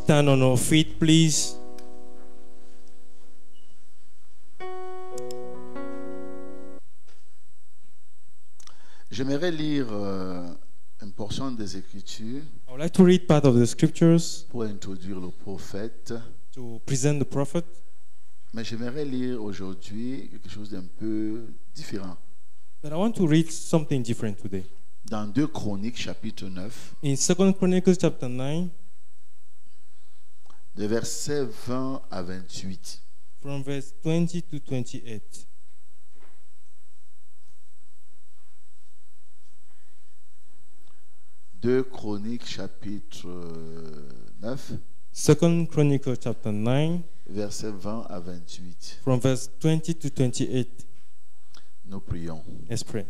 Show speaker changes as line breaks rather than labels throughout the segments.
stand on our feet, please?
J'aimerais lire une portion des Écritures
I would like to read part of the scriptures
pour introduire le prophète.
to present the prophet.
Mais j'aimerais lire aujourd'hui quelque chose d'un peu différent.
But I want to read something different today.
Dans 2 Chroniques, chapitre 9,
In 2 Chronicles chapter 9,
de versets 20 à 28.
from verse 20 to 28.
Deux Chroniques, chapitre 9,
2 Chronicles chapter 9,
versets 20 à 28.
from verse 20 to 28.
Nous prions.
Let's pray.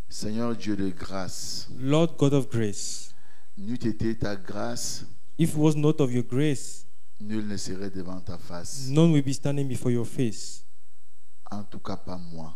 Seigneur Dieu de grâce,
Lord God of grace,
n'eût été ta grâce,
if it was not of your grace,
nul ne serait devant ta face.
none will be standing before your face.
En tout cas, pas moi.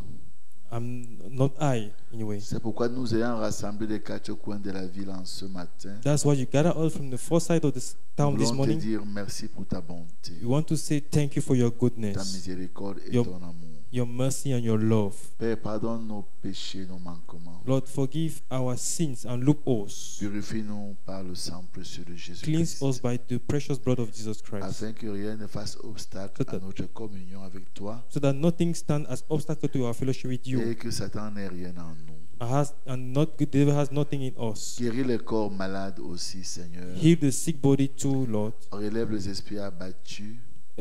I'm not I, anyway.
C'est pourquoi nous ayons rassemblé les 4 coins de la ville en ce matin.
That's why you gather all from the four sides of this
Nous
town this
voulons te
morning.
dire merci pour ta bonté,
We want to say thank you for your
ta
goodness,
miséricorde et
Your-
ton amour.
your mercy, and your love.
Père, pardonne nos péchés, nos manquements.
Lord, forgive our sins and loopholes.
Purifie-nous par le sang précieux de
Cleanse
Jésus-Christ,
us by the precious blood of Jesus Christ,
afin que rien ne fasse obstacle à notre communion avec toi
so that nothing stands as obstacle to our fellowship with you,
et que Satan n'ait rien en nous.
the devil has nothing in us.
Guéris les corps malades aussi, Seigneur.
Heal the sick body too, Lord.
Relève les esprits abattus.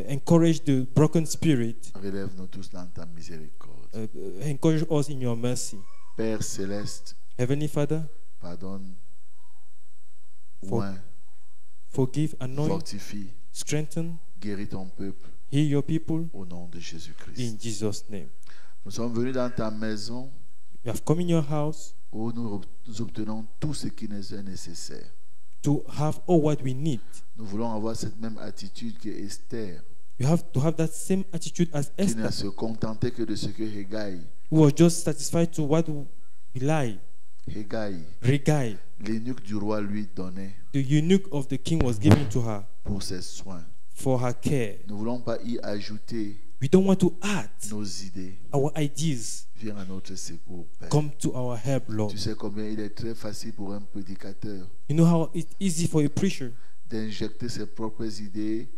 Encourage the broken spirit.
Relève-nous tous dans ta miséricorde.
Encourage us in your mercy.
Père céleste,
Heavenly Father,
pardonne,
For-
oint,
forgive, anoint,
fortifie,
strengthen,
guéris ton peuple
heal your people
au nom de
in
Jésus-Christ.
Jesus' name.
Nous sommes venus dans ta maison
We have come in your house
où nous obtenons tout ce qui nous est nécessaire.
to have all what we need.
Nous voulons avoir cette même attitude que Esther,
You have to have that same attitude as
qui ne
Esther,
se contentait que de ce que Hegai,
who was just satisfied to what Regai,
l'eunuque du roi, lui donnait
the eunuch of the king, was giving to her
pour ses soins.
for her care.
Nous ne voulons pas y ajouter
We don't want to add
nos idées.
our ideas.
Viens à notre secours, Père.
Come to our help, Lord.
Tu sais combien il est très facile pour un prédicateur
You know how it's easy for a preacher
d'injecter ses propres idées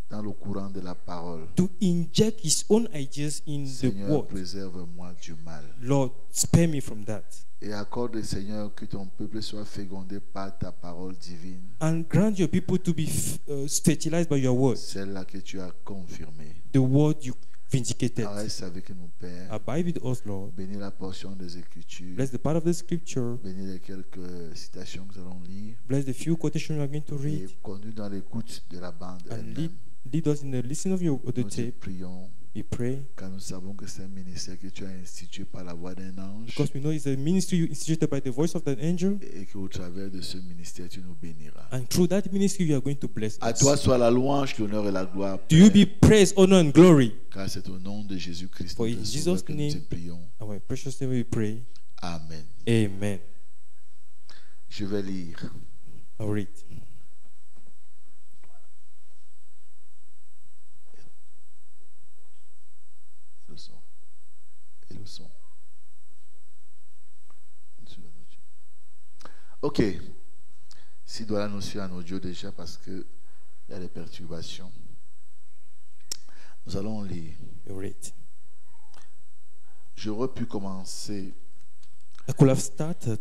dans le courant de la parole.
to inject his own ideas in the
Seigneur,
word.
préserve-moi du mal.
Lord, spare me from that.
Et accorde, Seigneur, que ton peuple soit fécondé par ta parole divine,
And grant your people to be fertilized by your word,
celle-là que tu as confirmée.
the word you vindicated.
Reste avec nous, Père.
Abide with us, Lord.
Bénis la portion des Écritures.
Bless the part of the scripture.
Bénis les quelques citations que nous allons lire.
Bless the few quotations we are going to
Et
read.
conduis dans l'écoute de la bande
And
elle-même.
lead us in the listening of the
Nous te
tape.
prions,
We pray
car nous savons que c'est un ministère que tu as institué par la voix d'un ange
because we know it's a ministry you instituted by the voice of that angel.
et qu'au travers de ce ministère, tu nous béniras.
And through that ministry, you are going to bless
À
us.
toi soit la louange, l'honneur et la gloire,
To you
Père,
be praise, honor, and glory.
car c'est au nom de Jésus-Christ
For
notre
in
Sauveur,
Jesus'
que nous te
name-
prions.
Our precious name we pray.
Amen.
Amen.
Je vais lire.
I'll read.
Le son. Et le son. Ok. Si doit nous suivre en audio déjà parce que il y a des perturbations. Nous allons lire.
We'll read.
J'aurais pu commencer
I could have started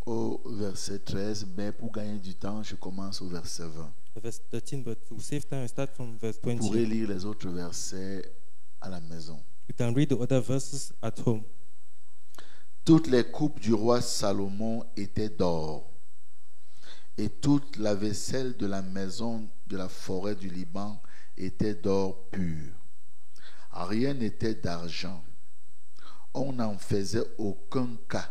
au verset 13, mais pour gagner du temps, je commence au verset 20.
verse 13, but to save time, I start from verse
Vous pourrez
20.
lire les autres versets à la maison.
You can read the other verses at home.
Toutes les coupes du roi Salomon étaient d'or, et toute la vaisselle de la maison de la forêt du Liban était d'or pur. Rien n'était d'argent. On n'en faisait aucun cas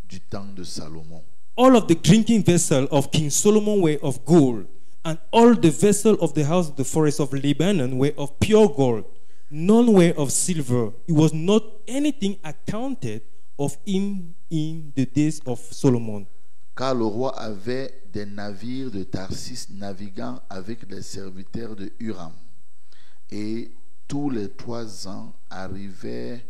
du temps de Salomon.
All of the drinking vessels of King Solomon were of gold, and all the vessels of the house of the forest of Lebanon were of pure gold. None were of silver. It was not anything accounted of in the days of Solomon.
car le roi avait des navires de Tarsis naviguant avec les serviteurs de Huram. Et tous les 3 ans arrivaient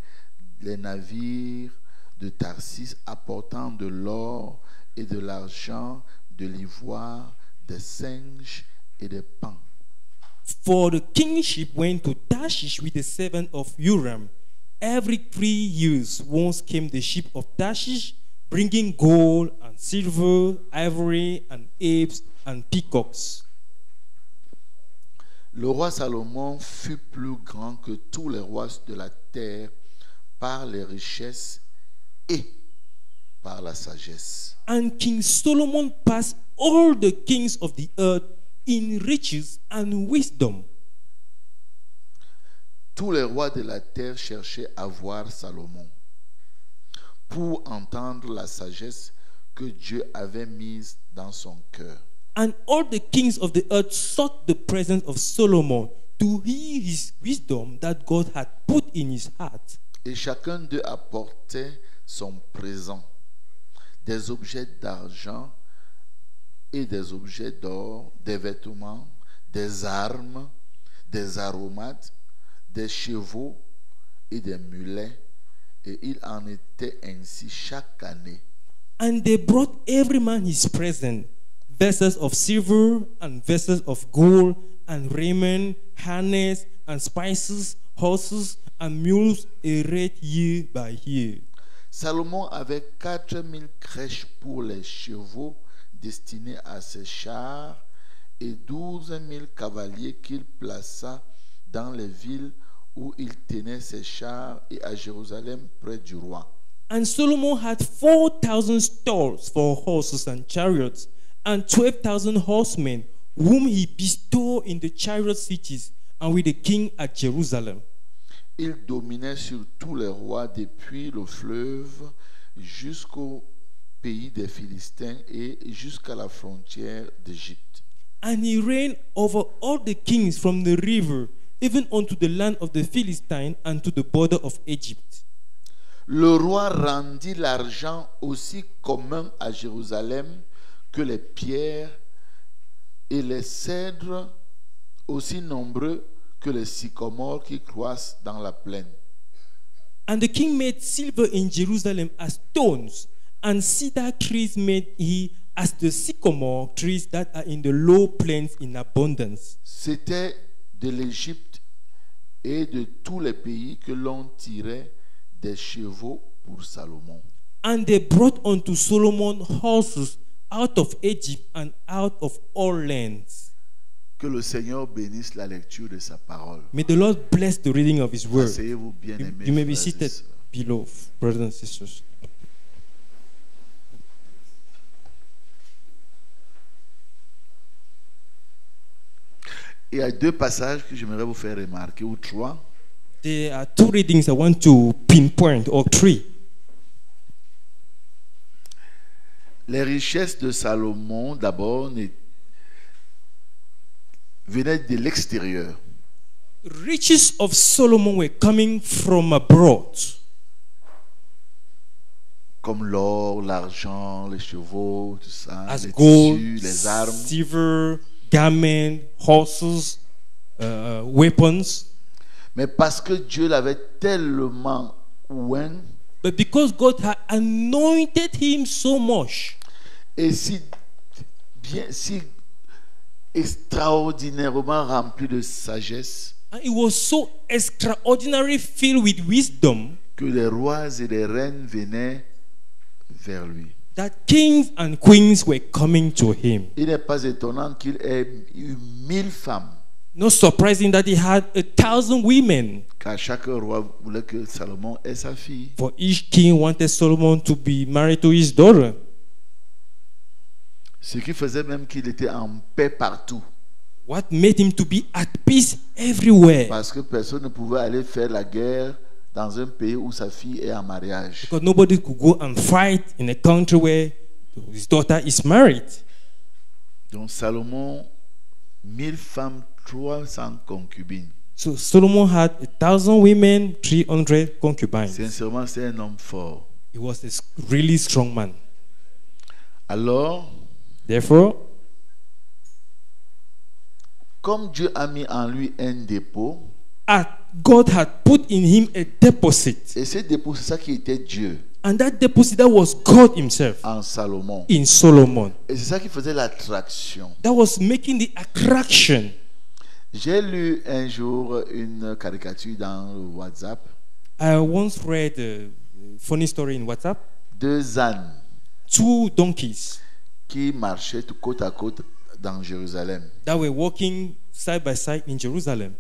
les navires de Tarsis apportant de l'or et de l'argent, de l'ivoire, des singes et des paons.
For the kingship went to Tarshish with the servant of Huram. Every 3 years once came the ship of Tarshish, bringing gold and silver, ivory and apes and peacocks.
Le roi Salomon fut plus grand que tous les rois de la terre par les richesses et par la sagesse.
And King Solomon passed all the kings of the earth in riches and wisdom.
Tous les rois de la terre cherchaient à voir Salomon pour entendre la sagesse que Dieu avait mise dans son cœur.
And all the kings of the earth sought the presence of Solomon to hear his wisdom that God had put in his heart.
Et chacun d'eux apportait son présent, des objets d'argent et des objets d'or, des vêtements, des armes, des aromates, des chevaux et des mulets, et il en était ainsi chaque année.
And they brought every man his present, vessels of silver and vessels of gold, and raiment, harness, and spices, horses, and mules, a rate year by year.
Salomon avait 4000 crèches pour les chevaux destinés à ses chars et 12 000 cavaliers qu'il plaça dans les villes où il tenait ses chars et à Jérusalem près du roi.
And Solomon had 4,000 stalls for horses and chariots, and 12,000 horsemen, whom he bestowed in the chariot cities and with the king at Jerusalem.
Il dominait sur tous les rois depuis le fleuve jusqu'au pays des Philistins et jusqu'à la frontière d'Égypte.
And he reigned over all the kings from the river, even unto the land of the Philistines and to the border of Egypt.
Le roi rendit l'argent aussi commun à Jérusalem que les pierres et les cèdres aussi nombreux que les sycomores qui croissent dans la plaine.
And the king made silver in Jerusalem as stones, and cedar trees made he as the sycamore trees that are in the low plains in abundance.
C'était de l'Égypte et de tous les pays que l'on tirait des chevaux pour Salomon.
And they brought unto Solomon horses out of Egypt and out of all lands.
Que le Seigneur bénisse la lecture de sa parole.
May the Lord bless the reading of his word.
Asseyez-vous bien aimés.
You may be
frères et
seated
sœurs.
below, brothers and sisters.
Il y a 2 passages que j'aimerais vous faire remarquer, ou 3.
There are 2 readings I want to pinpoint, or 3.
Les richesses de Salomon, d'abord, venaient de l'extérieur.
Riches of Solomon were coming from abroad,
Comme l'or, l'argent, les chevaux, tout ça,
as
les
gold,
tissus, les armes.
silver, garment, horses, weapons.
Mais parce que Dieu l'avait tellement oint
But because God had anointed him so much,
et si extraordinairement rempli de sagesse,
and it was so extraordinary filled with wisdom,
que les rois et les reines venaient vers lui.
that kings and queens were coming to him.
Il n'est pas étonnant qu'il ait eu 1000 femmes,
Not surprising that he had 1,000 women.
car chaque roi voulait que Salomon ait sa fille.
For each king wanted Solomon to be married to his daughter.
Ce qui faisait même qu'il était en paix partout.
What made him to be at peace everywhere?
Parce que personne ne pouvait aller faire la guerre dans un pays où sa fille est en mariage.
Because nobody could go and fight in a country where his daughter is married.
Donc Salomon, 1000 femmes, 300 concubines.
So Solomon had 1,000 women, 300 concubines.
Sincèrement, c'est un homme fort.
He was a really strong man.
Alors,
Therefore,
comme Dieu a mis en lui un dépôt,
God had put in him a deposit.
et ce dépôt, c'est ça qui était Dieu
And that deposit, that was God himself
en Salomon.
in Solomon.
Et c'est ça qui faisait l'attraction.
That was making the attraction.
J'ai lu un jour une caricature dans le WhatsApp.
I once read a funny story in WhatsApp.
2 ânes
2 donkeys
qui marchaient tout côte à côte dans Jérusalem.
that were walking side by side in Jerusalem.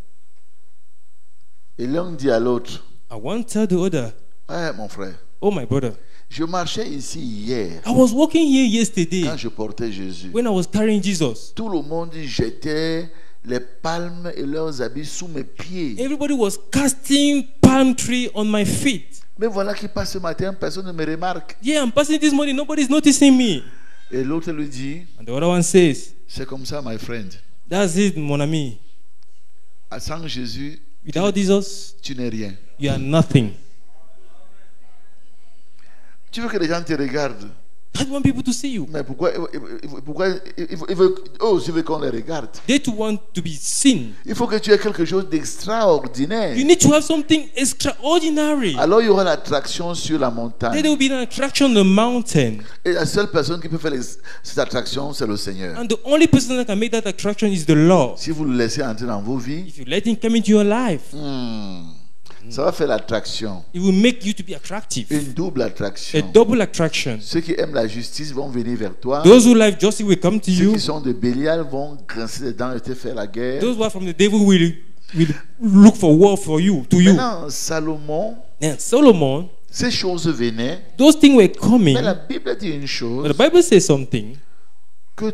Et l'un dit à l'autre,
I one tell the other,
ouais, mon frère,
oh my brother,
je marchais ici hier
I was walking here yesterday
quand je portais Jésus.
when I was carrying Jesus.
Tout le monde jetait les palmes et leurs habits sous mes pieds.
Everybody was casting palm tree on my feet.
Mais voilà qui passe ce matin, personne ne me remarque.
Yeah, I'm passing this morning, nobody's noticing me.
Et l'autre lui dit,
And the other one says,
c'est comme ça, my friend.
that's it, mon ami.
Sans Jésus,
Without Jesus,
tu n'es rien.
you are nothing.
Tu veux que les gens te regardent.
I want people to see you.
Mais pourquoi il veut, eux aussi veulent qu'on les regarde.
They too want to be seen.
Il faut que tu aies quelque chose d'extraordinaire.
You need to have something extraordinary.
Alors il y aura l'attraction sur la
Then
montagne.
there will be an attraction on the mountain.
Et la seule personne qui peut faire cette attraction, c'est le Seigneur.
And the only person that can make that attraction is the Lord.
Si vous le laissez entrer dans vos vies,
If you let him come into your life,
ça va faire l'attraction.
it will make you to be attractive.
Une double
A
attraction.
double attraction.
Ceux qui aiment la justice vont venir vers toi.
Those who like justice will come to
Ceux
you.
qui sont de Bélial vont grincer les dents et te faire la guerre.
Those who are from the devil will look for war for you, to you.
Maintenant, Salomon,
And Solomon,
ces choses venaient.
those things were coming.
Mais la Bible dit une chose,
But the Bible says something,
que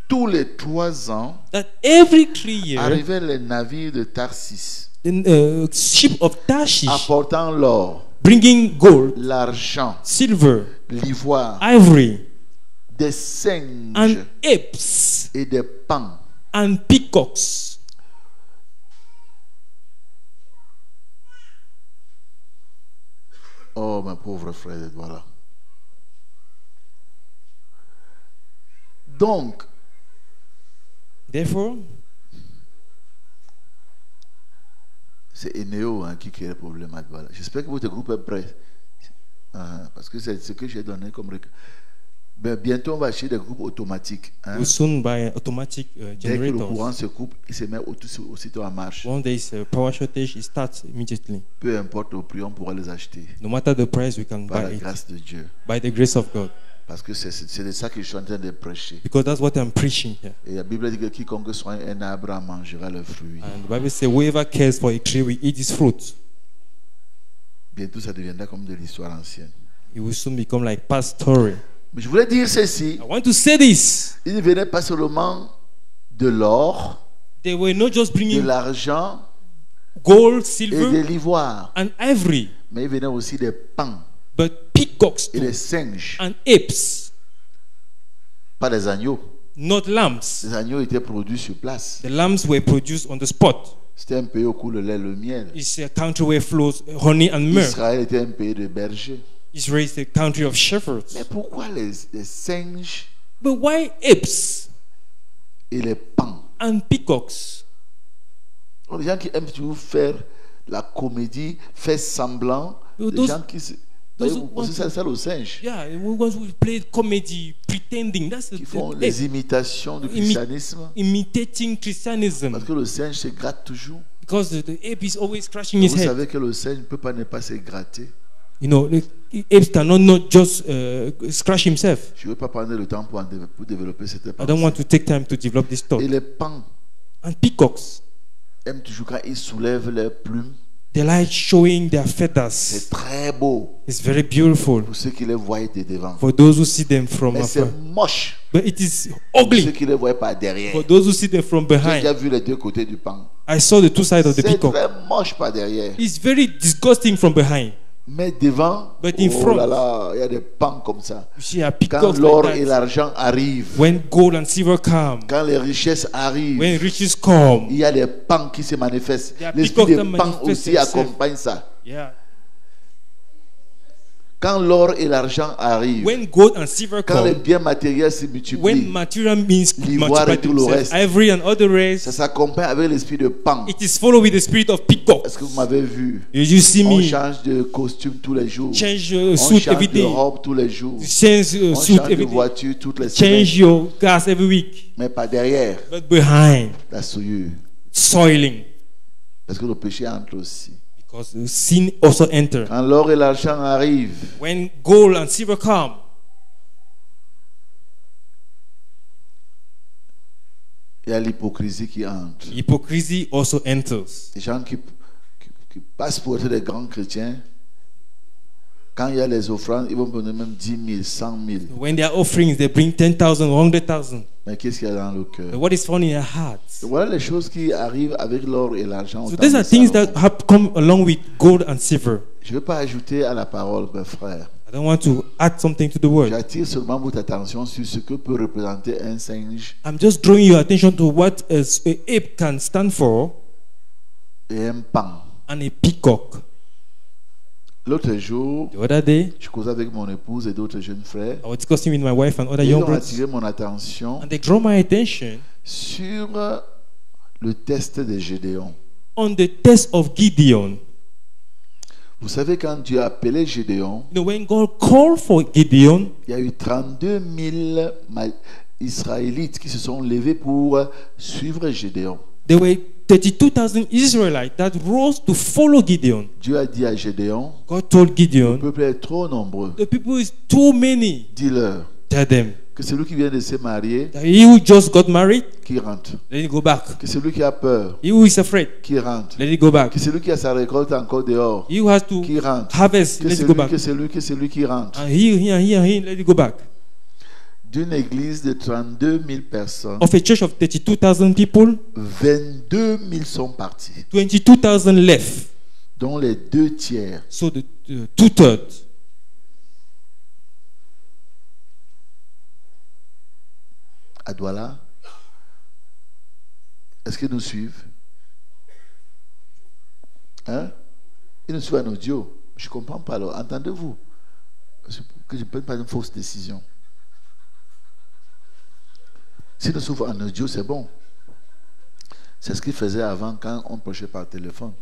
tous les 3 ans,
that every 3 years,
arrivaient les navires de Tarsis,
the ship of Tarshish
apportant l'or,
bringing gold,
l'argent,
silver,
l'ivoire,
ivory,
des singes
and apes,
et des pans.
and peacocks.
Oh, mes pauvres frères, voilà. Donc,
Therefore,
c'est Eneo qui crée le problème. Voilà. J'espère que votre groupe est prêt. Parce que c'est ce que j'ai donné comme... Ben, bientôt, on va acheter des groupes automatiques.
we'll soon buy automatic
Dès que le courant
generators.
se coupe, il se met aussitôt en marche.
One day is a power shortage, it starts immediately.
Peu importe le prix, on pourra les acheter.
No matter the price, we can
Par la
buy it
grâce de Dieu.
by the grace of God.
Parce que c'est de ça que je suis en train de prêcher.
Because that's what I'm preaching here.
Et la Bible dit que quiconque soigne un arbre en mangera le fruit.
And the Bible says, whoever cares for a tree will eat its fruit.
Bientôt, ça deviendra comme de l'histoire ancienne.
It will soon become like past story.
Mais je voulais dire ceci.
I want to say this.
Il ne venait pas seulement de l'or,
They were not just
de
bringing
l'argent
gold,
et de
silver,
l'ivoire,
and ivory,
mais il venait aussi des pans
but peacocks
et
too,
des singes,
and apes,
pas des agneaux.
not lambs.
Les agneaux étaient produits sur place.
The lambs were produced on the spot.
C'était un pays où coule le lait, le miel.
It's a country where flows honey and milk.
Israël était un pays de bergers.
Israel is a country of shepherds.
Mais pourquoi les singes
But why apes
et les pans?
and peacocks?
Les gens qui aiment toujours faire la comédie, faire semblant.
Well,
Les
those-
gens qui...
those who want
C'est ça le singe.
Yeah, we want to play comedy, pretending. That's
Qui font
the
les imitations du christianisme.
imitating Christianism.
Parce que le singe se gratte toujours.
Because the ape is always scratching his
Vous
head.
savez que le singe ne peut pas ne pas se gratter.
You know, the apes cannot not just scratch himself.
Je ne veux pas prendre le temps pour développer cette
I don't
pensée.
want to take time to develop this thought.
Et les pans
And peacocks,
aiment toujours quand ils soulèvent leurs plumes.
they like showing their
C'est
feathers.
très beau
It's very beautiful
pour ceux qui les voient de devant.
for those who see them from
Mais c'est
afar.
moche
But it is
pour ceux
ugly
qui les voient par derrière.
for those who see them from
J'ai
behind.
déjà vu les 2 côtés du pan.
I saw the 2 sides of the
C'est
peacock.
très moche par derrière.
It's very disgusting from behind.
Mais devant,
But in
oh
front,
là là, il y a des pans comme ça.
you see a
Quand
peacock
l'or
like
et
that.
l'argent arrivent,
When gold and silver come,
quand les richesses arrivent,
when riches come,
il y a des pans qui se manifestent.
There are
L'esprit
peacocks
des
that
pans
manifest
aussi
themselves.
accompagne ça.
yeah,
Quand l'or et l'argent arrivent,
when gold and silver
quand les
come,
biens matériels se
when
multiplient,
material means
l'ivoire et
multiply
tout le
themselves,
reste,
ivory and other
ça
race,
s'accompagne avec l'esprit de pan.
it is followed with the spirit of peacock.
Est-ce que vous m'avez vu?
Did you see
On
me
change de costume tous les jours.
change
On
suit
change
every
de
day,
robe tous les jours.
change
On
suit
change de
every day,
voiture toutes les semaines.
change your cars every week,
Mais pas derrière
but behind,
la souillure.
soiling,
Parce que le péché entre aussi.
because sin also enter.
Quand l'or et l'argent arrivent,
When gold and silver come,
il y a l'hypocrisie qui entre.
hypocrisy also enters.
Les gens qui passent pour être des grands chrétiens, quand il y a les offrandes, ils vont donner même 10 000, 100 000.
When they are offerings, they bring 10,000, 100,000.
Mais qu'est-ce qu'il y a dans le cœur?
But what is found in their hearts?
Voilà les choses qui arrivent avec l'or et l'argent. au
So
temps
these
de
are things
Salomon.
that have come along with gold and silver.
Je ne veux pas ajouter à la parole, mes frères.
I don't want to add something to the word.
J'attire seulement votre attention sur ce que peut représenter un singe
I'm just drawing your attention to what a ape can stand for
et un pan.
and a peacock.
L'autre jour,
The other day,
je causais avec mon épouse et d'autres jeunes frères.
I was discussing with my wife and other
Ils
young
ont
brothers,
attiré mon attention
and they draw my attention
sur le test de Gédéon.
on the test of Gideon.
Vous savez, quand Dieu a appelé Gédéon,
You know, when God called for Gideon,
il y a eu 32 000 Israélites qui se sont levés pour suivre Gédéon.
there were 32,000 Israelites that rose to follow Gideon.
Dieu a dit à Gédéon,
God told
le
Gideon,
peuple est trop nombreux.
the people is too many.
Dis-leur
Tell them
que celui qui vient de se marier,
that he who just got married,
qui rentre.
let it go back.
Que celui qui a peur,
He who is afraid,
qui rentre.
let it go back.
Que celui qui a sa récolte encore dehors,
He who has to
qui rentre.
harvest,
Que
let it go
celui,
back.
que celui qui rentre.
And he, let it go back.
D'une église de 32 000 personnes,
Of a church of 32,000 people,
22 000 sont partis,
22,000 left.
dont les 2 tiers.
So the 2/3.
À Douala, est-ce qu'ils nous suivent? Hein? Ils nous suivent en audio. Je ne comprends pas. Alors, entendez-vous que je ne prenne pas une fausse décision. S'ils nous suivent en audio, c'est bon. C'est ce qu'ils faisaient avant quand on prêchait par téléphone,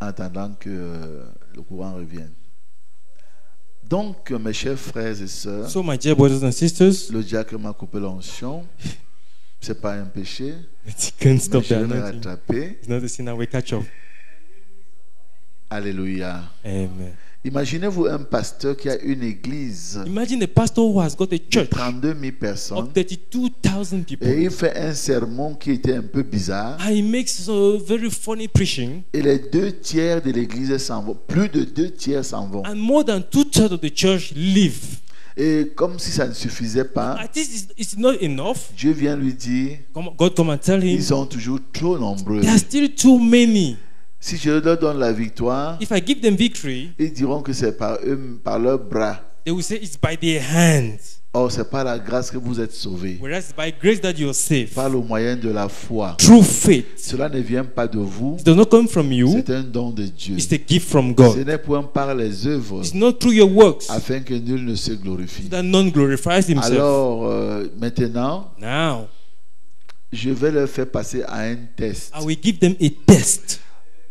en attendant que le courant revienne. Donc, mes chers frères et sœurs,
So my dear brothers and sisters,
le diacre m'a coupé l'onction. Ce n'est pas un péché.
it can't
Mais
stop
je
the
l'ai
anointing.
rattrapé.
It's not a sin that we catch up.
Alléluia.
Amen.
Imaginez-vous un pasteur qui a une église
Imagine a pastor who has got a
de
church
32 000 personnes
of 32,000 people.
et il fait un sermon qui était un peu bizarre
And he makes a very funny preaching,
et les 2 tiers de l'église s'en vont. Plus de 2 tiers s'en vont.
and more than 2/3 of the church leave.
Et comme si ça ne suffisait pas,
At least it's not enough.
Dieu vient lui dire,
God come and tell him,
ils sont toujours trop nombreux.
there are still too many.
Si je leur donne la victoire,
If I give them victory,
ils diront que c'est par eux, par leurs bras.
they will say it's by their hands.
Or, c'est par la grâce que vous êtes sauvés.
Whereas it's by grace that you're saved.
Par le moyen de la foi.
Through faith.
Cela ne vient pas de vous.
It does not come from you.
C'est un don de Dieu.
It's a gift from
Ce
God.
n'est point par les œuvres
It's not through your works
afin que nul ne se glorifie.
that none glorifies himself.
Alors, maintenant,
Now,
je vais leur faire passer à un test.
I will give them a test.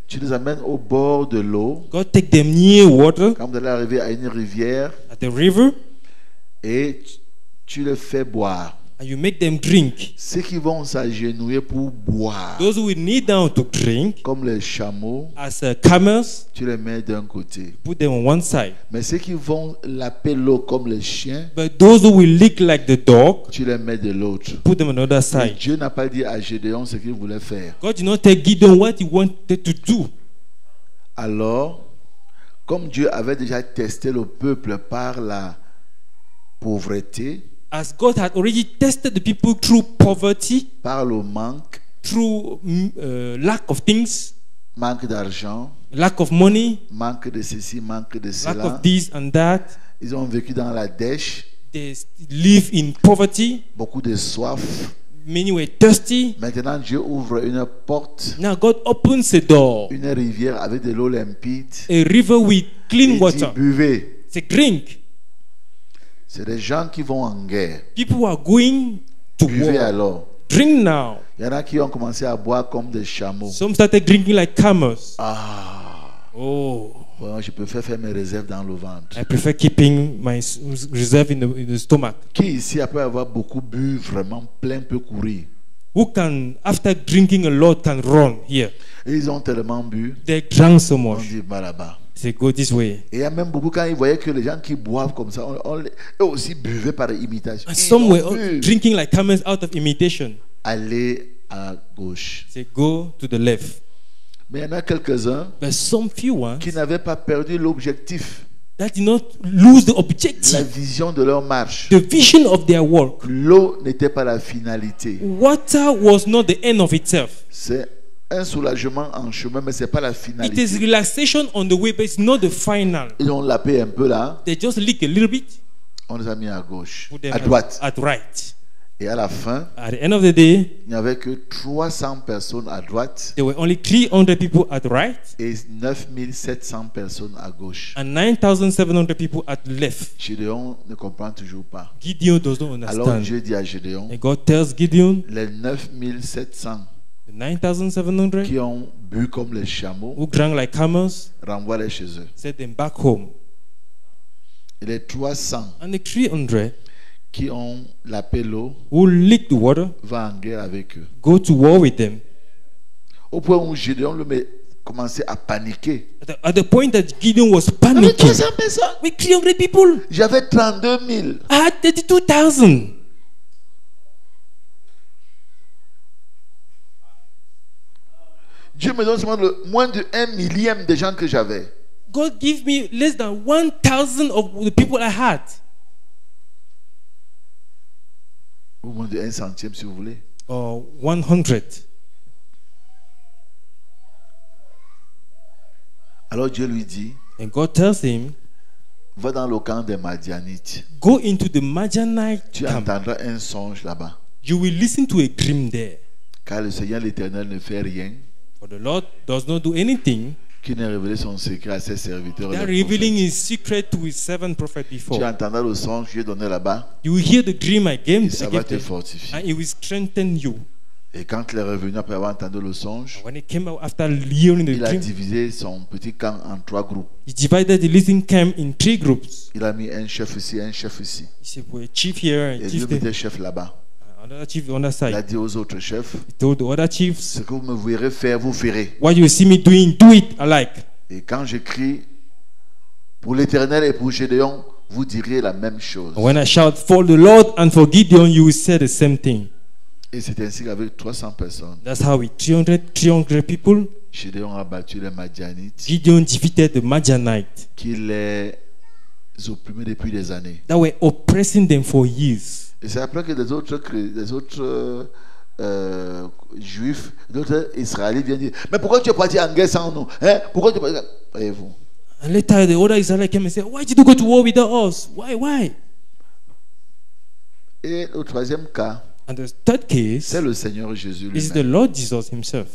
Tu les amènes au bord de l'eau.
God take them near water,
Quand vous allez arriver à une rivière,
at the river,
et tu les fais boire.
and you make them drink.
Ceux qui vont s'agenouiller pour boire,
Those who will kneel down to drink,
comme les chameaux,
as camels,
tu les mets d'un côté.
put them on one side.
Mais ceux qui vont laper l'eau comme les chiens,
But those who will lick like the dog,
tu les mets de l'autre.
put them on the other
Et
side.
Dieu n'a pas dit à Gédéon ce qu'il voulait faire.
God did not tell Gideon what he wanted to do.
Alors, comme Dieu avait déjà testé le peuple par la pauvreté,
As God had already tested the people through poverty,
par le manque,
through lack of things,
manque d'argent,
lack of money,
manque de ceci, manque de
lack
cela,
of this and that,
ils ont vécu dans la dèche,
they live in poverty,
beaucoup de soif,
Many were thirsty.
Maintenant, Dieu ouvre une porte,
Now God opens a door,
une rivière avec de l'eau limpide.
a river with
Et
clean
il dit,
water.
buvez.
Say, drink.
C'est des gens qui vont en guerre.
People who are going to
Buvez
war.
alors.
Drink now.
Il y en a qui ont commencé à boire comme des chameaux.
Some started drinking like camels.
Ah,
Oh,
bon, je préfère faire mes réserves dans le ventre.
I prefer keeping my reserve in the stomach.
Qui ici, après avoir beaucoup bu, vraiment plein, peut courir?
Who can, after drinking a lot, can run here?
Et ils ont tellement bu,
They drank so
on
much.
dit bah là-bas.
Say, go this way.
Et il y a même beaucoup, quand ils voyaient que les gens qui boivent comme ça, eux aussi buvaient par imitation.
And
Ils
some
ont
were
bu.
drinking like camels out of imitation.
Aller à gauche.
Say, go to the left.
Mais il y en a quelques-uns
But some few ones
qui n'avaient pas perdu l'objectif,
that did not lose the
la
objective,
vision de leur marche.
the vision of their work.
L'eau n'était pas la finalité.
Water was not the end of itself.
C'est un soulagement en chemin, mais ce n'est pas la
It is
finalité.
relaxation on the way, but it's not the final.
Ils ont lapé un peu là,
They just leak a little bit,
on les a mis à gauche,
put them
à droite.
at right.
Et à la fin,
At the end of the day,
il n'y avait que 300 personnes à droite
there were only 300 people at right
et 9700 personnes à gauche.
and 9,700 people at left.
Gédéon ne comprend toujours pas.
Gideon does not
Alors
understand.
Dieu dit à Gédéon,
And God tells Gideon,
les 9700
the 9,700
qui ont bu comme les chameaux,
who drank like camels,
renvoie-les chez eux.
send them back home.
Et les 300
And the 300
qui ont lapé l'eau,
who licked the water,
va en guerre avec eux.
go to war with them.
Au point où Gédéon commençait à paniquer.
At the point that Gideon was
Avec
panicking,
300 personnes,
with 300 people,
j'avais 32 000.
I had 32,000.
Dieu me donne seulement moins de 1 millième des gens que j'avais.
God give me less than 1,000 of the people I had.
Ou moins de 1 centième si vous voulez.
Or 100.
Alors Dieu lui dit,
And God tells him,
va dans le camp des Madianites.
go into the Midianite
Tu
camp.
entendras un songe là-bas.
You will listen to a dream there.
Car le Seigneur l'Éternel ne fait rien
For the Lord does not do anything
qui n'ait révélé son secret à ses serviteurs.
that
les
revealing
prophètes.
his secret to his servant prophet
Tu
before.
entendras le songe que j'ai donné là-bas
You will hear the dream I
et
gave
ça va te
them,
fortifier.
and it will strengthen you.
Et quand il est revenu après avoir entendu le songe,
When he came out after hearing the
il a
dream,
divisé son petit camp en 3 groupes.
he divided the listening camp in 3 groups.
Il a mis un chef ici, un chef ici.
He said, well, chief here,
Et
and
Dieu
chief there,
mettait chef là-bas.
another chief on that
Il a
side.
dit aux autres chefs,
He told the other chiefs,
ce que vous me verrez faire, vous ferez.
what you see me doing, do it alike.
Et quand j'écris pour l'Éternel et pour Gédéon, vous direz la même chose.
And when I shout for the Lord and for Gideon, you will say the same thing.
Et c'est ainsi qu'avec 300 personnes,
That's how with 300 people,
Gédéon a battu les Madianites
Gideon defeated the Midianites
qui les opprimaient depuis des années.
that were oppressing them for years.
Et c'est après que des autres juifs, d'autres israélites viennent dire, mais pourquoi tu es parti en guerre sans nous, hein? Pourquoi tu es parti... Voyez-vous.
And later the other Israelites came and said, why did you go to war without us? Why?
Et le troisième cas,
And the third case
c'est le Seigneur Jésus
is the
lui-même.
Lord Jesus himself.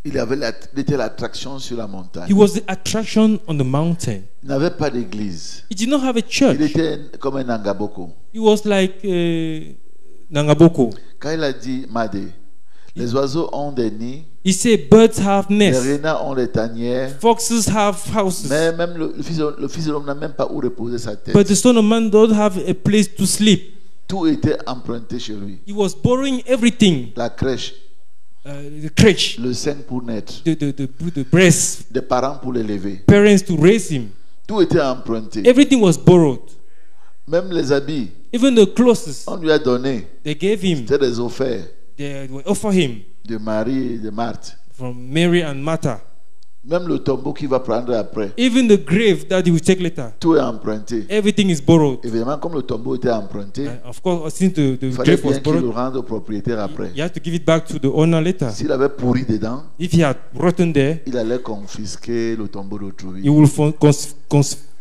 Il était l'attraction sur la montagne.
He was the attraction on the mountain.
Il n'avait pas d'église.
He did not have a
Il
church.
était comme un Nangaboko.
He was like Nangaboko.
Quand il a dit, Madé, les oiseaux ont des nids,
He said birds have
les
nests,
renards ont des tanières,
foxes have houses,
mais même le fils de l'homme n'a même pas où reposer sa tête.
but the Son of Man don't have a place to sleep.
Tout était emprunté chez lui.
He was borrowing everything.
La crèche,
The crèche,
le sein pour naître,
the breast,
des parents pour l'élever.
parents to raise him.
Tout était emprunté.
Everything was borrowed.
Même les habits,
Even the clothes
on lui a donné.
they gave him,
C'était des offerts
they were offer him
de Marie et de Marthe.
from Mary and Martha.
Même le tombeau qu'il va prendre après,
Even the grave that he will take later,
tout est emprunté.
everything is borrowed.
Évidemment, comme le tombeau était emprunté,
And of course, since the
il fallait
grave was
bien qu'il le
borrowed,
rende au propriétaire après.
you have to give it back to the owner later.
S'il avait pourri dedans,
If he had rotten there,
il allait confisquer le tombeau
he
d'autrui.
will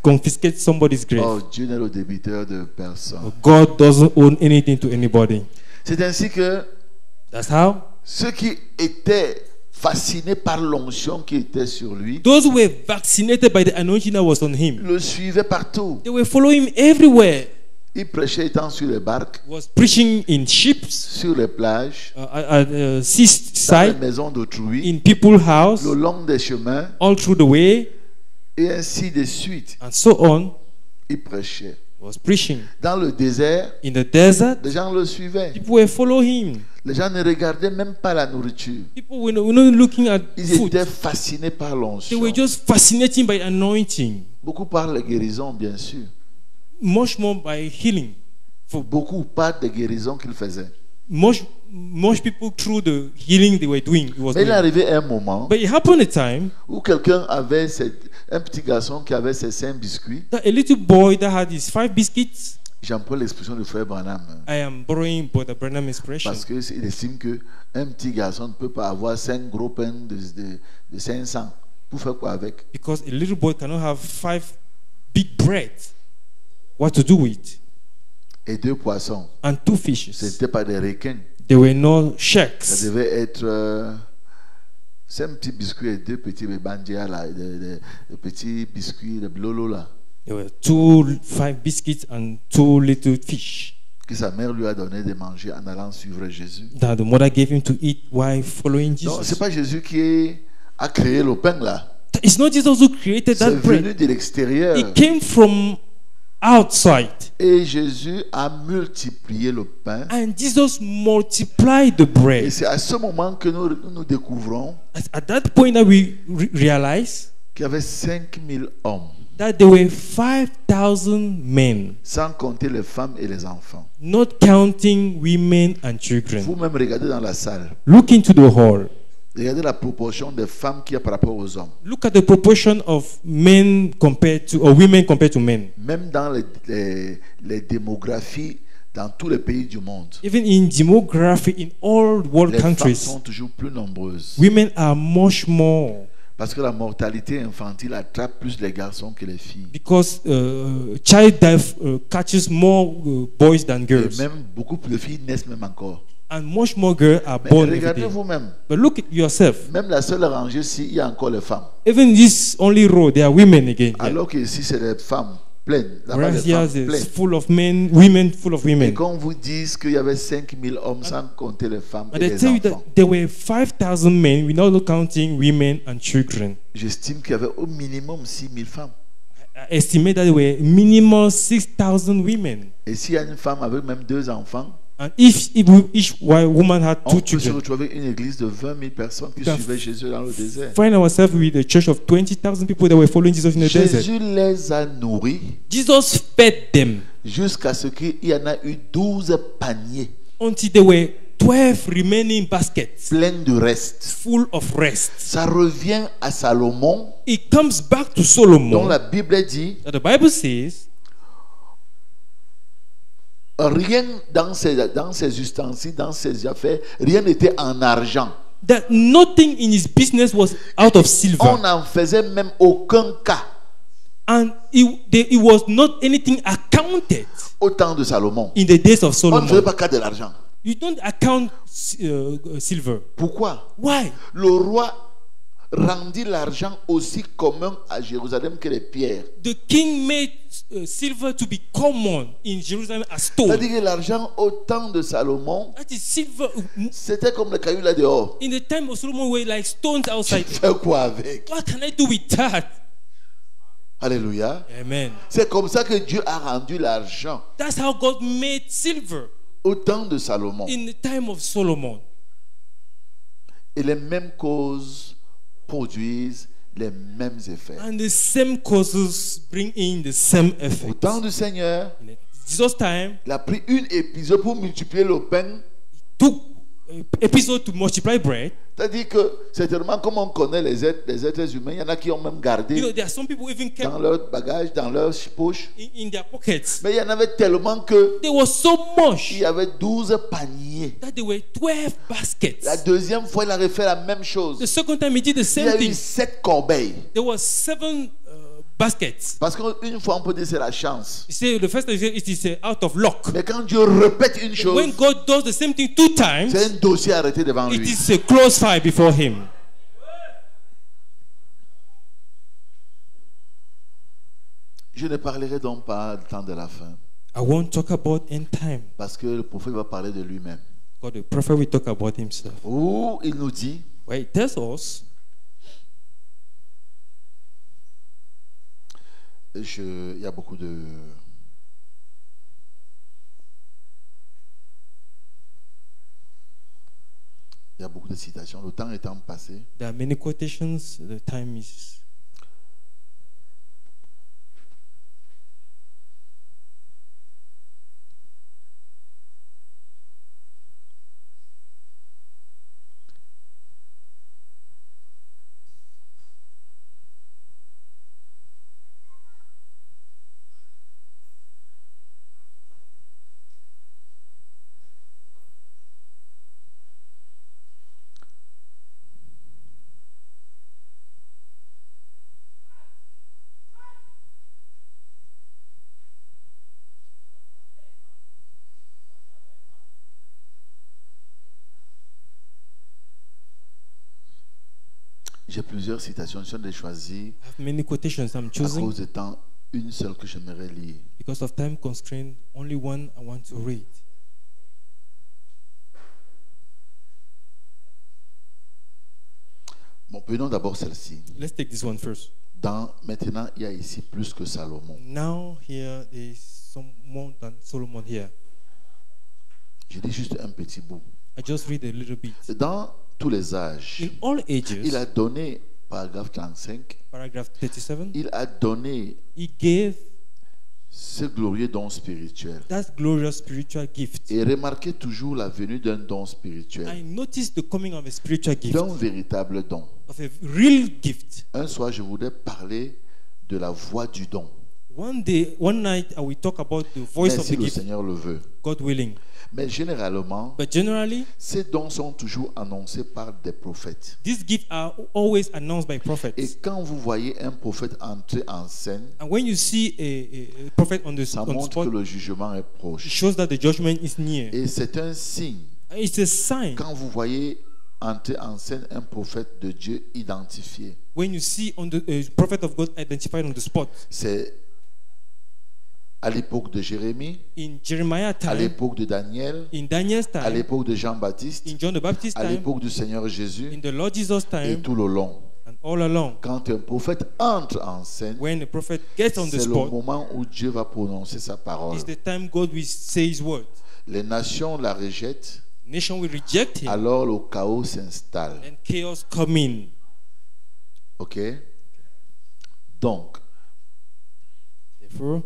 confiscate somebody's grave.
Oh, Dieu n'est le débiteur de personne.
God doesn't own anything to anybody.
C'est ainsi que
That's how
ceux qui étaient fascinés par l'onction qui était sur lui
those who were vaccinated by the anointing that was on him,
le suivaient partout.
they were following him everywhere.
Il prêchait étant sur les barques,
He was preaching in ships,
sur les plages,
at
dans les
seaside,
maisons d'autrui,
in people's house,
le long des chemins,
all through the way,
et ainsi de suite.
and so on.
Il prêchait.
He was preaching.
Dans le désert,
In the desert,
les gens le suivaient.
people were following him.
Les gens ne regardaient même pas la nourriture.
People were not looking at
Ils
food.
étaient fascinés par
They
l'onction.
were just fascinated by anointing.
Beaucoup parlent de guérison, bien sûr.
Much more by healing.
Beaucoup parlent de guérison qu'ils faisaient.
Much people through the healing they were doing. It was
Mais il est
doing.
arrivé un moment
But it happened a time
où quelqu'un avait un petit garçon qui avait ses 5 biscuits.
that a little boy that had his 5 biscuits.
J'emploie l'expression du frère Branham.
I am borrowing Brother Branham expression.
Parce qu'il estime qu'un petit garçon ne peut pas avoir 5 gros pains de 500. Pour faire quoi avec?
Because a little boy cannot have 5 big bread. What to do with?
Et 2 poissons.
And 2
Ce
fishes.
n'était pas des requins.
There were no
Ça
sharks.
devait être 5 petits biscuits et 2 petits bandia là, des petits biscuits de blolo là,
There were 5 biscuits and 2 little fish
que sa mère lui a donné de manger en allant suivre Jésus.
that the mother gave him to eat while following
Non, c'est
Jesus.
pas Jésus qui a créé le pain là.
It's not Jesus who created
C'est
that bread.
venu de l'extérieur.
It came from outside.
Et Jésus a multiplié le pain.
And Jesus multiplied the
Et
bread.
c'est à ce moment que nous découvrons
At that point that we realize
qu'il y avait 5000 hommes,
that there were 5,000 men,
sans compter les femmes et les enfants.
not counting women and children.
Vous-même regardez dans la salle.
Look into the hall.
Regardez la proportion des femmes qui est par rapport aux hommes.
Look at the proportion of men compared to, or women compared to men.
Même dans les démographies dans tous les pays du monde,
Even in demography in all world
les femmes
countries,
sont toujours plus nombreuses.
women are much more
Parce que la mortalité infantile attrape plus les garçons que les filles.
because child death catches more boys than
Et
girls,
même beaucoup plus de filles naissent même encore.
and much more girls are
Mais
born every
regardez
day.
vous-même.
But look at yourself.
Même la seule rangée-ci, il y a encore les femmes.
Even this only row, there are women again. Yeah.
Alors que ici, c'est des femmes pleines. Là-bas,
Whereas
des
here
femmes
it's
pleines.
full of men, women full of
Et
women.
quand vous dites qu'il y avait 5000 hommes sans compter les femmes et
And I
les
tell you that
enfants,
there were 5,000 men without counting women and children.
j'estime qu'il y avait au minimum 6000 femmes.
I estimate that there were minimum 6,000 women.
Et s'il y a une femme avec même 2 enfants,
And if each woman had
on
2
peut se
children,
retrouver avec une église de 20 000 personnes qui
Can-
suivaient Jésus dans le désert.
find ourselves with a church of 20,000 people that were following Jesus in the desert.
Jésus les a nourris
Jesus fed them
jusqu'à ce qu'il y en a eu 12 paniers
until there were 12 remaining baskets
pleins de reste.
full of rest.
Ça revient à Salomon,
It comes back to
dont
Solomon.
la Bible dit
That the Bible says
rien dans ses ustensiles, dans ses affaires, rien n'était en argent.
that nothing in his business was out of
On
silver.
n'en faisait même aucun cas
And it was not anything accounted
au temps de Salomon.
in the days of
On ne faisait
Solomon.
pas cas de l'argent.
You don't account silver.
Pourquoi?
Why?
Le roi rendit l'argent aussi commun à Jérusalem que les pierres.
The king made silver to be common in Jerusalem as stone.
C'est-à-dire que l'argent au temps de Salomon,
That is silver.
c'était comme le caillou là dehors.
In the time of Solomon, were like stones
Tu
outside.
fais quoi avec?
What can I do with that?
Alléluia.
Amen.
C'est comme ça que Dieu a rendu l'argent
That's how God made silver
au temps de Salomon.
in the time of Solomon.
Et les mêmes causes produisent les mêmes effets.
And the same causes bring in the same
Au
effect.
temps du Seigneur,
In Jesus' time,
il a pris une épisode pour multiplier le pain.
took episode to multiply bread.
C'est-à-dire que, certainement, comme on connaît les êtres humains, il y en a qui ont même gardé
You know, there are some people even kept
dans leur bagage, dans leur poche.
in their pockets.
Mais il y en avait tellement que
There was so much
il y avait 12 paniers.
that there were 12 baskets.
La deuxième fois, il avait fait la même chose.
The second time he did the
Il y
same
a eu
thing.
7 corbeilles.
There was 7 baskets.
Parce qu'une fois, on peut dire c'est la chance.
You say the first time it is out of luck.
Mais quand Dieu répète une chose,
When God does the same thing 2 times,
c'est un dossier arrêté devant
it
lui.
is a close fire before him.
Je ne parlerai donc pas du temps de la fin.
I won't talk about end time.
Parce que le prophète va parler de lui-même.
God, the prophet will talk about himself.
Où il nous dit,
Where he tells us,
il y a beaucoup de... Il y a beaucoup de citations. Le temps étant passé,
there are many quotations. The time is.
j'ai plusieurs citations. Je les choisis
I have many quotations I'm
à
choosing.
cause du temps. Une seule que j'aimerais lire.
Because of time constraint, only one I want to read.
Bon, prenons d'abord celle-ci.
Let's take this one first.
Maintenant, il y a ici plus que Salomon.
Now here there is some more than Solomon here.
Je lis juste un petit bout.
I just read a little bit.
Dans tous les âges,
In all ages,
il a donné, paragraphe 35,
paragraph 37,
il a donné
he gave
ce glorieux don spirituel.
that glorious spiritual gift.
Et remarquez toujours la venue d'un don spirituel,
I noticed the coming of a spiritual gift,
d'un véritable don.
of a real gift.
Un soir, je voudrais parler de la voix du don.
One night, I will talk about the voice
Mais
of
si
the
le
gift,
Seigneur le veut.
God willing.
Mais généralement,
But generally,
ces dons sont toujours annoncés par des prophètes.
these gifts are always announced by
Et
prophets.
quand vous voyez un prophète entrer en scène,
And when you see a prophet on the
ça montre
spot,
que le jugement est
it
proche.
shows that the judgment is near.
Et c'est un signe.
It's a sign.
Quand vous voyez entrer en scène un prophète de Dieu identifié,
When you see on the prophet of God identified on the spot,
c'est à l'époque de Jérémie,
in Jeremiah
à
time,
l'époque de Daniel,
in Daniel's
à
time,
l'époque de Jean-Baptiste,
in John the Baptist's
à
time,
l'époque du Seigneur
in
Jésus
the Lord Jesus'
et
time,
tout le long.
and all along.
Quand un prophète entre en scène,
When a prophet gets on the
c'est le
spot,
moment où Dieu va prononcer sa parole.
it's the time God will say His word.
Les nations la rejettent,
Nation will reject Him,
alors le chaos s'installe.
and chaos come in.
Ok? Donc,
Therefore,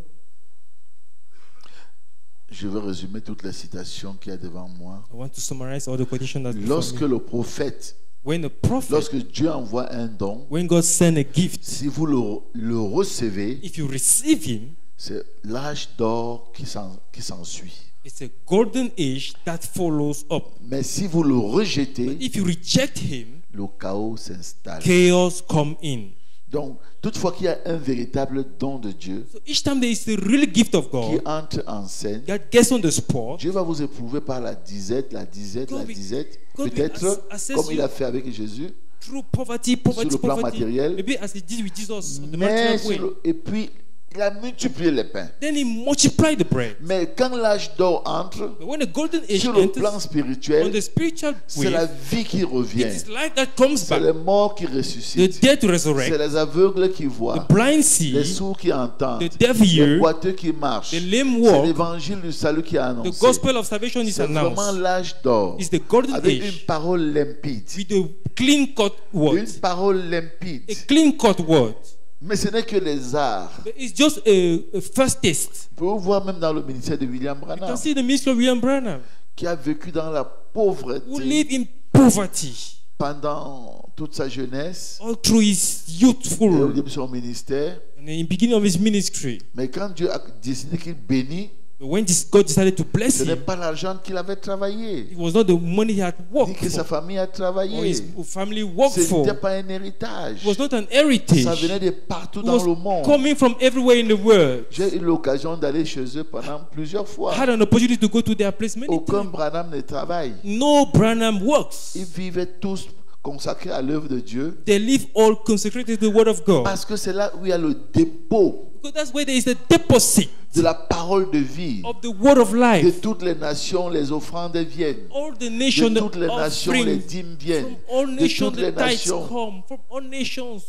je vais résumer toutes les citations qu'il y a devant moi.
I want to summarize all the quotations that before
Lorsque
me.
le prophète,
When a prophet,
lorsque Dieu envoie un don,
when God send a gift,
si vous le recevez,
if you receive Him,
c'est l'âge d'or qui s'ensuit.
it's a golden age that follows up.
Mais si vous le rejetez,
If you reject Him,
le chaos s'installe.
chaos come in.
Donc, toutefois qu'il y a un véritable don de Dieu
So each time there is a real gift of
qui
God
entre en scène,
that gets on the spot,
Dieu va vous éprouver par la disette,
God will
peut-être
assess
comme il
you
a fait avec Jésus,
through poverty,
sur le plan
poverty.
matériel.
Maybe as He did with Jesus, the
Mais
material way.
et puis il a multiplié les pains.
Then He multiplied the bread.
Mais quand l'âge d'or entre,
But when the golden age
sur le plan
enters, on
spirituel,
the spiritual
c'est la
way,
vie qui
it
revient.
is like that comes
C'est
back.
les morts qui
The
ressuscitent.
dead to
C'est
resurrect,
les aveugles qui
the
voient.
blind
Les
see,
sourds qui entendent.
the deaf
Les
hear,
boiteux qui marchent.
the lame
C'est
walk.
l'évangile du salut qui est
The
annoncé.
gospel of salvation is
C'est vraiment
announced.
l'âge d'or.
It's the golden
Avec
age
une parole limpide.
with a clean cut word.
Une parole limpide.
A clean cut word.
Mais ce n'est que les arts.
But it's just a first taste.
Vous pouvez voir même dans le ministère de William
You
Branham,
can see the ministry of William Branham,
qui a vécu dans la
who
pauvreté
lived in poverty
pendant toute sa jeunesse,
all through his
au
youthful
début de son ministère.
and in the beginning of his ministry.
Mais quand Dieu a décidé qu'il bénit,
But when God decided to bless
Ce n'est
him,
pas l'argent qu'il avait travaillé,
it was not the money he had
ni
worked
que sa
for
famille a
or
travaillé.
his family worked
Ce
for.
n'était pas un héritage.
It was not an
Ça
heritage.
venait de partout
It
dans
was
le monde.
coming from everywhere in the world.
J'ai eu l'occasion d'aller chez eux pendant plusieurs fois.
I had an opportunity to go to their place many
Aucun
times.
Branham ne travaille.
No Branham works.
Ils vivaient tous consacrés à l'œuvre de Dieu.
They live all consecrated to the word of God.
Parce que c'est là où il y a le dépôt
Because that's where there is the deposit
de la parole de vie.
of the word of
De
life.
toutes les nations, les offrandes viennent.
All the nations,
De
the
toutes les nations, les
offerings
dîmes
from
viennent.
all
De
nations,
toutes
the
les
tithes
nations.
come from all nations.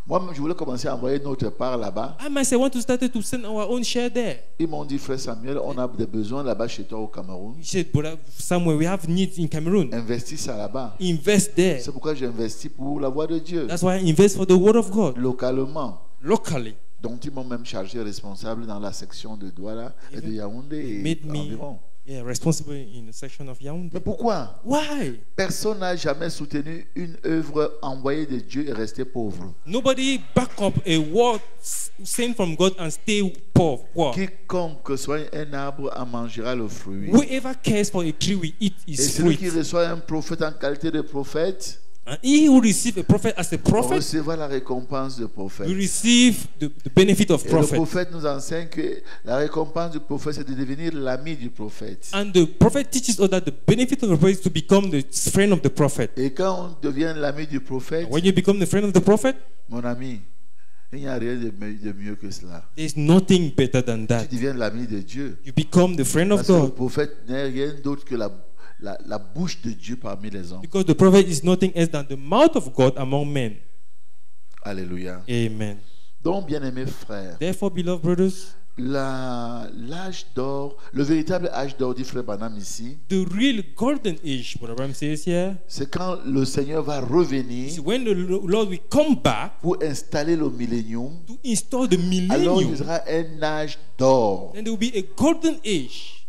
Moi-même, je voulais commencer à envoyer notre part là-bas.
I myself want to start to send our own share there.
Ils m'ont dit, frère Samuel, on a des besoins là-bas chez toi au Cameroun.
He said, but somewhere we have needs in Cameroon.
Investis ça là-bas.
Invest there.
C'est pourquoi j'ai investi pour la voix de Dieu.
That's why I invest for the word of God
Localement.
locally.
Donc ils m'ont même chargé responsable dans la section de Douala et de Yaoundé
They
et
made me
environ.
responsible in the section of Yaoundé.
Mais pourquoi?
Why?
Personne n'a jamais soutenu une œuvre envoyée de Dieu et resté pauvre.
Nobody back up a word sent from God and stay poor.
Quiconque soit un arbre en mangera le fruit.
Whoever cares for a tree will eat
Et
his
celui qui
fruit.
reçoit un prophète en qualité de prophète
And he who receives a prophet as a prophet
recevra la récompense de prophète.
will receive the benefit of
Et le
prophet.
prophète nous enseigne que la récompense du prophète, c'est de devenir l'ami du prophète.
And the prophet teaches us that the benefit of the prophet is to become the friend of the prophet.
Et quand on devient l'ami du prophète,
When you become the friend of the prophet,
mon ami, il n'y a rien de mieux que cela.
there's nothing better than
Tu
that.
deviens l'ami de Dieu.
You become the friend of
Parce que le
God.
prophète n'est rien d'autre que la bouche de Dieu parmi les hommes.
Because the prophet is nothing else than the mouth of God among men.
Alléluia.
Amen.
Donc, bien-aimés frères,
Therefore, beloved brothers,
l'âge d'or, le véritable âge d'or, dit frère Branham ici,
the real golden age, what Abraham says here,
c'est quand le Seigneur va revenir
is when the Lord will come back
pour installer le millénium.
to install the
Alors, il y
millennium.
aura un âge d'or.
Then there will be a golden age.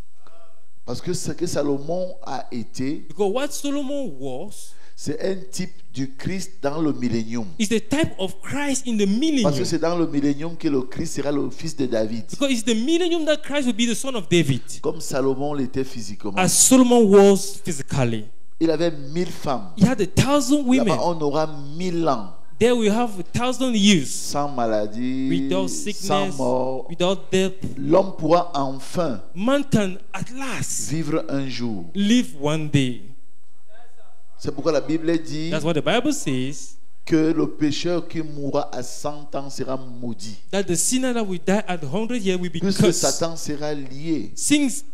Parce que ce que Salomon a été,
Because what Solomon was
c'est un type du Christ dans le millénium.
is the type of Christ in the
Parce que
millennium.
c'est dans le millénium que le Christ sera le fils de David.
Because it's the millennium that Christ will be the son of David.
Comme Salomon l'était physiquement.
As Solomon was physically.
Il avait 1000 femmes.
He had 1,000 women.
Là-bas, on aura 1000 ans.
There we have 1,000 years.
Sans maladie,
Without
sans
sickness,
mort.
without death.
L'homme pourra enfin
Man can at last
vivre un jour.
live one day.
C'est pourquoi la Bible dit
That's what the Bible says.
que le pécheur qui mourra à 100 ans sera maudit.
That the sinner that will die at 100 years will be
Puisque
cursed.
Satan sera lié
Since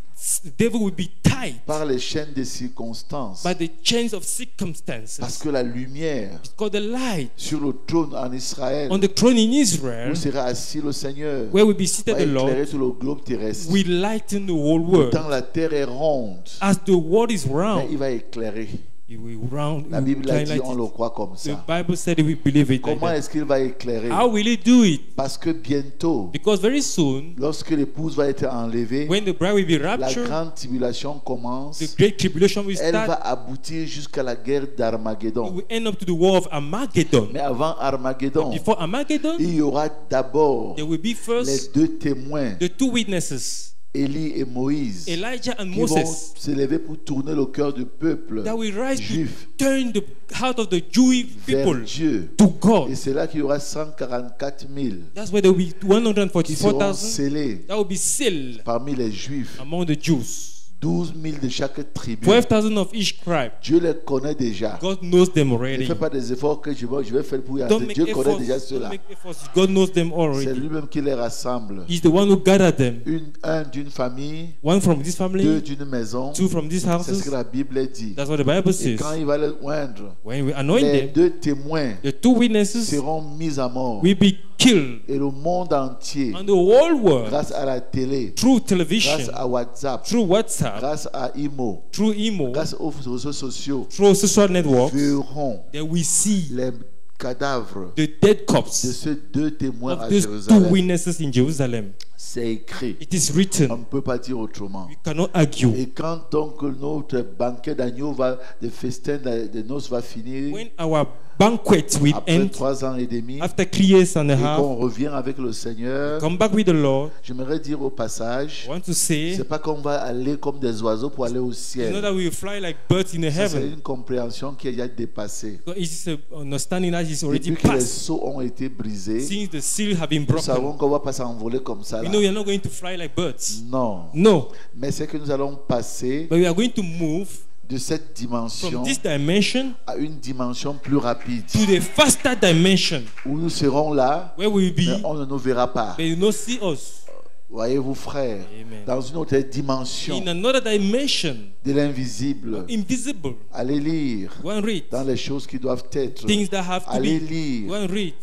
the devil will be tied
par les chaînes des circonstances.
by the chains of circumstances.
Parce que la lumière
Because the light
sur le trône en Israël,
on the throne in Israel,
où sera assis le Seigneur,
where will be seated
va
the Lord,
éclairer tout le globe terrestre.
will lighten the whole world.
Tant la terre est ronde,
As the world is
mais
round,
il va éclairer.
it will round.
La
It will
Bible a dit,
light
on le
it.
croit comme
The
ça.
Bible said we believe it like
Comment
that.
est-ce qu'il va éclairer?
How will he do it?
Parce que bientôt,
Because very soon,
lorsque l'épouse va être enlevée,
when the bride will be
la
raptured,
grande tribulation commence.
the great tribulation will
Elle va
start.
aboutir jusqu'à la guerre
It
d'Armageddon.
will end up to the war of Armageddon.
Mais avant Armageddon,
Before Armageddon,
il y aura d'abord
there will be
les
first
deux témoins,
the two witnesses,
Élie et Moïse,
Elijah and
qui vont
Moses,
s'élever pour tourner le cœur du peuple
that will rise
juif
to turn the heart of the Jewish
vers
people
Dieu.
to God.
Et c'est là qu'il y aura 144 000
That's where there will be
qui seront
144,000
scellés
that will be sealed
parmi les Juifs.
among the Jews.
12 000 de chaque tribu.
12,000 of each tribe.
Dieu les connaît déjà.
God knows them
Ne
already.
fais pas des efforts que je vais faire pour y
Don't
arriver.
make
Dieu connaît
efforts.
déjà
Don't
cela.
make efforts. God knows them
C'est
already.
lui-même qui les rassemble.
He's the one who gathered them.
Un d'une famille,
One from this
deux
family,
d'une maison.
two from these
C'est ce
houses.
que la Bible dit.
That's what the Bible
Et
says.
quand il va les oindre,
When we anoint
les
them,
deux témoins
the two witnesses
seront mis à mort.
will be killed.
Et le monde entier,
And the whole world,
grâce à la télé,
through
grâce
television,
à WhatsApp,
through WhatsApp,
grâce à Imo,
through email,
grâce aux réseaux sociaux,
through social networks,
verront
they will see
les cadavres
the dead
de
corpse
ces deux témoins à
of these two
Jérusalem.
witnesses in Jerusalem.
C'est écrit.
It is
On
written.
ne peut pas dire autrement.
We cannot argue.
Et quand donc notre banquet d'agneau de festin de noces va finir,
When our banquet will
après
end
3 ans et demi,
after 3 years and a
et
half,
qu'on revient avec le Seigneur,
come back with the Lord.
j'aimerais dire au passage,
I want to say,
c'est pas qu'on va aller comme des oiseaux pour aller au
it's not
ciel.
that we will fly like birds in the
Ça, c'est
heaven.
une compréhension qui a déjà dépassé.
Because it's an understanding that is already
Depuis que les
past.
sceaux ont été brisés,
Since the seal have been
nous
broken,
savons qu'on ne va pas s'envoler comme ça.
we
Là.
know we are not going to fly like birds.
Non.
No,
Mais c'est que nous allons passer
but we are going to move
de cette dimension
from this dimension
à une dimension plus rapide.
to the faster dimension
Où nous serons là,
where we will
mais
be,
on ne nous verra pas.
but you will not see us.
Voyez-vous, frères,
Amen.
dans une autre dimension
In another dimension,
de l'invisible.
invisible.
Allez lire
Go and read
dans les choses qui doivent être.
things that have to
Allez
be. Go
lire
and read,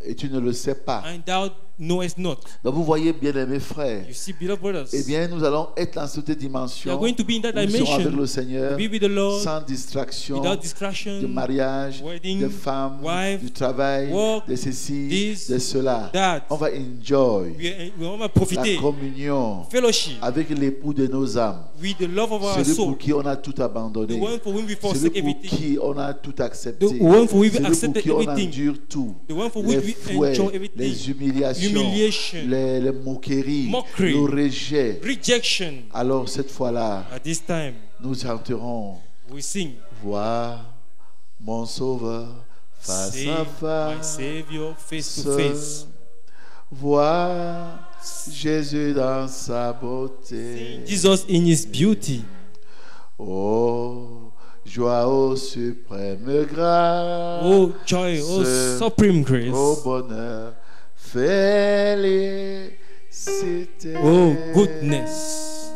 et tu ne le sais pas.
and thou knowest not.
Donc vous voyez, bien-aimés frères,
You see, beloved brothers,
eh bien nous allons être dans cette
we are
dimension
going to be in that
où nous serons avec
dimension,
le Seigneur
be with the Lord,
sans distraction
without
de
distraction,
mariage,
wedding,
de femmes,
wife,
du travail,
work,
de ceci,
this,
de cela.
that.
On va enjoy
We want to
la
profiter,
communion
fellowship
avec l'époux de nos âmes.
with the love of our
Celui
soul,
pour qui on a tout
the
abandonné.
one for whom we
Celui
forsake
pour
everything,
qui on a tout accepté.
the one for which we
Celui pour
accepted
qui on
everything,
endure tout.
the one for
Les
which we
fouets,
enjoy everything,
les humiliations,
humiliation,
les moqueries,
mockery,
le rejet.
rejection.
Alors cette fois-là,
At this time,
nous chanterons
we sing,
Vois mon Sauveur face
see
à
my
face.
Savior face to face.
Vois Jésus dans sa beauté.
Sing Jesus in His beauty.
Oh, joie au suprême grâce.
Oh joy, oh supreme grace.
Oh bonheur, félicité.
Oh goodness.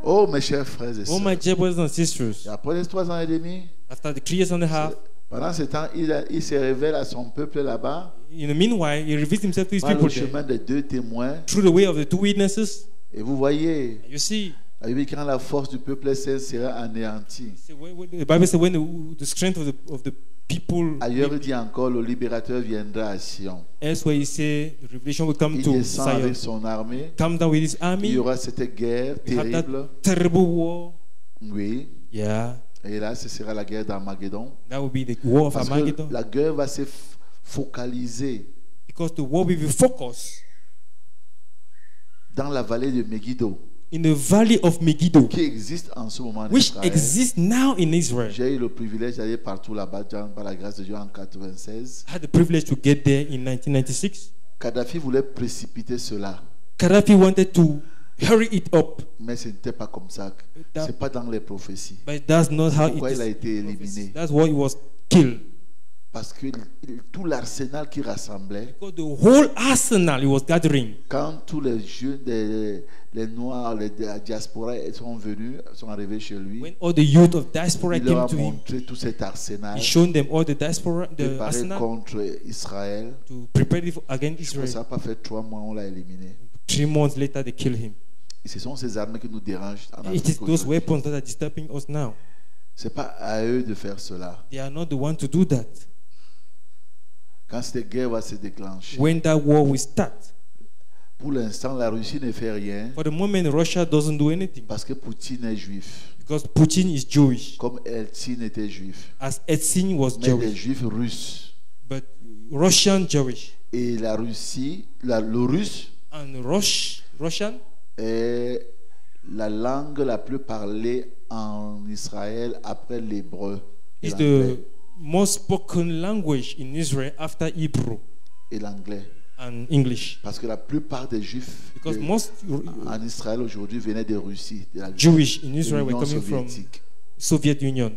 Oh mes chers frères et
Oh
sœurs.
my dear brothers and sisters.
Et après les 3 ans et demi,
After the 3 years and a half,
pendant ce temps, il se révèle à son peuple là-bas
in the meanwhile, He reveals Himself to His
par le
people there,
chemin des 2 témoins.
through the way of the 2 witnesses.
Et vous voyez,
You see,
la Bible dit quand la force du peuple sera anéantie.
the Bible says when the strength of the people,
Ailleurs, il dit encore, le libérateur viendra à Sion.
elsewhere He say the revelation will come
Il
to
descend
Zion.
avec son armée.
Come down with His
Il
army.
y aura cette guerre
We have that
terrible.
terrible war.
Oui.
Yeah,
Et là, ce sera la guerre d'Armageddon.
that will be the war of
Parce que
Armageddon.
la guerre va se focaliser
Because the war will be focused
dans la vallée de Megiddo,
in the valley of Megiddo,
qui existe en ce moment en
which
Israël.
exists now in Israel.
J'ai eu le privilège d'aller partout là-bas par la grâce de Dieu en 96.
I had the privilege to get there in 1996.
Kadhafi voulait précipiter cela,
Gaddafi wanted to hurry it up,
mais ce n'était pas comme ça.
That-
C'est pas dans les prophéties.
but that's not how
Pourquoi
it
il a
is.
été éliminé?
That's why he was killed.
Parce que tout l'arsenal qui rassemblait,
Because the whole arsenal he was gathering,
quand tous les jeunes, les Noirs, de la diaspora sont venus, sont arrivés chez lui,
when all the youth of diaspora
il leur
came
a
to him,
montré tout cet arsenal
he showed them all the diaspora, the
préparé
arsenal,
contre Israël.
to prepare it against
Je pense que ça
Israel.
n'a pas fait 3 mois, on l'a éliminé.
3 months later, they killed him.
Et ce sont ces armées qui nous dérangent en
It is
Afrique
those
aujourd'hui.
weapons that are disturbing us now.
Ce n'est pas à eux de faire cela.
They are not the one to do that.
Quand cette guerre va se déclencher,
When that war will start,
pour l'instant, la Russie ne fait rien
for the moment, Russia doesn't do anything
parce que Poutine est juif,
because Putin is Jewish,
comme Eltsine était juif,
as Yeltsin was
mais des
Jewish,
juifs russes.
but Russian Jewish
Et la Russie, le russe
and Russian
est la langue la plus parlée en Israël après l'hébreu et
is
l'anglais.
the most spoken language in Israel after Hebrew
Et l'anglais.
and English.
Parce que la plupart des juifs
Because most
en Israël aujourd'hui venaient de Russie, de la
Jewish in
de
Israel were
l'Union
coming from
soviétique.
Soviet Union.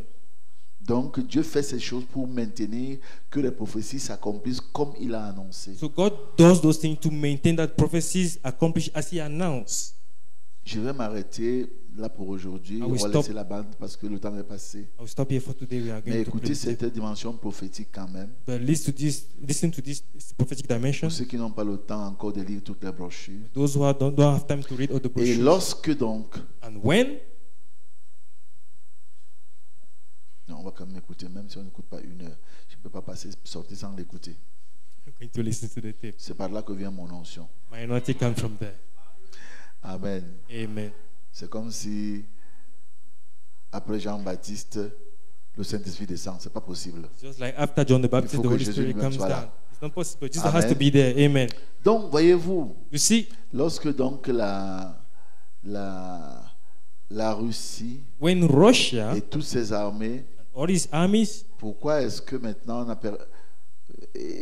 Donc Dieu fait ces choses pour maintenir que les prophéties s'accomplissent comme il a annoncé.
So God does those things to maintain that prophecies accomplished as He announced.
Je vais m'arrêter là pour aujourd'hui.
I
On
will
va
stop.
laisser la bande parce que le temps est passé.
I will stop here for today. We are
Mais
going to
écoutez
pray.
cette dimension prophétique quand même.
But listen to this prophetic dimension.
Pour ceux qui n'ont pas le temps encore de lire toutes les brochures.
Those who don't have time to read all the
Et
brochures.
lorsque donc,
And when,
non, on va quand même écouter, même si on n'écoute pas 1 heure. Je ne peux pas sortir sans l'écouter.
I'm going to listen to the tape.
C'est par là que vient mon onction.
My anointing comes from there.
Amen.
Amen.
C'est comme si, après Jean-Baptiste, le Saint-Esprit descend. C'est pas possible.
Just like after John the Baptist,
faut
the
que
Holy
Jésus
Spirit
lui-même
comes
soit là.
down. It's not possible. Jesus
Amen.
has to be there. Amen.
Donc, voyez-vous,
You see,
lorsque donc la Russie
when Russia
et toutes ses armées,
all his armies,
pourquoi est-ce que maintenant on a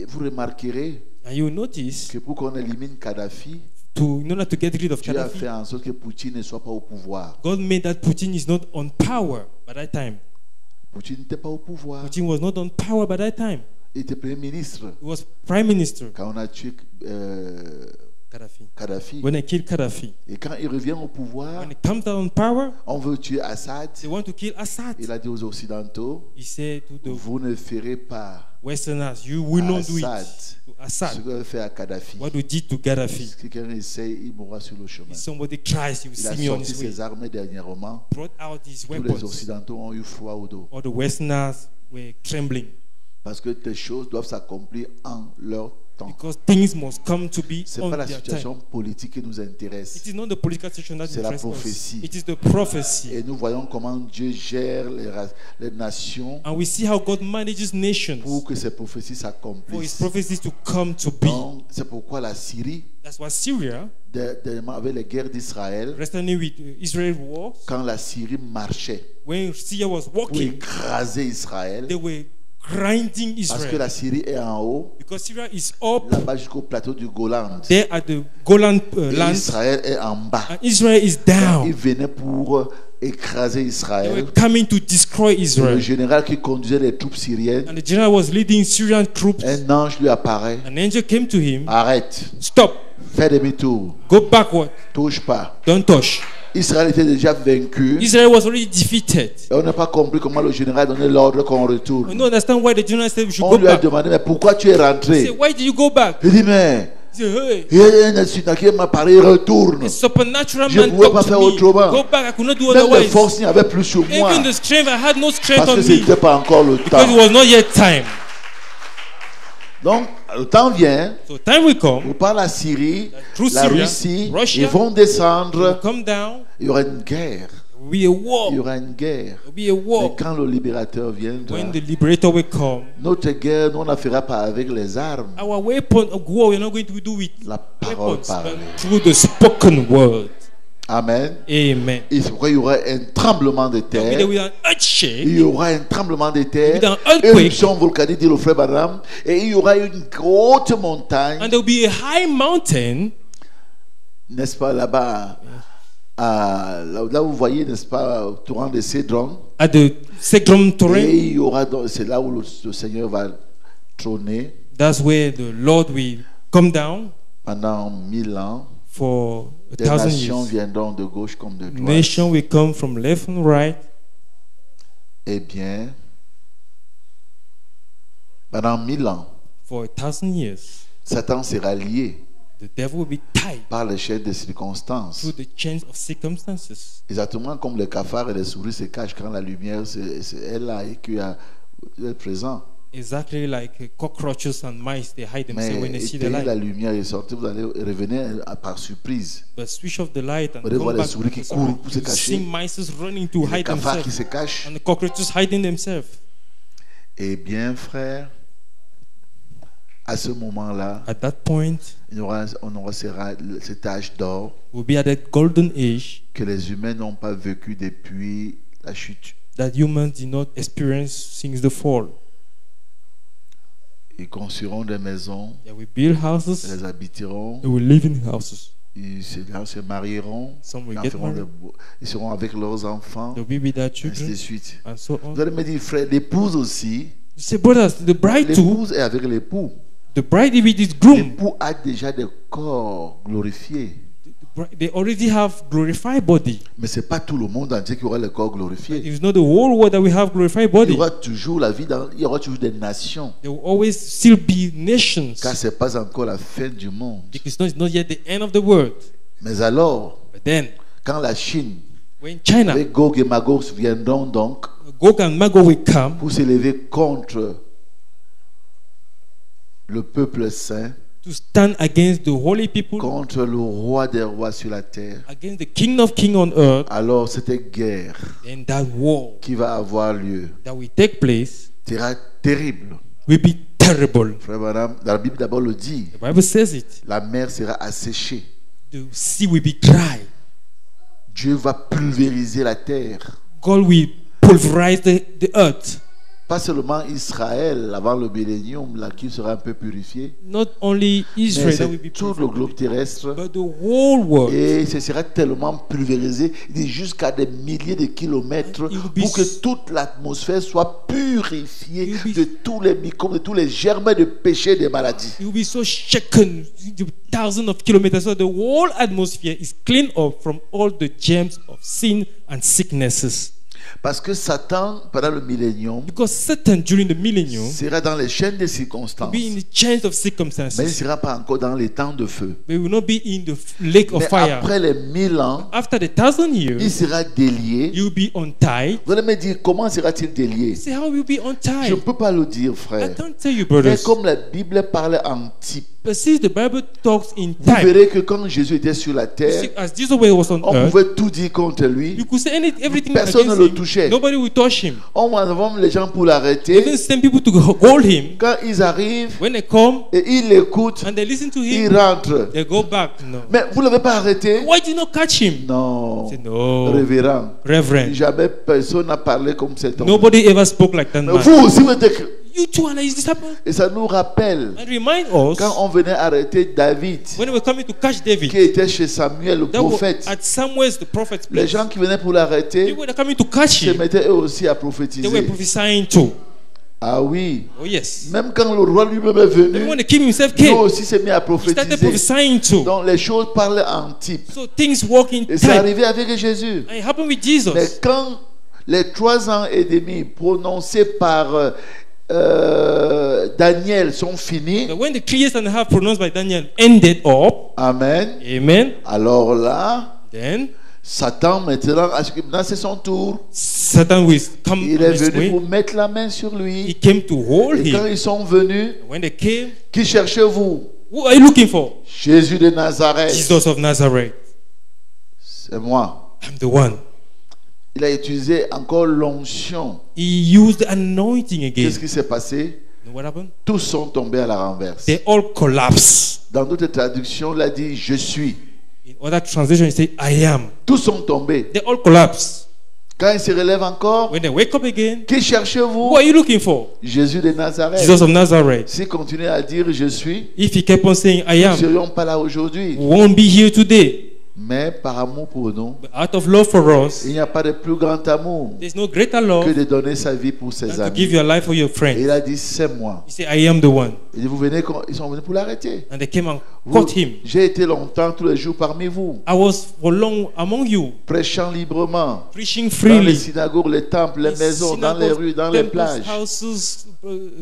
vous remarquerez
and you notice,
que pour qu'on élimine Kadhafi,
in order to get rid of
Dieu a
Gaddafi,
fait en sorte que Poutine ne soit pas au pouvoir.
God made that Putin is not on power by that time.
Poutine n'était pas au pouvoir.
Putin was not on power by that time.
Il était Premier ministre.
He was prime minister.
Quand on a tué
Gaddafi.
Kadhafi.
When they killed Gaddafi,
Et quand il revient au pouvoir,
when he comes down on power,
on veut tuer Assad.
they want to kill Assad.
Il a dit aux Occidentaux,
He said to the
vous ne ferez pas
Westerners, you will not do
Assad
it to
ce
Assad.
qu'on a fait à Kadhafi.
What we did to Gaddafi.
Si quelqu'un essaye, il mourra sur le chemin.
If somebody tries, you will
Il a
see me on
sorti
his way.
ses armes dernièrement.
Brought out his
Tous les
weapons.
Occidentaux ont eu froid au dos.
All the Westerners were trembling
Parce que les choses doivent s'accomplir en leur temps.
because things must come to be
Ce n'est
on
pas la
their
situation
time.
politique qui nous intéresse.
It is not the political situation that
C'est la
interests us.
prophétie.
It is the prophecy.
Et nous voyons comment Dieu gère les nations
And we see how God manages nations
pour que ces prophéties
for his
s'accomplissent.
prophecies to come to be.
Donc, c'est pourquoi la Syrie,
That's why Syria,
avec les guerres d'Israël,
wrestling with Israel wars,
quand la Syrie marchait
when Syria was
pour
walking,
écraser Israël,
they were grinding
parce que
Israel.
la Syrie est en haut,
Because Syria is up
là-bas jusqu'au plateau du Golan.
there at the Golan
Et
land,
Israël est en bas.
and Israel is
Ils
down.
venaient pour écraser
They
Israël.
were coming to destroy
Le
Israel.
général qui conduisait les troupes syriennes,
And the general was leading Syrian troops.
un ange lui apparaît.
An angel came to him.
Arrête,
Stop.
fais demi-tour,
Go backward.
touche pas.
Don't touch.
Israël était déjà vaincu.
Israel was already defeated.
Et on n'a pas compris comment le général donnait l'ordre qu'on
We
retourne.
don't understand why the general said we should
On
go
lui a
back.
demandé, mais pourquoi tu es
He
rentré?
said, why did you go back?
Il dit, mais
He said, hey,
il y a un incident qui m'a parlé, retourne.
a supernatural
Je
man
pouvais pas
talked
faire
to me.
autrement.
Go back. I could not do
Même les
otherwise.
forces n'y avaient plus sur moi.
Even the strength, I had no strength
Parce
on
que ce
me
n'était pas encore le
because it
temps.
was not yet time.
Donc, le temps vient
So time will come.
où par la Syrie,
Through
la
Syria,
Russie,
Russia,
ils vont
Will
descendre.
come down.
Il y aura une guerre.
Will be a war.
Il y aura une guerre.
Will be a war.
Mais quand le libérateur viendra,
When the liberator will come,
notre guerre, nous, on ne la fera pas avec les armes.
our weapon of war we're not going to do with
La parole
weapons,
parlée.
but through the spoken word.
Amen.
Amen.
Et c'est pourquoi il y aura un tremblement de
There
terre.
will be an earthshake.
Il y aura un tremblement de terre,
Il y aura un earthquake.
éruption volcanique, dit le frère Branham, et il y aura une haute montagne,
And there will be a high mountain,
n'est-ce pas, là-bas, là où vous voyez, n'est-ce pas, au torrent de Cédron,
at the Segrom
et
terrain.
il y aura, c'est là où le Seigneur va trôner
That's where the Lord will come down
pendant 1000 ans.
for
Des
1,000
nations
years.
viendront de gauche comme de droite.
Nation will come from left and right.
Eh bien, pendant 1000 ans,
For 1,000 years,
Satan sera lié
the devil will be tied
par les chaînes des circonstances.
through the chains of circumstances.
Exactement comme les cafards et les souris se cachent quand la lumière est là et qu'il est présent.
Exactly like cockroaches and mice, they hide themselves
Mais
when they see the
dès que la
light.
lumière est sortie, vous allez revenir par surprise.
But switch off the light and
Vous allez voir
come
les
back.
souris qui
You
courent pour se cacher,
see mice running to
les
hide
cafards qui
themselves
se cachent.
and the cockroaches hiding themselves.
Eh bien, frère, à ce moment-là,
At that point,
on aura cet âge d'or
we'll be at that golden age
que les humains n'ont pas vécu depuis la chute.
that humans did not experience since the fall.
Ils construiront des maisons,
They will build
ils
houses,
les habiteront,
they will live in houses.
ils se marieront,
Some will
ils,
get
feront
married,
ils seront avec leurs enfants,
they'll be with their
ainsi de
children,
suite.
and so on.
Vous allez me dire, frère, l'épouse aussi,
You say, brothers, the bride too,
l'épouse est avec l'époux.
the bride is with its groom.
L'époux a déjà des corps glorifiés.
They already have glorified body.
Mais ce n'est pas tout le monde entier qui aura le corps glorifié.
It's not the whole world that we have glorified
Il y
body.
aura toujours la vie, il y aura toujours des nations.
There will always still be nations.
Car ce n'est pas encore la fin du monde.
Because it's not yet the end of the world.
Mais alors,
But then,
quand la Chine,
when China,
avec Gog et Magog viendront donc
Gog and Magog will come
pour s'élever contre le peuple saint
to stand against the holy people,
contre le roi des rois sur la terre,
against the King of Kings on earth,
alors cette guerre
then that war
qui va avoir lieu
that will take place
sera terrible.
will be terrible.
Frère Branham, dans la Bible d'abord le dit,
The Bible says it.
la mer sera asséchée.
The sea will be dry.
Dieu va pulvériser la terre.
God will pulverize the earth.
Pas seulement Israël avant le millénium, là qui sera un peu purifié,
Not only
mais
Israel that will
c'est
be
tout le globe
purified,
terrestre.
but the whole world.
Et ce sera tellement pulvérisé, il dit jusqu'à des milliers de kilomètres,
It will be
pour que toute l'atmosphère soit purifiée
It will be-
de tous les microbes, de tous les germes de péché et des maladies.
It will be so shaken to thousands of kilometers, so the whole atmosphere is cleaned up from all the germs of sin and sicknesses.
Parce que Satan, pendant le millénium,
Because Satan during the millennium
sera dans les chaînes des
will
circonstances,
be in the chains of
mais il ne
circumstances,
sera pas encore dans les temps de feu.
but will not be in the lake of
Mais
fire.
après les 1000 ans,
After the 1,000
il
years,
sera délié.
you will be untied.
Vous allez me dire, comment sera-t-il délié?
Say, how will you be
Je ne
untied?
peux pas le dire,
I
frère.
can't tell you,
Mais
brothers.
comme la Bible parle en type,
But since the Bible talks in
vous
type,
verrez que quand Jésus était sur la terre,
as Jesus was on
on
earth,
pouvait tout dire contre lui.
you could say everything
Personne
against
ne le
him.
touchait.
Nobody will touch him.
On envoie les gens pour
Even
l'arrêter.
send people to hold him.
Quand ils arrivent
When they come
et ils l'écoutent,
and they listen to
ils
him,
rentrent.
they go back. No.
Mais vous ne l'avez pas arrêté?
Why did you not catch him?
Non.
Say, no,
Révérend.
Reverend.
Jamais personne n'a parlé comme cet homme.
Nobody ever spoke like that
Mais
man.
vous aussi, vous êtes...
You too are his disciple.
Et ça nous rappelle
And remind us
quand on venait arrêter David,
when we were coming to catch David,
qui était chez Samuel, le
that were
prophète.
at Samuel's the prophet's
Les
place.
gens qui venaient pour l'arrêter
People that are coming to catch
se
him,
mettaient eux aussi à
they were
prophétiser.
prophesying too.
Ah oui.
Oh yes.
Même quand le roi lui-même est
Even
venu,
when the king himself
lui
came,
aussi s'est mis à
he started
prophétiser.
prophesying too.
Donc les choses parlent en type.
So things work in
Et c'est
time.
arrivé avec Jésus.
And it happened with Jesus.
Mais quand les 3 ans et demi prononcés par Daniel sont finis,
But when the 3 years and a half pronounced by Daniel ended up,
amen,
amen,
alors là,
then
Satan maintenant c'est son tour.
Satan will come
Il
on
est
his
venu
way.
pour mettre la main sur
He
lui.
came to hold
Et quand
him.
ils sont venus,
When they came,
qui cherchez-vous?
who are you looking for?
Jésus de Nazareth.
Jesus of Nazareth.
C'est moi.
I'm the one.
Il a utilisé encore l'onction.
He used the anointing again.
Qu'est-ce qui s'est passé?
You know what happened?
Tous sont tombés à la renverse.
They all collapsed.
Dans d'autres traductions, il a dit je suis.
In other translation, he said, I am.
Tous sont tombés.
They all collapsed.
Quand il se relève encore,
When they wake up again,
qui
who
cherchez-vous?
are you looking for?
Jésus de Nazareth.
Jesus of Nazareth.
S'il continue à dire je suis,
If he kept on saying, I
nous ne
am,
serions pas là aujourd'hui.
we won't be here today.
Mais par amour pour nous,
But out of love for us,
il n'y a pas de plus grand amour
there's no greater
que
love
de donner sa vie pour ses
than to give
amis.
your life for your
Et
friend.
il a dit c'est moi.
He said, I am the one.
Il dit vous venez, ils sont venus pour l'arrêter.
And they came and
Vous-
caught him.
J'ai été longtemps tous les jours parmi vous,
I was for long among you,
prêchant librement
preaching
dans les
freely.
synagogues, les temples, les
In
maisons, dans les
synagogues,
rues, dans les
temples,
plages.
houses,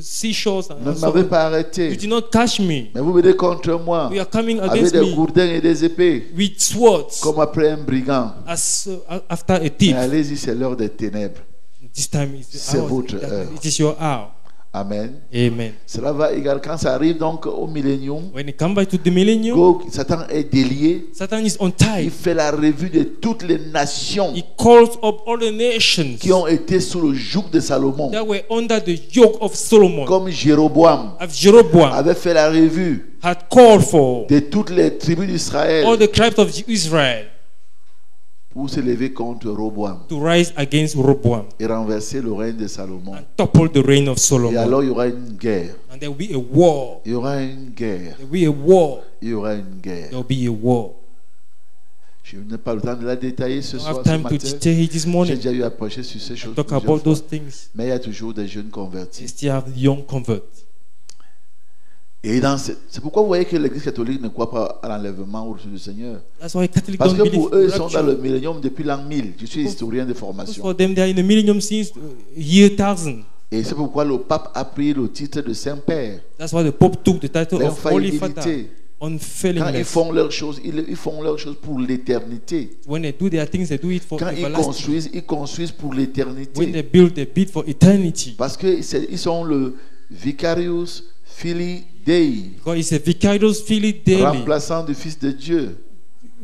seashores,
Vous ne
and so
m'avez
on.
pas
You
arrêté.
did not catch me.
Mais vous venez contre moi
You are coming
avec
against
des
me
gourdins et des épées,
with swords
comme après un brigand.
as after a
Mais
thief.
allez-y, c'est l'heure des ténèbres.
This time is
C'est votre heure.
it is your hour.
Amen.
Amen.
Cela va également quand ça arrive donc au millénium.
When it comes back to the millennium,
Satan est délié.
Satan is on
Il
time.
fait la revue de toutes les nations
He calls up all the nations
qui ont été sous le joug de Salomon.
that were under the yoke of Solomon.
Comme Jéroboam
As Jeroboam
avait fait la revue
had called for
de toutes les tribus d'Israël
all the tribes of Israel
pour se lever contre Roboam
to rise against Rehoboam
et renverser le règne de Salomon.
and topple the reign of
Et
Solomon.
alors il y aura une guerre.
And there will be a war.
Il y aura une guerre.
There will be a war.
Il y aura une guerre.
There will be a war.
Je n'ai pas le temps de la détailler ce
I don't
soir,
have
ce
time to
matin.
detail it this
J'ai
morning.
déjà eu à prêcher sur ces choses
Talk
plusieurs
about
fois.
those things.
Mais il y a toujours des jeunes
They
convertis.
still have young converts.
Et c'est pourquoi vous voyez que l'Église catholique ne croit pas à l'enlèvement au retour du Seigneur.
That's why Catholics
Parce
don't
que
believe
pour eux, ils
in
sont dans le
rapture.
millénium depuis l'an 1000. Je suis historien de formation.
For them, they are in the millennium since year 1000.
Et c'est pourquoi le pape a pris le titre de Saint-Père.
That's why the Pope took the title of Holy Father.
L'infaillibilité. Quand ils
Unfailingness.
font leurs choses, ils font leurs choses pour l'éternité.
When they do their things, they do it for
Quand
everlasting.
ils construisent pour
When
l'éternité.
they build for eternity.
Parce qu'ils sont le vicarius Filii Dei,
Because it's a vicarious Filii Dei,
remplaçant du Fils de Dieu,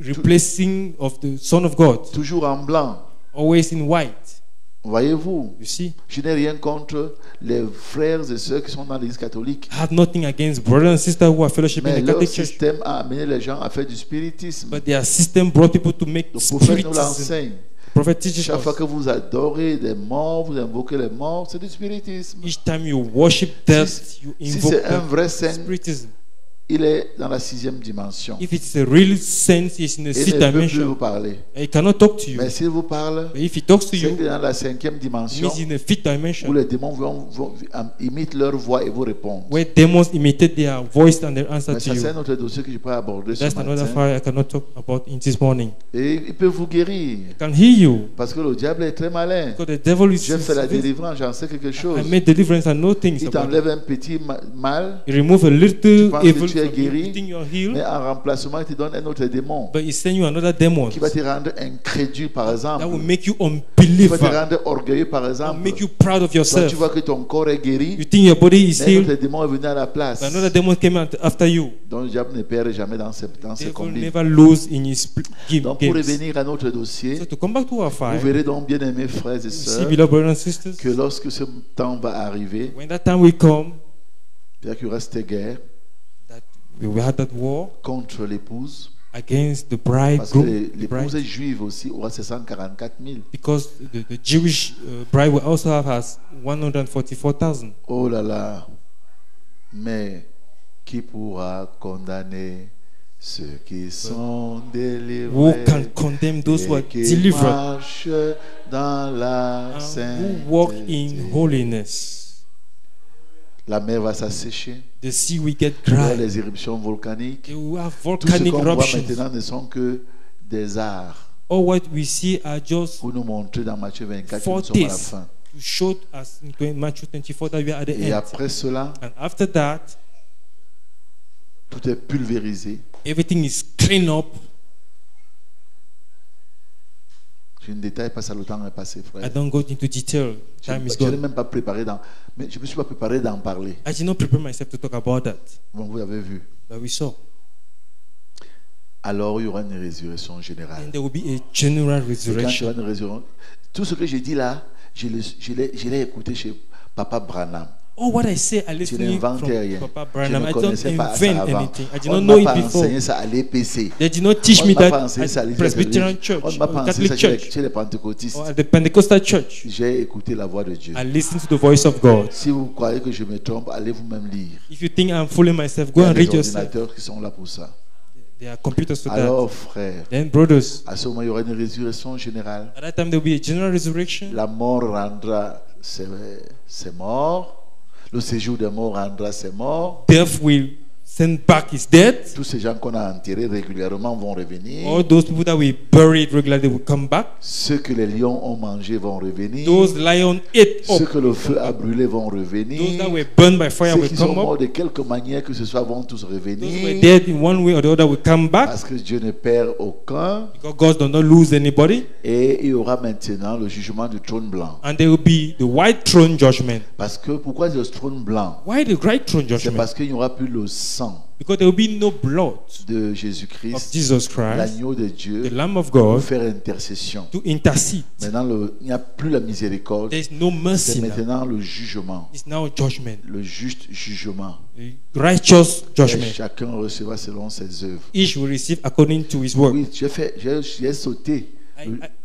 replacing of the Son of God,
toujours en blanc.
always in white.
Voyez-vous,
You see,
je n'ai rien contre les frères et sœurs qui sont dans l'église catholique.
I have nothing against brothers and sisters who are fellowshipping
Mais
in the
leur
Catholic Church,
système a amené les gens à faire du spiritisme.
but their system brought people to make
Le prophète nous
spiritism.
l'enseigne.
The prophet teaches
Chaque fois
us.
que vous adorez des morts, vous invoquez les morts, c'est du spiritisme.
Each time you worship death, you
Si
invoke
c'est un vrai saint,
spiritism.
il est dans la 6e dimension.
If it's a real sense, it's in the
Il
sixth
ne peut plus vous
dimension.
parler.
He cannot talk to you.
Mais s'il vous parle,
But if he talks to
c'est
you,
que dans la 5e
it
dimension,
means in the fifth
où
dimension,
les démons imitent leur voix et vous répondent.
where demons imitate their voice and they answer
Mais
to
ça, c'est
you.
un autre dossier que je peux aborder ce
That's another
matin.
fire I cannot talk about in this morning.
Et il peut vous guérir.
I can hear you
Parce que le diable est très malin.
because the devil is.
J'ai fait la délivrance, j'en sais quelque chose.
I made deliverance and know things
Il
about it.
t'enlève un petit mal,
He remove a little
Tu penses que
evil
tu es
from you,
guéri,
you think you are
mais
healed,
en remplacement, il te donne un autre démon
but he send you another demon
qui va te rendre incrédule, par exemple.
that will make you
Qui va te
unbeliever,
rendre orgueilleux, par
or
exemple.
make you proud of
Toi,
yourself.
tu vois que ton corps est guéri,
You think your body is
mais un
healed,
autre démon est venu à la place.
but another demon came out after you.
Donc, le diable ne perd jamais dans ses
Devil
combines.
never lose in his
Donc, pour
games.
revenir à notre dossier,
So to come back to our
vous
fire,
verrez donc, bien aimés frères et
you see,
sœurs,
beloved brothers and sisters,
que lorsque ce temps va arriver,
when that time will come,
il y aura cette guerre
that we will have that war
contre l'épouse,
against the
parce que
bridegroom,
l'épouse est juive aussi, aura ses 144 000.
because the Jewish bride will also have has 144,000.
Oh là là, mais qui pourra condamner ceux qui sont délivrés
Who can condemn those who are
et qui
delivered
marchent dans la
and
sainteté?
who walk in holiness?
La mer va s'assécher,
The sea will get
il y aura
dry.
les éruptions volcaniques.
They will have
Tout ce
volcanic
qu'on voit
eruptions.
maintenant ne sont que des arts.
All what we see are just
Pour nous montrer dans Matthieu 24 que nous sommes à la
forties
fin.
to show us in Matthew 24 that we are at the
Et
end.
après cela,
And after that,
tout est pulvérisé.
everything is cleaned up.
Je ne détaille pas ça, le temps est passé,
I
frère.
don't go into detail. Time is
Je n'ai
gone.
même pas préparé mais je ne me suis pas préparé d'en parler.
I did not prepare myself to talk about that,
Bon, vous avez vu.
but we saw.
Alors il y aura une résurrection générale.
And there will be a general
Et quand il y
resurrection.
aura une résurrection, tout ce que j'ai dit là, je l'ai écouté chez Papa Branham.
All what I say, I
Je
listen
n'invente
from
rien.
Papa
Je
Branham.
ne
I don't
connaissais pas ça
invent
avant.
anything. I did
On
not
ne
know
m'a
it
pas
before.
enseigné ça à l'EPC.
They did not teach
On
me
ne m'a pas
that
enseigné ça à
at
l'Église
Presbyterian
catholique.
Church
On ne m'a
or
pas enseigné ça
Catholic Church
chez les pentecôtistes.
or at the Pentecostal Church.
J'ai écouté la voix de Dieu.
I listen to the voice of God.
Si vous croyez que je me trompe, allez vous-même lire.
If you think I'm fooling myself,
Il
go
y a
and
des
read yourself.
ordinateurs qui sont là pour ça.
There are computers for that.
Alors, frère,
Then, brothers,
à ce moment, il y aura une résurrection générale.
at that time there will be a general resurrection.
La mort rendra ses morts. Le séjour des morts rendra ses morts.
Death will send back his dead.
Tous ces gens qu'on a enterrés régulièrement vont revenir.
All those people that we buried regularly will come back.
Ceux que les lions ont mangés vont revenir.
Those lions ate
Ceux
up.
que le feu a brûlés vont
Those
revenir.
that were burned by fire
Ceux
will
qui sont
come
morts
up.
de quelque manière que ce soit vont tous
Those who were
revenir.
dead in one way or the other will come back.
Parce que Dieu ne perd aucun.
Because God does not lose anybody.
Et il y aura maintenant le jugement du trône blanc.
And there will be the white throne judgment.
Parce que pourquoi le trône blanc?
Why the white throne
C'est
judgment?
parce qu'il n'y aura plus le sang
Because there will be no blood
de
of
Jésus-Christ,
Jesus Christ,
l'agneau de
the
Dieu,
Lamb of
pour
God,
faire intercession.
to intercede.
Maintenant, il n'y a plus la miséricorde,
There is no
c'est
mercy now.
maintenant le jugement,
It's now judgment,
le juste jugement.
the righteous
Et
judgment.
chacun recevra selon ses œuvres.
Each will receive according to his work.
Oui, j'ai sauté.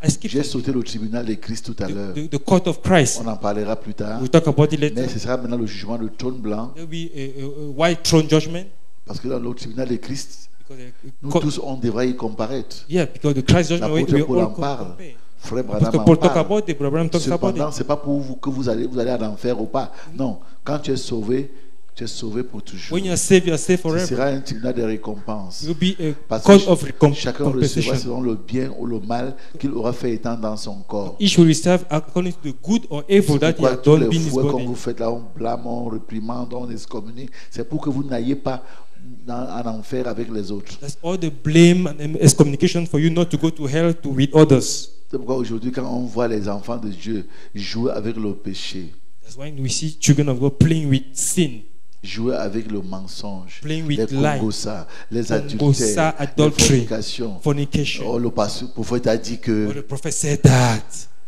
I skipped
J'ai sauté le tribunal de Christ tout à l'heure.
the court of Christ.
On en parlera plus tard.
We'll talk about it
Mais
later.
ce sera maintenant le jugement du trône blanc.
There will be a white throne judgment.
Parce que dans le tribunal de Christ,
Because
nous tous, on devra y comparaître.
yeah, because the Christ judgment we
L'apôtre Paul
all
en parle.
compare.
Frère
Apostle
Branham en
Paul talk
parle.
about it, Brother Branham talks about
Cependant,
it.
ce n'est pas pour vous que vous allez en enfer ou pas. Non, quand tu es sauvé pour toujours.
When you are saved
Ce
forever.
sera un tribunal de récompense.
It will be a
Parce
court
que
of
chacun recevra
compensation.
selon le bien ou le mal qu'il aura fait étant dans son corps.
Each will receive according to the good or evil
C'est
that he
pourquoi
has
tous
done
les
in his
fouets qu'on
body.
vous faites là, on blâme, on réprimande, on excommunie. C'est pour que vous n'ayez pas en enfer avec les autres.
That's all the blame and excommunication for you not to go to hell with others.
C'est pourquoi aujourd'hui, quand on voit les enfants de Dieu jouer avec le péché,
That's why we see children of God playing with sin.
jouer avec le mensonge,
Playing with
les
lies,
congossa, les
congossa,
adultères, les
adultery,
fornications.
fornication.
Oh, le prophète a dit que
Oh, the prophet said that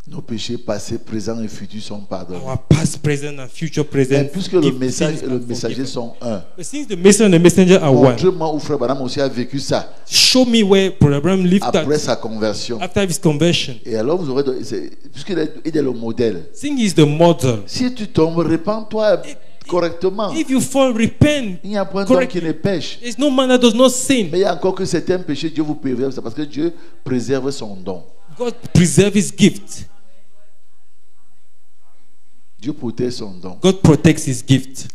nos péchés passés, présents et futurs sont pardonnés.
our past, present, and future
Mais
present.
puisque le
give
message
sins
et le
are
messager
forgiven.
sont un,
But since the messenger and the messenger are one,
montre-moi où Frère Branham aussi a vécu ça
show me where Brother Abraham lived
après
that
sa conversion.
after his conversion.
Et alors vous aurez, puisqu'il il est le modèle.
Sing is the model.
Si tu tombes, répands-toi correctement.
If you fall, repent.
Il n'y a point d'homme qui
correctly.
ne pêche.
There's no man that does not sin.
Mais il y a encore que certains péchés, Dieu vous préserve. C'est parce que Dieu préserve son don.
God preserve his gift.
Dieu protège son don.
God protects his gift.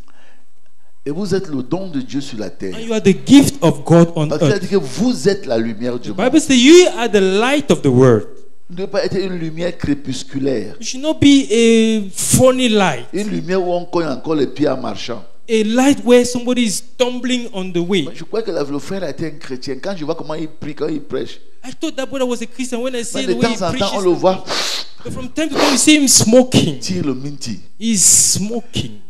Et vous êtes le don de Dieu sur la terre.
And you are the gift of God on
Parce qu'il a
earth.
dit que vous êtes la lumière du
The
monde.
Bible says you are the light of the world.
Vous ne devez pas être une lumière crépusculaire.
You should not be a funny light.
Une lumière où on cogne encore les pieds en marchant.
A light where somebody is stumbling on the way.
Je crois que le frère a été un chrétien. Quand je vois comment il prie, quand il prêche,
I thought that brother was a Christian when I see
mais
the
de
way he
temps en temps, on
preaches.
le voit
But from time to time, you see him smoking.
tire le minti.
He's smoking.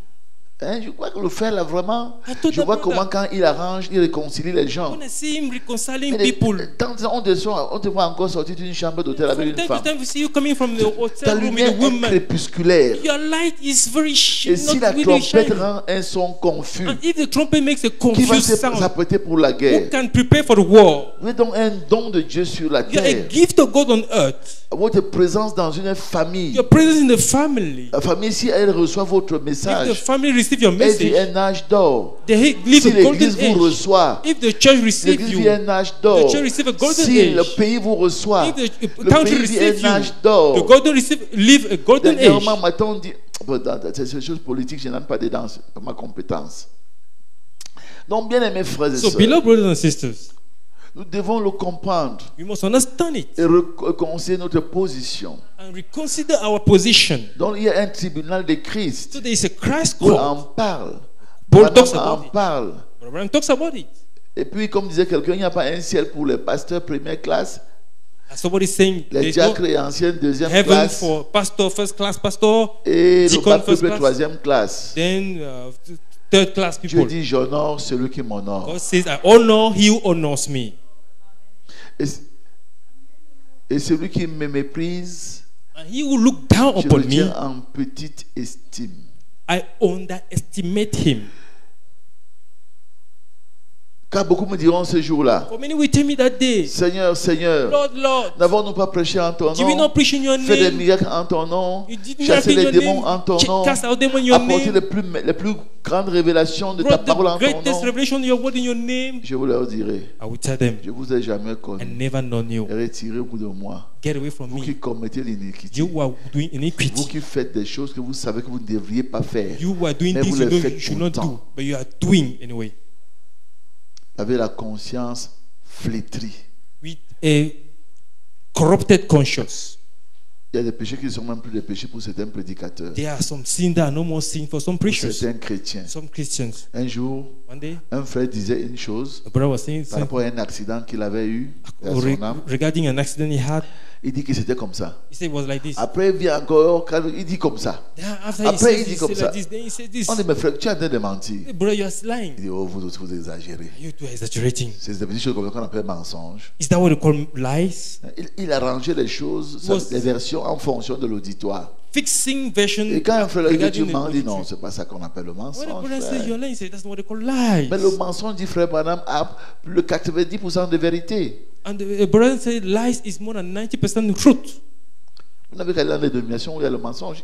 Hein, je crois que le frère là vraiment,
I thought
je
that
vois
brother-
comment quand il arrange, il réconcilie les gens.
When I see him reconciling
Mais de
people,
temps en temps, on te voit encore sortir d'une chambre d'hôtel avec
from
une
time to
femme.
time, we see you coming from the
Ta
hotel room with
lumière
a
est
woman.
crépusculaire.
Your light is very
Et si la
not really
trompette
shiny.
rend un son confus,
And if the trumpet makes a
qui va
confused sound,
s'apprêter pour la
who
guerre?
can prepare for the war?
Vous êtes donc un don de Dieu sur la
You are a
terre.
gift of God on earth.
Votre présence dans une famille.
Your presence in the family.
La famille, si elle reçoit votre
If the
message,
family receive your
elle vit
message,
un âge d'or.
they live
Si
a golden
l'église vous
age.
reçoit,
If the church receive
l'église
you,
vit un âge d'or.
the church receive a golden
Si
age.
le pays vous reçoit,
if the
le
country
pays vit
receive
un âge
you,
d'or.
the golden live a golden age.
Dernièrement, matin, on dit, bon, dans ces choses politiques, je n'aime pas dedans, c'est pas ma compétence. Donc, bien aimés frères et
So,
sœurs,
beloved brothers and sisters,
nous devons le comprendre
we must understand it
et reconnaître notre position.
and reconsider our position.
Donc, il y a un tribunal de Christ.
So there is a Christ
Paul
court.
en parle.
Paul
Madame
talks
en
about it.
parle.
Brother Abraham talks about it.
Et puis, comme disait quelqu'un, il n'y a pas un ciel pour les pasteurs première classe,
And somebody saying
les
there's no
diacres et anciens deuxième
heaven
classe
for pastor, first class pastor,
et le
deacon,
bas
first
peuple
class.
troisième classe.
then third class
Dieu
people.
dit, j'honore celui qui m'honore.
God says, I honor he who honors me.
Et celui qui me méprise,
And he who look down
je
upon
le tiens
me,
en petite estime.
I underestimate him.
Car beaucoup me diront ce jour-là,
For many will tell me that day,
Seigneur, Seigneur,
Lord, Lord,
n'avons-nous pas prêché en ton
did we
nom,
not preach in your
fait des
name?
miracles en ton nom,
You did
chassé
miracle in
les
your
démons en ton nom,
name, cast out demons in your
apporté
name,
les plus grandes révélations de ta
brought
parole en
the
ton
greatest
nom?
revelation of your word in your name.
Je vous leur dirai,
I will tell them,
je vous ai jamais
I
connu.
never known you.
Retirez-vous de moi,
Get away from
vous qui
me.
commettez l'iniquité,
You who are doing
vous
iniquity.
qui faites des choses que vous savez que vous ne devriez pas faire.
You who are doing
Mais
things
vous
you
les
know
faites
you should not
pourtant.
do, but you are doing anyway.
Avec la conscience flétrie.
With a corrupted conscience.
Il y a des péchés qui ne sont même plus des péchés pour certains prédicateurs,
There are some sins that are no more sin for some
pour
preachers,
certains chrétiens.
some Christians.
Un jour,
One day,
un frère disait une chose
a brother was saying
par rapport à un accident qu'il avait eu à
something
son âme.
regarding an accident he had.
Il dit que c'était comme ça.
He said it was like this.
Après, il vient encore, il dit comme ça.
Then after
Après,
he
il dit
said
comme ça.
like this, then he said this.
On dit, mais frère, tu es en train de mentir.
Hey, brother, you are lying.
Il dit, oh, vous exagérez.
You two are exaggerating.
C'est des petites choses comme ça qu'on appelle mensonge.
Is that what they call lies?
Il arrangeait les choses, les versions en fonction de l'auditoire.
Fixing version.
Et quand un frère dit que tu
regarding the
mens, il dit non,
auditory.
c'est pas ça qu'on appelle le
When the
mensonge.
brother says
frère.
you're lying, he said that's not what they call lies.
Mais le mensonge, dit frère Branham, a le 90% de vérité.
And the brother said lies is more than 90% truth.
Vous n'avez qu'à aller dans les dominations où il y a le mensonge.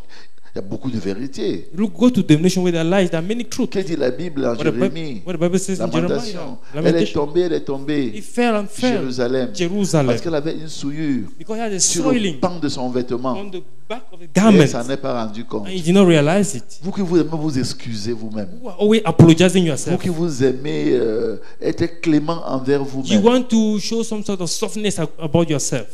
Il y a beaucoup de vérité.
Look, go to the nation where there are lies. There are many truths.
Qu'est-ce que dit la Bible en
What the
Jérémie?
What the Bible says in Jeremiah.
Lamentation. Elle est
Lamentation.
tombée, elle est
He
tombée.
fell and fell.
Jérusalem.
Jerusalem.
Parce qu'elle avait une souillure
Because he had a
sur le
soiling
pan de son vêtement.
on the back of the
Et
garment.
elle s'en est pas rendu compte.
And he did not realize it.
Vous qui vous aimez vous excuser vous-même.
You are always apologizing
Vous
yourself.
qui vous aimez être clément envers
You
vous-même.
want to show some sort of softness about yourself.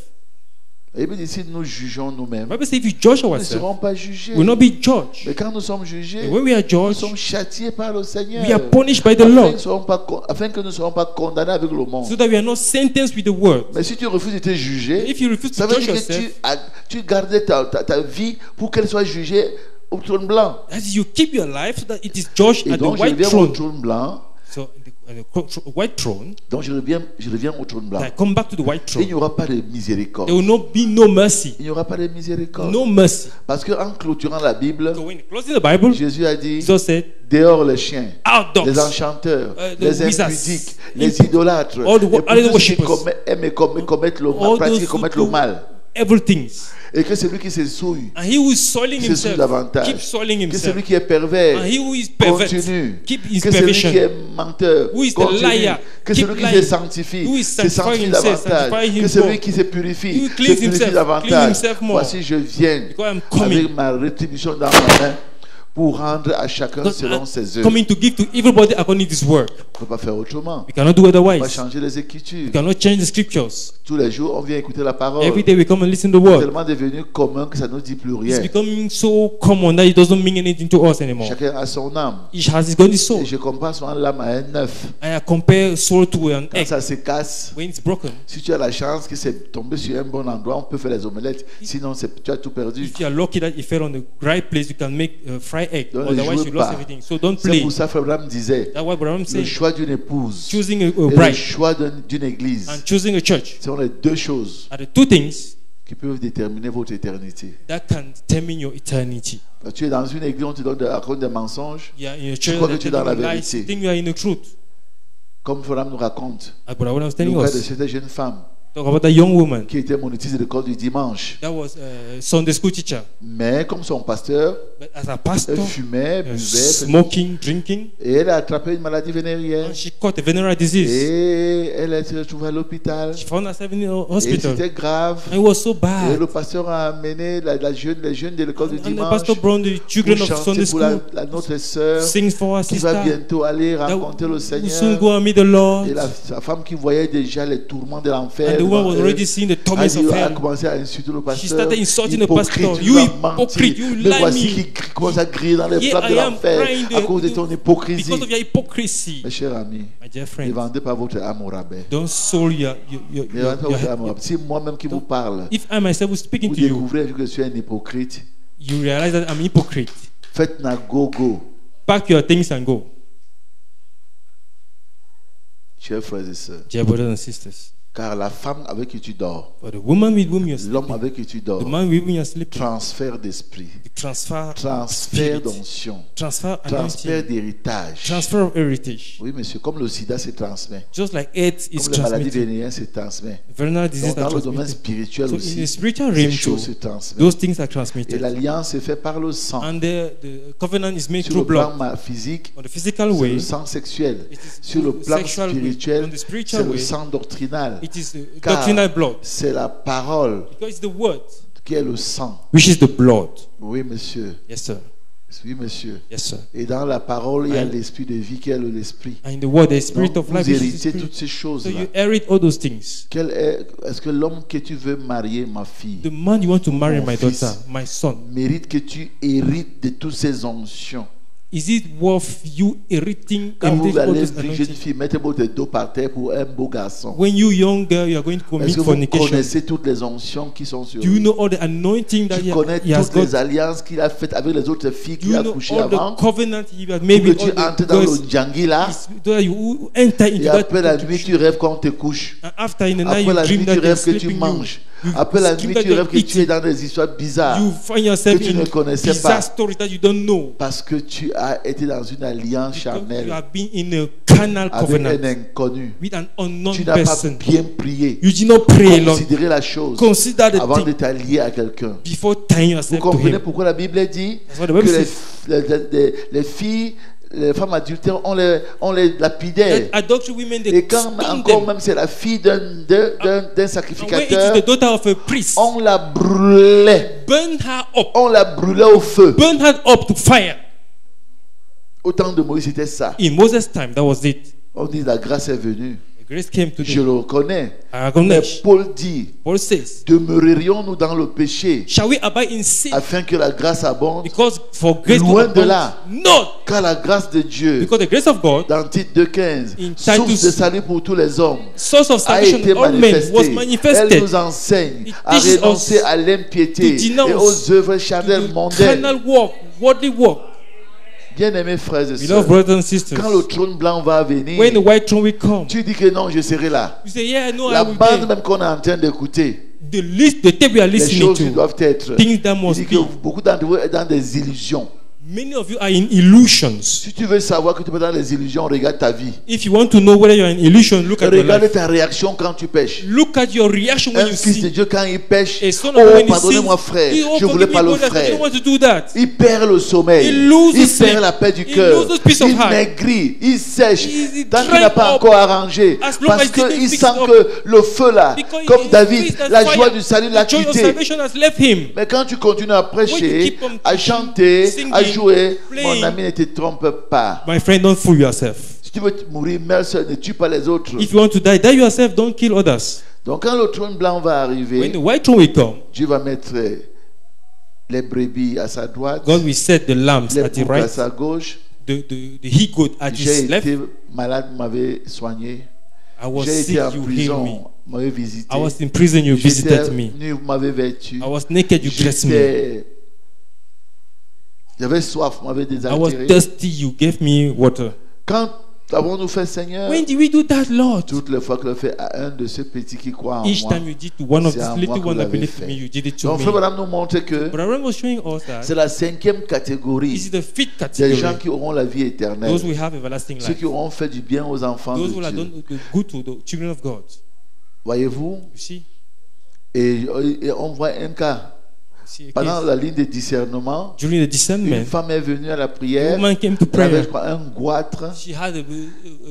Et bien ici, nous jugeons nous-mêmes.
The Bible says if you judge
Nous ne
ourselves,
serons pas jugés.
we will not be judged.
Mais quand nous sommes jugés,
And when we are
nous
judged,
sommes châtiés par le Seigneur.
we are punished by the
Afin
Lord,
que nous ne serons pas condamnés avec le monde.
so that we are not sentenced with the word.
Mais si tu refuses de te juger,
If you refuse
ça
to
veut
judge
dire que
yourself,
tu gardais ta vie pour qu'elle soit jugée au trône blanc.
As you keep your life so that it is judged
Et
at the
donc je
white
reviens au
throne.
trône blanc.
So the white throne.
Donc je reviens au trône blanc.
I come back to the white
Et il
throne.
n'y aura pas de miséricorde.
There will not be no mercy.
Il n'y aura pas de miséricorde.
No mercy.
Parce qu'en clôturant la Bible,
So when closing the Bible,
Jésus a dit
Jesus said,
dehors les chiens,
out
les
dogs,
enchanteurs,
the
les
wizards,
impudiques, les idolâtres,
all the
et pour
idol
tous ceux qui
worshippers,
aiment commettre le
all
mal,
those
pratiquent et
who
commettent le
do
mal.
everything.
Et que celui qui se souille,
And he who is soiling
se souille
himself,
davantage.
keep soiling
Que
himself.
celui qui est pervers,
And he who is pervert,
continue.
keep his
Que celui
perversion.
qui est menteur,
Who is the
continue.
liar,
Que
keep
celui qui
lying.
se sanctifie,
Who is
se
sanctifying
sanctifie
himself,
davantage.
sanctify
Que
him
celui
more.
qui se purifie,
Who
se
cleans
purifie
himself, clean
davantage.
himself more.
Voici, je viens
Because I'm coming.
avec ma rétribution dans ma main pour rendre à chacun
Because
selon
I'm
ses œuvres.
coming to give to everybody according to his work.
On ne peut pas faire autrement.
We cannot do
On va
otherwise.
changer les Écritures.
We cannot change the scriptures.
Tous les jours, on vient écouter la parole.
Every day we come and listen to the
C'est
word.
tellement devenu commun que ça ne nous dit plus
It's
rien.
becoming so common that it doesn't mean anything to us anymore.
Chacun a son âme.
Each has his godly soul.
Et je compare souvent l'âme à un œuf.
I compare soul to an
Quand
egg.
ça se casse,
When it's broken,
si tu as la chance que c'est tombé sur un bon endroit, on peut faire les omelettes. Sinon, tu as tout perdu.
if you are lucky that it fell on the right place, you can make a fried egg.
Donc, ne
Otherwise,
jouez
you lost
pas.
everything. So don't
C'est
play.
pour ça que Abraham disait
That's what Abraham
le
said.
choix d'une épouse
Choosing a
et le
bride
choix d'une église.
and choosing a church
Ce sont les deux choses
are the two things
qui peuvent déterminer votre éternité.
that can determine your eternity.
Tu es dans une église, on te donne raconte des mensonges,
You are in a church
crois que
that
tu es dans la
telling lies,
vérité.
you think you are in the truth.
comme Abraham nous raconte.
Like what I was
Le
telling
cas de
us.
cette jeune femme
Talk about a young woman
qui était monitrice de l'école du dimanche.
that was a Sunday school teacher.
Mais comme son pasteur,
But as a
elle
pastor,
fumait, buvait,
smoking, drinking,
et elle a attrapé une maladie vénérienne.
and she caught a venereal disease.
Et elle s'est retrouvée à l'hôpital.
She found herself in the
Et
hospital.
c'était grave.
And it was so
Et
bad.
le pasteur a amené les jeunes de l'école du
And the
dimanche
pastor brought the children
pour
of Sunday
chanter pour
school,
notre sœur
sings for our
qui va
sister,
bientôt aller
that
rencontrer le
will soon
Seigneur.
go and meet the Lord.
Et sa femme qui voyait déjà les tourments de l'enfer
And the woman was
devant
already
elle,
seeing the
a
torments of hell.
commencé à insulter le
She
pasteur.
started insulting the
Hypocrite,
pastor.
tu
You
nous as menti.
hypocrite, you
Mais
lie
voici
me.
qui commence à crier dans les
Here
flammes de
I am
l'enfer
crying
à cause de ton hypocrisie.
because of your hypocrisy.
Mes chers amis,
My dear
ne
friend,
vendez pas votre âme au rabais.
don't soul
Ne vendez pas votre âme au rabais. Si moi-même qui vous parle,
If I myself was speaking
vous
to you,
découvrez que je suis un hypocrite,
you realize that I'm a hypocrite.
faites na go-go.
Pack your things and go.
Chers frères et sœurs,
Dear brothers and sisters,
car la femme avec qui tu dors,
for the woman with whom you're
l'homme
sleeping,
avec qui tu
the
dors,
man with whom you're sleeping,
transfert d'esprit,
the transfer
transfert
spirit,
d'onction,
transfer
transfert
anointing,
d'héritage.
transfer of heritage.
Oui, monsieur, comme le sida se transmet,
Just like AIDS is
comme la maladie
transmitted,
vénérienne se transmet.
venereal disease
Donc,
are
dans le domaine
transmitted.
spirituel
So in
aussi,
the spiritual
ces
realm
choses se
too,
transmettent.
those things are
Et
transmitted.
l'alliance se fait par le sang.
And the covenant is made
Sur le
through blood.
plan physique,
On the physical
c'est
way,
le sang sexuel.
it is
Sur le plan
sexual way.
spirituel,
On the
c'est
spiritual
le
way,
sang doctrinal.
it is the
Car
doctrinal blood.
c'est la parole
Because it's the word,
qui est le sang.
which is the blood.
Oui, monsieur.
Yes, sir.
Oui, monsieur.
Yes, sir.
Et dans la parole, il y a
And-
l'esprit de vie qui est l'esprit.
And in the word, the spirit
Donc,
of life
vous
is the
héritez
spirit.
toutes ces
So
choses-là.
you inherit all those things.
Est-ce que l'homme que tu veux marier, ma fille,
The man you want to marry,
Mon
my
fils.
daughter, my son,
mérite que tu hérites de toutes ces onctions?
is it worth you inheriting
Quand vous
all
allez,
those
jeune
anointings?
fille, mettez votre dos par terre pour un beau garçon.
When you young girl, you are going to
Est-ce
commit
que vous
fornication.
connaissez toutes les onctions qui sont sur
Do you
lui?
know all the anointing that
Tu connais
he has
toutes les
got?
alliances qu'il a faites avec les autres filles
Do
qu'il
you
a
know
couchées
all
avant?
the covenant he has made
Pour
with
que tu
all
entres
the
dans
girls?
le djangi là,
So that you enter into
et
that
après la nuit,
contribution.
tu rêves quand on te couche.
And after in the night
Après
you
la
dream
nuit,
that
tu
they're
rêves que tu
sleeping
manges.
you.
Après la
dream
nuit,
that
tu
they're
rêves que tu es
eating.
dans des histoires bizarres.
You find yourself
que tu
in
ne connaissais
bizarre
pas.
stories that you don't know.
Parce que tu as été dans une alliance
Because you
charnelle
have been in a carnal
avec
covenant
un inconnu.
with an unknown
Tu n'as pas
person.
bien prié.
You did not pray long.
Considérer la chose
Consider the
avant de
thing
t'allier à quelqu'un.
before tying
Vous
yourself to
comprenez
him.
pourquoi la Bible dit
That's what the
que
Bible says.
les filles, les femmes adultères, on les lapidaient.
That adultery women, they
Et quand
stone
encore
them.
même c'est la fille d'un
And when it
sacrificateur,
is the daughter of a priest,
on la brûlait.
burn her up.
On la brûlait au feu.
Burn her up to fire.
Au temps de Moïse, c'était ça.
In Moses' time, that was it.
On dit la grâce est venue.
The grace came to
Je
them.
le reconnais.
I
Mais
acknowledge.
Paul dit,
Paul says,
demeurerions-nous dans le péché
shall we abide in sin
afin que la grâce abonde?
because for grace to
Loin de
abound?
là.
No,
Car la grâce de Dieu,
because the grace of God,
dans Tite 2,15,
In
source
Titus,
de salut pour tous les hommes,
source of
a
salvation
été
all men, was
manifestée. Elle
manifested.
nous enseigne
It
à
teaches
renoncer
us
à l'impiété
to denounce
et aux œuvres charnelles
The
mondaines.
carnal walk, worldly work.
Bien-aimés frères et
Beloved
sœurs,
brothers and sisters,
quand le trône blanc va venir,
when the white throne will come,
tu dis que non, je serai là.
you say, yeah, no, I
La
will
bande
be.
même qu'on est en train d'écouter,
The tape we are
les
listening
choses qui
to,
doivent être.
things that
Il
must
dit que
be.
beaucoup d'entre vous êtes dans des illusions.
Many of you are in illusions.
Si tu veux savoir que tu es dans les illusions, regarde ta vie.
If you want to know whether you're in illusion, look at your
Regarde
life.
ta réaction quand tu pêches.
Look at your reaction when
Un
you
fils de
sin.
Dieu, quand il pêche,
A son of
oh,
God, when he
pardonnez-moi
sins,
frère,
he, oh,
je ne voulais
forgive
pas
me,
le
brother, I
frère.
didn't want to do that.
Il perd le sommeil,
He loses
il
sleep.
perd la paix du
He
cœur,
loses peace of
il
heart.
maigrit, il sèche,
He
tant qu'il n'a
drank
pas
up
encore arrangé,
as long
parce
as he didn't
qu'il
fix
sent
up.
que le feu là,
Because
comme
he
David,
increased that
la
fire.
joie du salut l'a
The joy of
quitté.
salvation has left him.
Mais quand tu continues à
When
prêcher,
you keep on
à
preaching,
chanter,
singing,
à jouer,
playing,
mon ami, ne te trompe pas.
My friend, don't fool yourself.
Si tu veux mourir, meurs seul, ne tue pas les autres.
If you want to die, die yourself, don't kill others.
Donc quand le trône blanc va
When
arriver,
the white throne will come,
Dieu va mettre les brebis à sa droite,
God will set the lambs
les
at the
boucs à
right,
sa gauche.
the he-goat at
J'ai
his left.
été malade, vous m'avez soigné.
I was
J'ai
sick,
été en
you healed me.
prison, vous m'avez visité.
I was in prison, you
J'étais
visited me.
nu, vous m'avez vêtu.
I was naked, you dressed me.
J'avais soif, vous m'avez
I was
désaltéré.
thirsty, you gave me water.
Quand avons-nous fait, Seigneur?
When did we do that, Lord?
Toutes les fois que le fait à un de ceux petits qui croient en
Each
moi.
time you did to one of
C'est
these
à
little
moi que
ones that
vous l'avez
believed in
fait.
me, you did it to
Donc,
me.
Frère Madame nous montre que
But Aaron was showing us that
c'est la 5e
this
catégorie
is the fifth
des gens
category.
qui auront la vie éternelle.
Those who have everlasting
Ceux
life.
qui auront fait du bien aux enfants
Those
de
who have
Dieu.
done the good to the children of God.
Voyez-vous?
You see?
Et on voit un cas.
See a
Pendant
case.
la ligne de discernement,
During the
une
discernment,
femme est venue à la
the
prière.
woman came to
Elle avait, je
prayer.
crois, un goitre.
She had a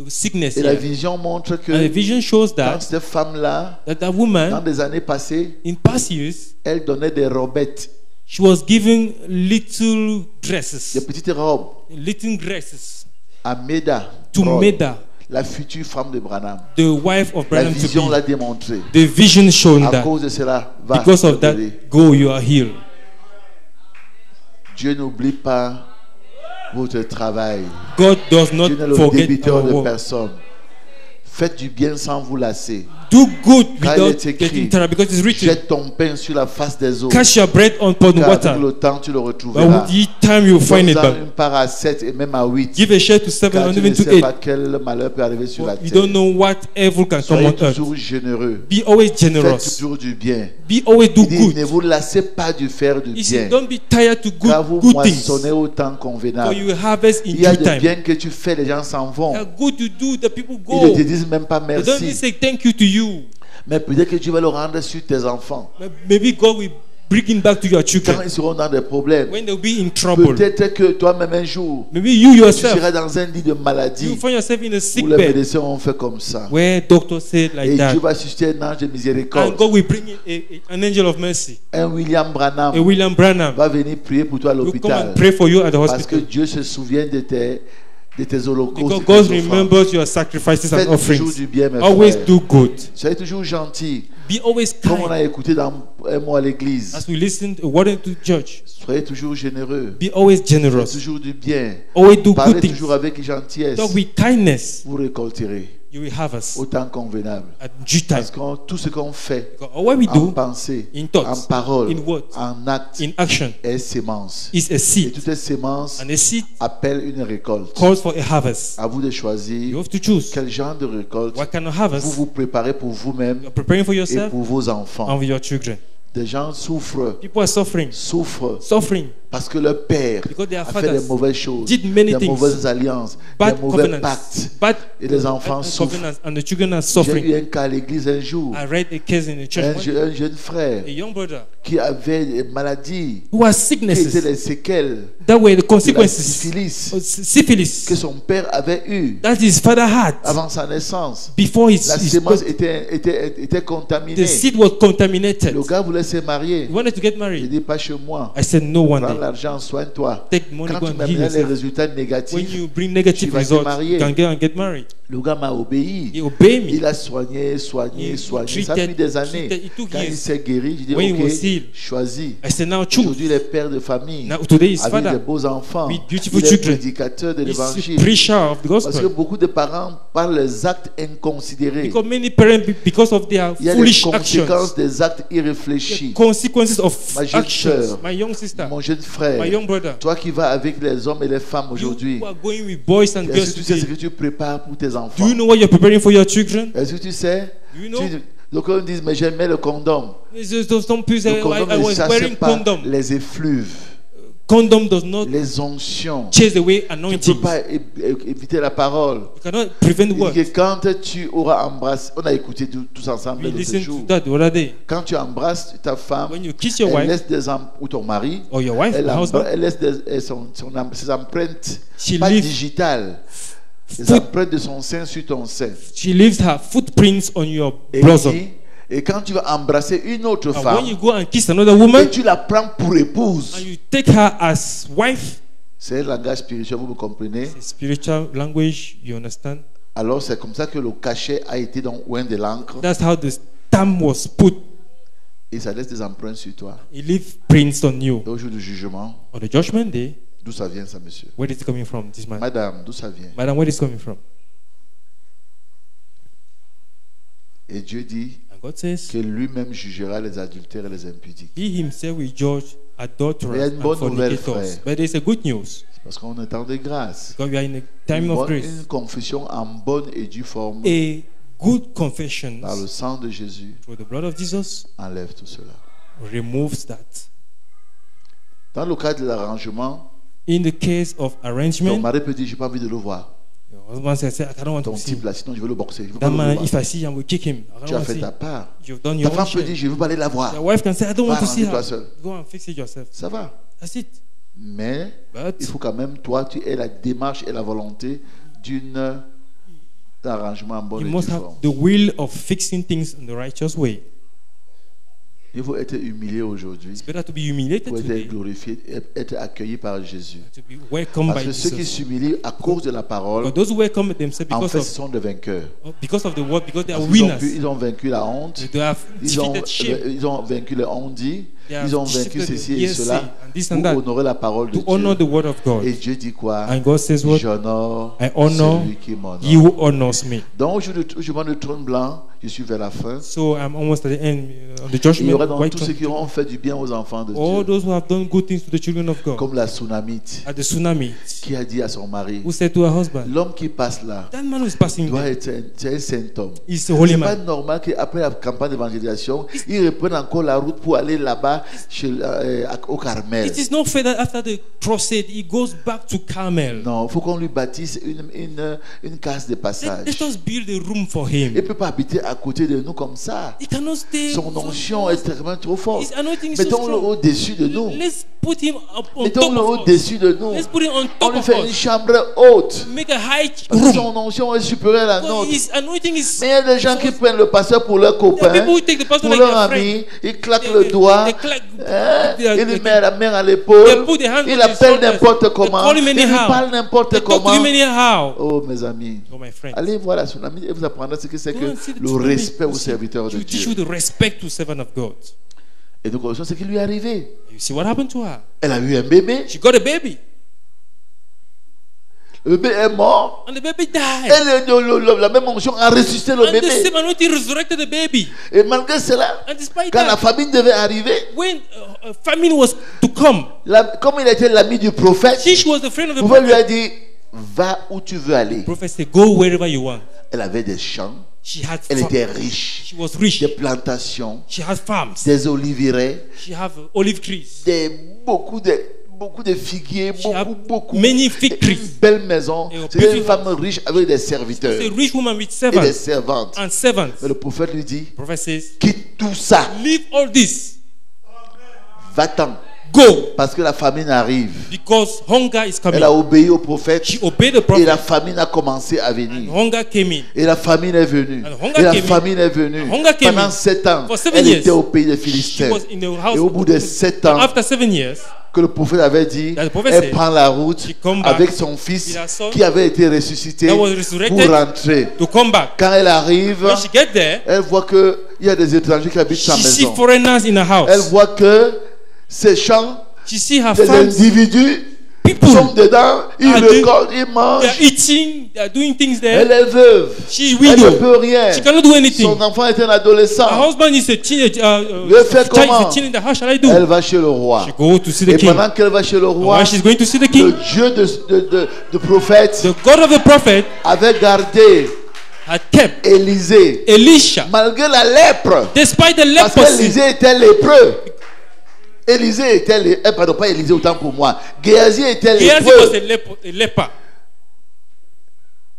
sickness
Et la
here.
vision montre que
And the vision shows
quand
that
cette femme-là,
that
dans
woman,
des années passées,
in past years,
elle donnait des robettes,
she was given little
des
dresses,
petites robes
little dresses
à Meda,
to
Roy,
Meda,
la future femme de Branham.
the wife of
La
Branham, to
vision l'a
be.
démontré.
The vision shown
À
that
cause de cela, va.
because of that, go, you are healed.
Dieu n'oublie pas votre travail.
God does not
Dieu n'est le
forget
débiteur
our
de
work.
personne. Faites du bien sans vous lasser.
Do good
Car il
without
est écrit,
getting tired, because it's written,
jette ton pain sur la face des eaux.
cast your bread upon
Car avec
water,
le temps, tu le
but
retrouveras.
with each time you find it
Donne-en
back.
une part à 7 et même à 8.
Give a share to 7
Car
and
tu
even
ne
to
sais
8.
pas quel malheur peut arriver sur la
You
terre.
don't know what evil can come
Soyez
on earth.
toujours généreux.
Be always
Faites
generous.
toujours du bien.
Be always do
Il dit, ne
good.
vous lassez pas de faire du
He
bien.
said, don't be tired to
Car
good,
vous
good things.
moissonnez au temps
For
convenable.
you harvest in
Il y a
due
des
time.
biens que tu fais, les gens s'en vont.
The good you do, the people
Ils ne
go.
te disent même pas
They don't even
merci.
say thank you to you.
Mais peut-être que Dieu va le rendre sur tes enfants.
Maybe God will bring it back to your
Quand
children
ils seront dans des problèmes.
when they'll be in trouble.
Peut-être que toi-même un jour,
Maybe you
tu
yourself,
seras dans un lit de
you
maladie
find yourself in a
où
sick
les
bed
médecins ont fait comme ça.
where doctors said
Et
like that,
Dieu va susciter un ange de
and
miséricorde.
God will bring in an angel of mercy.
Un William
A
Branham
William Branham
va venir prier pour toi à
will come and
l'hôpital.
pray for you at the
Parce que
hospital.
Dieu se souvient de tes holocaustes.
Because
et
God
tes offrandes.
remembers your sacrifices and
Faites toujours
offerings.
du bien, mes
Always
frères.
do good.
Soyez toujours gentils.
Be always
Comme on
kind.
a écouté dans un mot à l'église.
As we listen to word to church,
Soyez toujours généreux.
be always
Faites
generous.
toujours du bien.
Always do
Parlez
good things.
toujours avec gentillesse.
Talk with kindness.
Vous récolterez
You will have us
au temps convenable.
at due time.
Parce que tout ce qu'on fait
Because what we
en
do
pensée,
in
en
thoughts,
parole,
in words,
en acte,
in action
est sémence.
is a
Et
seed,
toutes ces sémences
and a seed
appellent une récolte.
calls for a harvest.
À vous de
You
choisir
have to choose
quel genre de récolte
what kind of
vous
harvest
vous préparez pour vous-même
you're preparing for
et
yourself
pour vos enfants.
and for your children.
Des gens souffrent,
People are suffering,
souffrent parce que leur père
because their
a fait des
fathers
mauvaises choses,
did many
des
things,
mauvaises alliances,
bad
des mauvais
covenants,
pactes.
bad
Et les enfants souffrent.
covenants, and the children are
J'ai
suffering.
eu un cas à l'église un jour.
I read a case in the church.
Un jeune frère
A young brother
qui avait des maladies
who has
qui étaient
sicknesses
les séquelles
that were the
de la
consequences
syphilis
of syphilis
que son père avait eu
that his father had
avant sa naissance.
before his
La sémence était contaminée.
the seed was contaminated.
Le gars voulait se marier.
He wanted to get
Il
married.
dit pas chez moi.
I said no one
Prends
day.
l'argent, soigne-toi.
Take money,
Quand
go
tu
and heal
m'amènes les
yourself.
résultats
When
négatifs,
you bring
tu
negative
vas te
results,
marier.
you can get married.
Le gars m'a obéi.
He obeyed me.
Il a soigné.
He
Ça a
treated-
pris des années.
treated- it took
Quand il
years.
s'est guéri, je dis
When he
ok,
was healed,
choisis.
I said, now choose.
Aujourd'hui, il est père de famille.
Now, today is
Avec des
father.
beaux enfants.
with beautiful
Il est
children.
prédicateur de
He's
l'évangile.
a preacher of the
Parce que
gospel.
beaucoup de parents parlent les actes inconsidérés.
Because many parents, because of their
Il y a des
foolish
conséquences
actions,
des actes
the
irréfléchis.
consequences of
Ma jeune
actions.
sœur,
My young sister,
Mon jeune
my
frère,
young brother,
toi qui vas avec les hommes et les femmes aujourd'hui,
you are going with boys and girls
est-ce que tu sais ce
today.
que tu prépares pour tes
Do
enfants?
you know what you're preparing for your children?
Est-ce que tu sais?
Do you know?
Donc on dit, mais j'aimais le condom.
Some people say,
Le condom
I
ne
was
chasse
wearing
pas
condom.
les effluves,
Condom does not
les onctions.
chase away
Tu ne
anointing.
peux pas éviter la parole.
You cannot prevent
Il
what?
dit que quand tu auras embrassé, on a écouté tous ensemble
We
l'autre
listened
jour.
to that the other day.
Quand tu embrasses ta femme,
When you kiss your
elle
wife
laisse ou ton mari,
or your wife,
elle,
your husband,
elle laisse ses empreintes,
She
pas
leaves
digitales, les
foot-
empreintes de son sein sur ton sein.
she leaves her footprints on your
Et, il
bosom.
dit, et quand tu vas embrasser une autre
And when
femme,
you go and kiss another
et
woman,
tu la prends pour épouse,
and you take her as wife,
c'est un langage spirituel, vous me comprenez?
it's spiritual language, you understand?
Alors c'est comme ça que le cachet a été dans oin de l'encre
That's how the stamp was put.
et ça laisse des empreintes sur toi.
It leaves prints on you.
Et au jour du jugement,
On the judgment day,
d'où ça vient ça, monsieur?
where is it coming from, this man?
Madame, d'où ça vient?
Madam, where is it coming from?
Et Dieu dit
And God says,
que lui-même jugera les adultères et les impudiques.
He himself will judge
Il y a
adulterers
une
and
bonne nouvelle,
fornicators.
frère.
But there's a good news.
Parce qu'on est en temps de grâce.
Because we are in a time of
Une
grace.
confession en bonne et due forme
A good confession
par le sang de Jésus
through the blood of Jesus
enlève tout cela.
removes that.
Dans le cas de l'arrangement,
In the case of
ton
arrangement,
mari peut dire, j'ai pas envie de le voir.
your husband says, I don't want
Ton
to see him.
type là, sinon je vais le boxer. Je veux pas
That
le
man,
voir.
if I see him, I will kick him. I
Tu
don't
as
want to
fait
see
ta
him.
part.
You've done
Ta
your own
femme peut
share.
dire, je veux pas aller la voir.
Your wife can say, I don't
Va
want to see
arranger-toi
her.
seul.
Go and fix it yourself.
Ça va.
That's it.
Mais
But
il faut quand même, toi, tu aies la démarche et la volonté d'un arrangement en bonne
you
et
must
due
have
forme.
the will of fixing things in the righteous way.
Il faut être humilié aujourd'hui
It's better to be humiliated
pour être
today,
glorifié, être accueilli par Jésus.
to be welcomed
Parce
by
que ceux qui
Jesus.
s'humilient à cause de la parole,
But those who welcome themselves
en fait, ce
because
sont des vainqueurs.
of the word, because they are
Parce qu'ils
winners.
ils ont vaincu la honte,
They have
ils ont,
defeated shame.
ils ont vaincu le on-dit,
They have
ils ont vaincu
defeated
ceci
the
et
hearsay
cela
and this
pour
and that,
honorer la parole de
to honor
Dieu.
the word of God.
Et Dieu dit quoi?
And God says what?
J'honore
I honor
celui qui m'honore.
He who honors me.
Donc, au jugement du trône blanc, je suis vers la fin.
So I'm almost at the end of the
Il y
judgment.
aura donc
White
tous ceux qui auront fait du bien aux enfants de
all
Dieu.
those who have done good things to the children of God.
Comme la tsunamite
At the tsunami,
qui a dit à son mari,
who said to her husband,
l'homme qui passe là
that man who is passing
doit
there
être c'est un saint homme.
is a holy
C'est pas
man.
normal qu'après la campagne d'évangélisation, il reprenne encore la route pour aller là-bas au Carmel.
It is not fair that after the crusade he goes back to Carmel.
Non, il faut qu'on lui bâtisse une case de passage.
Let us build a room for him.
Il ne peut pas habiter à côté de nous comme ça.
He cannot stay.
Son onction est extrêmement trop forte.
His anointing is so
Mettons-le
strong.
au-dessus de nous.
Let's put him up on top
Mettons-le
of us.
au-dessus de nous.
Let's put him on
On
top
lui
of
fait une
us.
chambre haute.
Make a high
Parce que
room.
son onction est supérieure à la
Because
nôtre.
his anointing is.
Mais il y a des gens qui prennent le pasteur pour leur
There are
copain,
people who take the pastor
pour
like
leur
their
ami,
friend.
ils claquent
They-
le
they-
doigt,
they clap-
hein,
they-
il lui
they-
met la main à
They
l'épaule,
put their hand
il
on his
appelle
shoulders.
n'importe
They
comment,
call him
il lui
anyhow.
parle n'importe
They talk to
comment.
him anyhow.
Oh mes amis,
Oh my friend.
allez voir la tsunami et vous apprendrez ce que c'est
Go
que
and see the
le
tsunami.
respect au
You see,
serviteur de
you teach you
Dieu.
the respect to servant of God.
Et donc, ce qui lui est arrivé,
You see what happened to her?
elle a eu un bébé,
She got a baby,
le bébé est mort,
and the baby died.
et la même onction a ressuscité le
And the
bébé.
same anointing resurrected the baby.
Et malgré cela,
And despite
quand la
that,
famine devait arriver,
when a famine was to come,
comme il était l'ami du prophète,
she was the friend of
le
the
prophète lui a
prophet.
dit, va où tu veux aller.
The prophet said, go wherever you want.
Elle avait des champs,
She had
elle
farm.
était riche,
She was rich.
des plantations,
She had farms.
des oliveraies,
She had olive trees.
beaucoup de figuiers,
She had
beaucoup.
many fig
Une
trees.
belle maison.
Et
C'était une
beautiful
femme riche avec des serviteurs
A rich woman with
et des
servants
servantes.
and servants.
Mais le prophète lui dit,
The prophet says,
quitte tout ça,
leave all this.
va-t'en,
Go,
parce que la famine arrive.
because hunger is coming.
Elle a obéi au prophète
She obeyed the
et
prophet.
la famine a commencé à venir.
Hunger came in.
Et la famine est venue.
And hunger
Et la
came in.
famine est venue.
Hunger came
Pendant
in.
7 ans,
For 7
elle
years,
était au pays des
She
Philistins.
was in the house.
Et au bout de 7 ans,
After 7 years,
que le prophète avait dit,
That the prophet
elle
said,
prend la route
she come back
avec son fils
with her son
qui avait été ressuscité
that was
pour
resurrected
rentrer.
to come back.
Quand elle arrive,
When she get there,
elle voit qu'il y a des étrangers qui habitent sa
she see
maison.
foreigners in her
Elle
house.
voit que ces champs,
She see her
des
farms.
individus
People
sont dedans, ils
are
récoltent, ils
they are
mangent.
eating, they are doing things
Elle
there.
est veuve.
She's
Elle ne
widow.
peut rien.
She cannot do anything.
Son enfant est un adolescent.
Her husband is a teenage,
Je fais
child is
comment?
a teenager. How shall I do?
Elle va chez le roi.
She go to see the
Et
king.
pendant qu'elle va chez le roi,
While she's going to see the
le
king,
Dieu de prophète
the God of the prophet
avait gardé
had kept
Élisée
Elisha
malgré la lèpre.
despite the
Parce
leprosy.
qu'Élisée était lépreux. Élisée était lépreux. Pardon, pas Élisée autant pour moi. Géasi était
Gehazi was
lépreux.
a leper.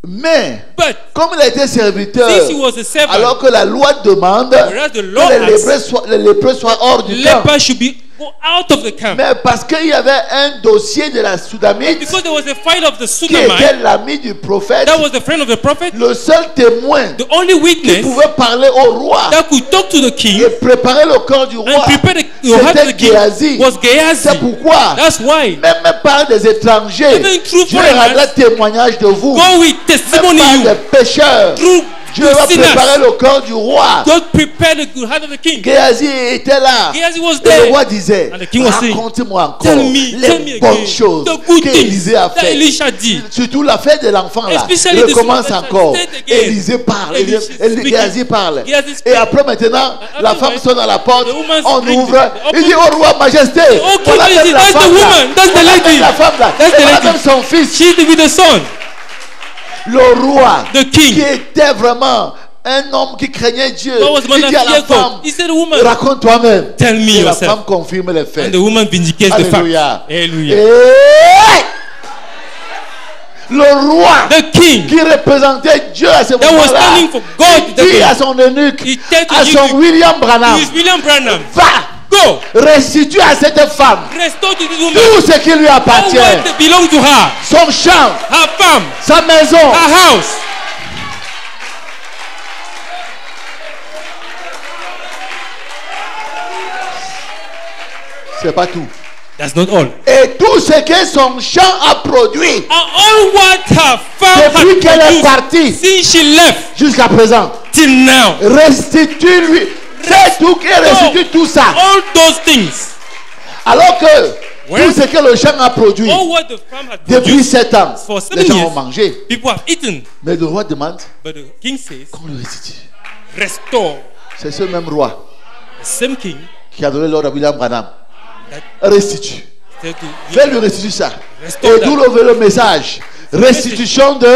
Mais,
But
comme il a été serviteur,
since he was a servant,
alors que la loi demande
whereas the law
que
asks
les lépreux soient hors du camp.
lepers should be go out of the camp.
Mais parce qu'il y avait un dossier de la Soudamite
Because there was a fight of the
qui
Sunamite,
était l'ami du prophète,
that was the friend of the prophet,
le seul témoin
the only
qui
witness
pouvait parler au roi
that could talk to the king
et préparer le corps du
and
roi,
prepare the heart of the
c'était
king
Géasi.
was Gehazi.
C'est pourquoi,
That's why.
même par des étrangers,
Even through
Dieu
foreigners,
rendra témoignage de vous.
Go with
Même
testimony
par
you.
des pécheurs,
Through
Dieu va
sinners.
préparer le corps du roi.
God prepared the heart of the king.
Géasi était là.
Gehazi was
Et le
there.
roi disait,
And the king was saying,
raconte-moi encore
Tell me
les bonnes
again
choses
the good things
qu'Élisée a
that
fait.
Elisha did.
Surtout l'affaire de l'enfant là.
Especially
Il
this
recommence
one that
encore.
I said again.
Élisée parle.
Elisha speaking.
Géasi parle.
Gehazi
Et
speaking.
après maintenant, la
After
femme
that,
sonne à la porte.
the woman
On
brings
ouvre.
it.
Il dit au roi majesté.
Oh, King
Voilà
Elisée,
même la
that's the
femme là.
woman. That's the
Voilà
lady.
même la femme là.
That's
Et
the
voilà
lady.
même son fils.
She's with the son.
Le roi.
The king.
Qui était vraiment un homme qui craignait Dieu.
God was the man
Il dit
that
à la
feared God.
femme,
He said, woman,
raconte toi-même.
tell me
Et la
yourself.
femme confirme les faits.
And the woman vindicates the fact.
Alléluia.
Hallelujah.
Et le roi
The king
qui représentait Dieu à ce
that was
moment-là,
standing for God,
il
the
dit
king,
à son eunuque,
he said to
à son
you,
William Branham,
is William Branham,
va,
go,
restitue à cette femme
restore to this woman
tout ce qui lui
all
appartient,
what belongs to her,
son champ,
her farm,
sa maison.
her house.
C'est pas tout.
That's not all.
Et tout ce que son champ a produit
And all what her farm
depuis qu'elle est
had produced
partie
since she left
jusqu'à présent,
till now,
restitue-lui. C'est tout qui restitue tout ça.
all those things,
Alors que
Well,
tout ce que le champ a produit
all what the farm had
depuis
produced,
7 ans,
for 7
les gens
years,
ont mangé.
people have eaten.
Mais le roi demande
But the king says,
qu'on le restitue.
restore.
C'est ce même roi
The same king
qui a donné l'ordre à William Branham.
that
Restitue.
said to
Fais-lui restituer ça.
Restore
Et
that.
d'où le message. Restitution de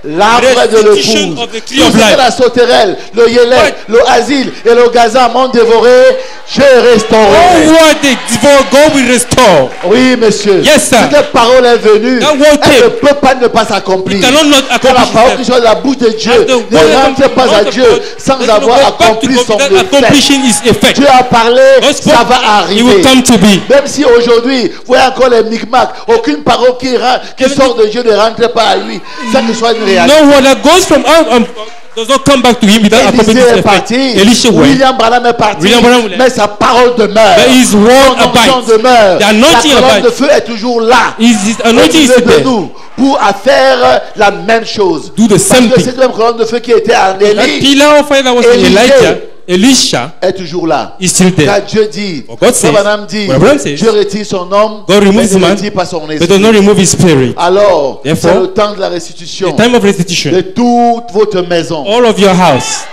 l'arbre de
Restitution
l'épouse.
of the
Tout
tree of
ce que
life.
la sauterelle, le yélek,
Right.
le asile et le gazan m'ont dévoré, j'ai
all
restauré.
what they devour, God will restore.
Oui, monsieur.
Yes, sir.
Cette parole est venue.
That word
Elle ne
came.
peut pas ne pas s'accomplir.
It cannot not
Que la
accomplish
parole qui
itself.
soit de la bouche de Dieu
As the
ne
word
rentre
comes
pas
from
à
the
Dieu
God,
sans
does not
avoir
go back to
accompli
God
son
without
effet.
accomplishing his effect.
Dieu a parlé,
God spoke,
ça va
it
arriver.
will come to be.
Même si aujourd'hui, vous voyez encore les micmacs, aucune parole qui sort de Dieu ne rentre pas à lui, sans que ce soit une réalité.
No one that goes from out does not come back to him without accomplishing
Élisée
his
est
effect.
parti,
Elisha went,
William Branham est parti,
William Branham left.
mais sa parole demeure.
but his word
Son onction
abides.
demeure.
The
La
anointing
colonne de
abides.
feu est toujours là.
His anointing is
Au milieu de
there.
nous pour faire la même chose.
Do the same
Parce que
thing.
cette même colonne de feu qui était en
That
Élie
pillar of fire that was in
Elisée.
Elijah, Elisha,
est toujours là.
is still there.
Car Dieu dit,
For God says,
Branham dit,
when Branham says,
Dieu retire son homme,
God removes
mais
his
ne
man,
retire pas son
but does
esprit.
not remove his spirit.
Alors, c'est
Therefore,
le temps de la restitution
The time of restitution,
de toute votre maison.
all of your house.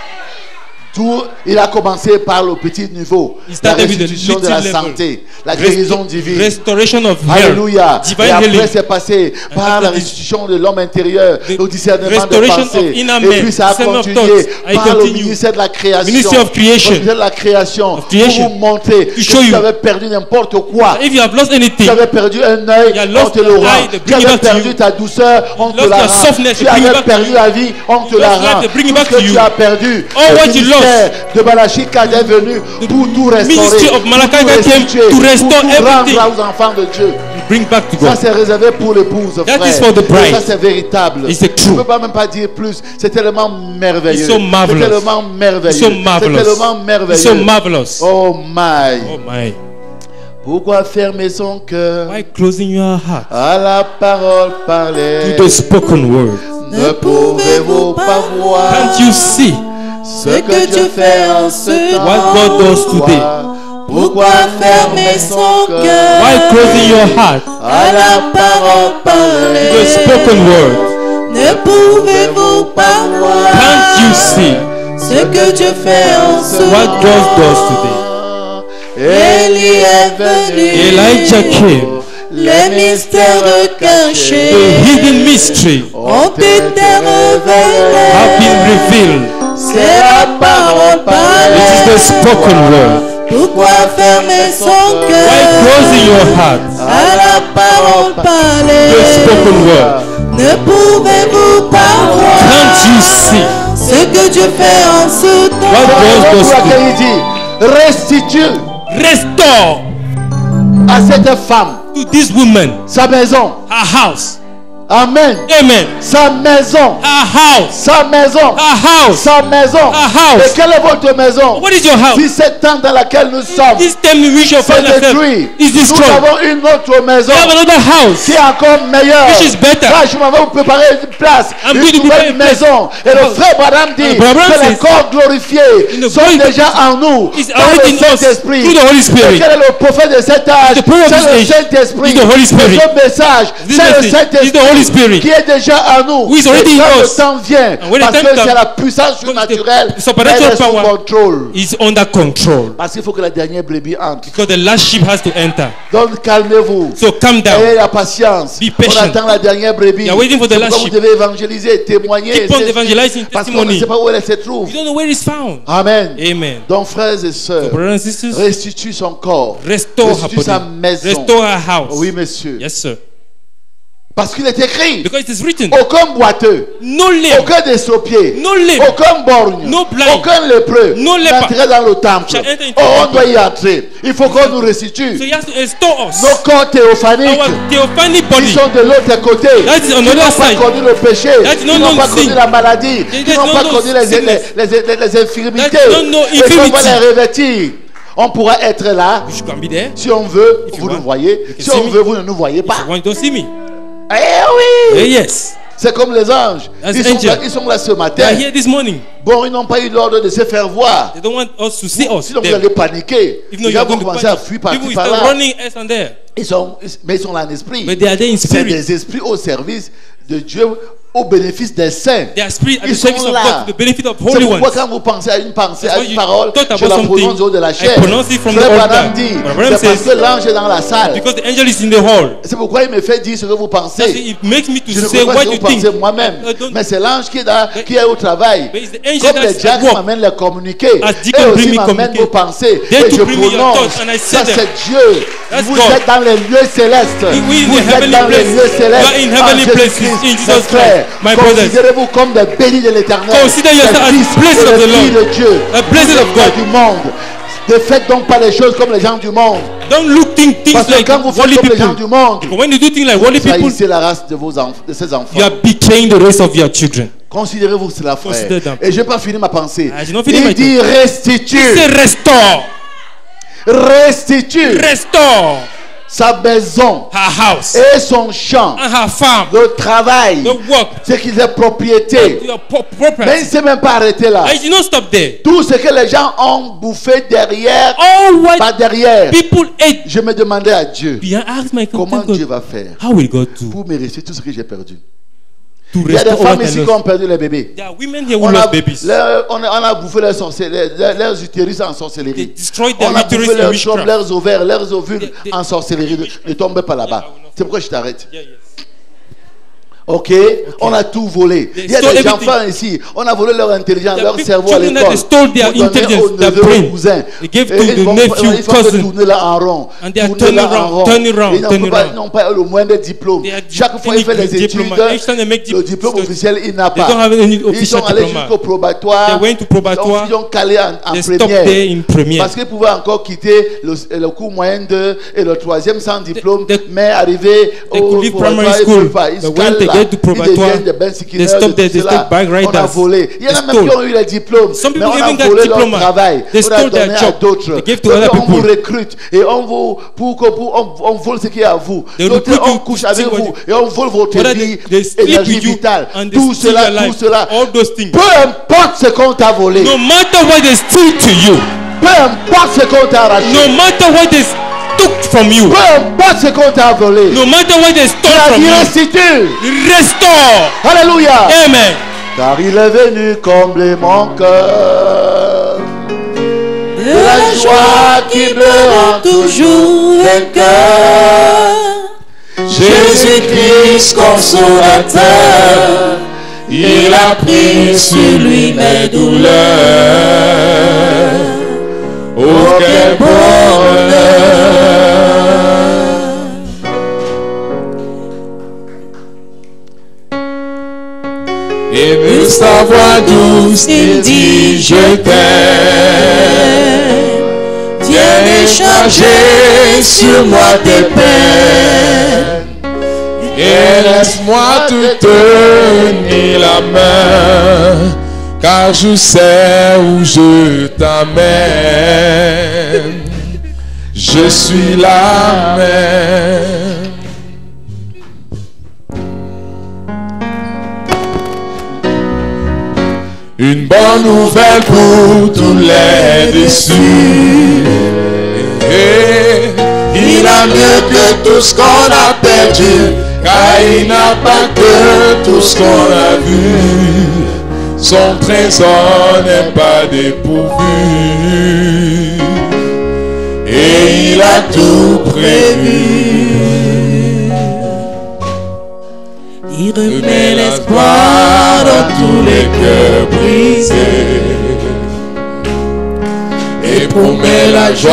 Tout, il a commencé par le petit niveau,
He
la
started with the
restitution de la
little level.
santé, la guérison divine.
Restoration of
Alléluia.
health, divine
Et après,
healing.
c'est passé par
after
la
this,
restitution de l'homme intérieur,
the
le discernement des
restoration
pensées.
of inner
Et
man,
puis ça a
discernment of
continué
thoughts. I
par le
continue.
ministère de la création.
Ministry of creation.
Le ministère de la création.
Of creation.
Pour vous montrer que
show
si
you.
tu avais perdu n'importe quoi.
If you have lost anything,
Tu avais perdu un œil,
You have
on
lost
te le
your
rend.
eye, they
Tu
bring it
avais
back to
perdu
you.
ta douceur, on te
lost
la
your
rend.
softness,
Tu
they bring it
avais
back to
perdu
you.
la vie, on te
lost
la
life,
rend.
they bring it
Tout
back
ce que
to you.
tu as perdu.
All
le
what you
ministère de Malachika est venu pour tout restaurer.
Ministry of Malachi
pour tout
came
restituer,
to restore
pour tout
everything.
rendre aux enfants de Dieu.
bring back to
Ça
God.
c'est réservé pour l'épouse,
That
frère.
is for the bride.
Ça c'est véritable.
It's the
Je ne
true.
peux pas même pas dire plus. C'est tellement merveilleux.
It's so marvelous.
C'est tellement merveilleux.
It's so marvelous.
C'est tellement merveilleux.
It's so marvelous.
Oh my.
Oh my.
Pourquoi fermer son cœur
Why closing your heart
à la parole parlée?
to the spoken word?
Ne pouvez-vous pas voir
Can't you see
ce que Dieu fait en ce temps?
what God does today?
Pourquoi fermer son cœur
Why closing your heart
à la parole
to
parlée?
the spoken word?
Ne pouvez-vous pas voir
Can't you see
ce que Dieu fait en ce
what
temps?
God does today?
Élie est venu,
Elijah came.
Les mystères
The
cachés
hidden mystery
ont été
have
révélés.
been revealed.
C'est la parole
It is
parlée.
the spoken word.
Pourquoi fermer son
Why
cœur
closing your heart
à la parole
to the
parlée?
spoken word?
Ne pouvez-vous pas voir
Can't you see
ce que Dieu fait en ce
what
temps?
God does
pour laquelle
today?
il dit restitue
Restore
à cette femme
to this woman
sa maison.
her house.
Amen.
Amen.
Sa maison.
Her house.
Sa maison.
Her house.
Sa maison.
Her house.
Et quelle est votre maison?
What is your house?
Si cette tente dans laquelle nous sommes
This temple which you find
c'est
yourself
détruit,
is
nous
destroyed.
avons une autre maison
You have another house
qui est encore meilleure.
which is better.
Là, je m'en vais vous préparer une place,
I'm
une
going to prepare
nouvelle
a place.
maison. Et le
Oh.
frère Branham dit
And Brother Branham
que les
says,
corps glorifiés
in the
sont
glory
déjà en nous,
is
dans
already
le
in us
Saint-Esprit.
through the Holy
Et
Spirit.
quel est le prophète de cet âge?
The prophet of
C'est le
this age
Saint-Esprit.
is the Holy Spirit.
Ce message,
This
c'est le
message is the
Saint-Esprit
Holy Spirit.
qui est déjà en nous.
Who is already
Et
in
quand
us.
le temps vient,
And when the
parce
time
que
comes,
c'est la puissance surnaturelle,
the supernatural
elle est sous
power
contrôle.
is under control.
Parce qu'il faut que la dernière brebis entre.
Because the last sheep has to enter.
Donc calmez-vous.
So calm down.
Ayez la patience.
Be
On
patient.
attend la dernière brebis.
You are waiting for the
C'est
last
pourquoi
sheep.
vous devez évangéliser, témoigner.
Keep on evangelizing
Parce qu'on ne
testimony.
sait pas où elle se trouve.
You don't know where it's found.
Amen.
Amen.
Donc frères et sœurs,
So brothers and sisters,
restitue son corps.
restore her
Restitue sa
body.
maison.
Restore her house.
Oui, monsieur.
Yes, sir.
Parce qu'il est écrit.
Because it is written.
Aucun boiteux,
No lame,
aucun destropié,
no lame,
aucun borgne,
No blind,
aucun lépreux
no leper
n'entrerait dans le temple.
shall enter into
Oh,
the
on
temple.
doit y entrer. Il faut qu'on nous
So
restitue.
he has to restore us.
Nos corps théophaniques
Our theophanic
qui
body.
sont de l'autre côté,
That is on
qui
the
n'ont
other
pas
side.
connu le péché,
That
qui
no
n'ont
known
pas connu
sin.
la maladie,
They
qui n'ont
no
pas
known
connu les
sickness.
infirmités.
That no know
Et qu'on va
infirmity.
les revêtir. On pourra être là.
You can be there.
Si on veut,
If you
vous nous
want,
voyez.
you can
Si
see
on
me.
veut, vous ne nous voyez
If
pas.
you want, you don't see me.
Eh oui!
Yes.
C'est comme les anges.
As
Ils sont,
angels.
là, ils sont là ce
They
matin.
are here this morning.
Bon, ils n'ont pas eu l'ordre de se faire voir.
They don't want us to see us.
Sinon, vous
Them.
allez paniquer.
If not,
Les
you
gars
are
vont
going to
commencer à
panic.
fuir
People
par-ci
will
par-là.
start running us and there.
Mais ils sont là en esprit.
But they are there in
C'est
spirit.
des esprits au service de Dieu, au bénéfice des saints.
They are spirit at
Ils
the service
sont
of
là.
God, to the benefit of
C'est
holy
pourquoi
ones.
quand vous pensez à une pensée,
That's
à
why
une
you
parole,
thought
je
about
la
something,
prononce du haut de la
I
chair.
pronounce it from
Frère
the altar.
Branham dit,
Brother Branham
c'est parce
says,
que l'ange est dans la salle.
Because the angel is in the hall.
C'est pourquoi il me fait dire ce que vous
That's
pensez.
it makes me to
Je ne
say
sais pas
what
ce que
you
vous
think.
pensez moi-même.
Don't-
Mais c'est l'ange qui est au travail.
But it's the angel
Comme
that's
les
at
diacres
work.
m'amènent les communiqués.
As
Et
deacon bring
aussi
me
m'amènent
communiqués.
vos pensées.
They
Et
to
je
bring me your
prononce.
thoughts and I say
Ça
them.
c'est Dieu.
That's
Vous
God.
êtes dans les lieux célestes.
We in
Vous
the
êtes
heavenly
dans les
places.
lieux célestes.
You are in
en
heavenly places
Jésus-Christ.
in Jesus
Mes frères,
Christ. My brothers.
considérez-vous comme des bénis de l'éternel.
Consider yourself as
Des fils
blessed
et
of
des
the
filles
Lord.
de Dieu.
A blessed
Vous
of
êtes pas
God.
du monde. Ne faites donc pas les choses comme les gens du monde.
Don't look things
Parce que
like
quand vous faites
worldly
comme les gens
people.
du monde,
But when you do things like worldly people,
trahissez la race de vos enfants, de ces enfants.
you are betraying the race of your children.
Considérez-vous cela, frère.
Consider them.
Et je n'ai pas fini ma pensée.
Ah, j'ai not fini
Il
my
dit restitue.
Say restore.
Restitue
Restore
sa maison
her house
et son champ,
and her farm,
le travail,
the work,
ce qu'ils aient propriété.
your
Mais il
property.
ne s'est même pas arrêté là.
I did not stop there.
Tout ce que les gens ont bouffé derrière,
All what
pas derrière.
people ate.
Je me demandais à Dieu,
I asked my
comment
God,
Dieu va faire
how will God do
pour mériter tout ce que j'ai perdu.
to
Il y a des
restore
femmes
what I
ici qui
lost?
ont perdu les bébés.
There are women here who
On a,
lost babies.
on a bouffé leurs utérus en
They
sorcellerie.
destroyed their
On a
uterus
bouffé
in
leurs
witchcraft.
trompes, leurs ovaires, leurs ovules
They-
en sorcellerie. Ne tombez pas là-bas.
Yeah, I will not.
C'est pourquoi je t'arrête.
Yeah, yes.
Ok, on a tout volé.
They
Il y a
stole
des
everything.
enfants ici. On a volé leur intelligence,
There
leur
are
cerveau à
children that
l'école.
they stole their
Pour donner
intelligence,
aux
their
neveux,
brain.
aux cousins.
They gave
Et
to
ils
the
vont
nephew,
ils vont
cousin.
tourner là en rond.
And they are
Tourner là
turning
en
round,
rond.
turning round,
Ils n'ont
turning
pas-
round.
n'ont pas le moindre diplôme.
They are
Chaque fois qu'ils font les études,
diploma. Each time they make
le diplôme
studies,
officiel, il n'a
they
pas.
don't have any
Ils
official
sont allés
diploma.
jusqu'au probatoire.
They went to probatoire.
Ils ont calé en
They stopped there
première.
in première.
Parce qu'ils pouvaient encore quitter le cours moyen 2 et le troisième sans diplôme,
They-
mais arriver
They
au
could leave primary
probatoire, ils
school.
peuvent pas. Ils
But
calent
when they
là.
get to
Ils
probatoire.
deviennent des Ben Sikineurs,
They stop
de
there,
tout
they
cela.
stop bike
On a
riders.
volé. Il y en a
They
même qui
stole.
ont eu les diplômes.
Some
Mais
people
on a
even got
volé leur
diploma.
travail.
They
On a
stole their
donné à
job.
d'autres.
They gave to
Donc,
other
on vous
people.
recrute et on vous on vole ce qui est à vous.
They
D'autres
recruit
on
you,
couche
see
avec
what
vous et on vole votre
Whether
vie,
they sleep
énergie
with you
vitale.
and they
Tout
steal
cela,
your life.
tout cela.
All those things.
Peu importe ce qu'on t'a volé.
No matter what they steal to you,
Peu importe ce qu'on t'a arraché.
no matter what they took from you,
Peu importe ce qu'on t'a volé.
no matter what they stole
La
from
vie
you,
restitue.
restore.
Alléluia.
Amen.
Car il est venu combler mon cœur
De la joie qui me rend toujours vainqueur. Jésus-Christ consolateur, il a pris sur lui mes douleurs. Oh, quel bonheur! Et de sa voix douce, il dit je t'aime. Viens décharger sur moi tes peines. Et laisse-moi te tenir la main, car je sais où je t'amène. Je suis la même. Une bonne nouvelle pour tous les déçus. Il a mieux que tout ce qu'on a perdu, car il n'a pas que tout ce qu'on a vu. Son trésor n'est pas dépourvu, et il a tout prévu. Il remet l'espoir dans tous les cœurs brisés et promet la joie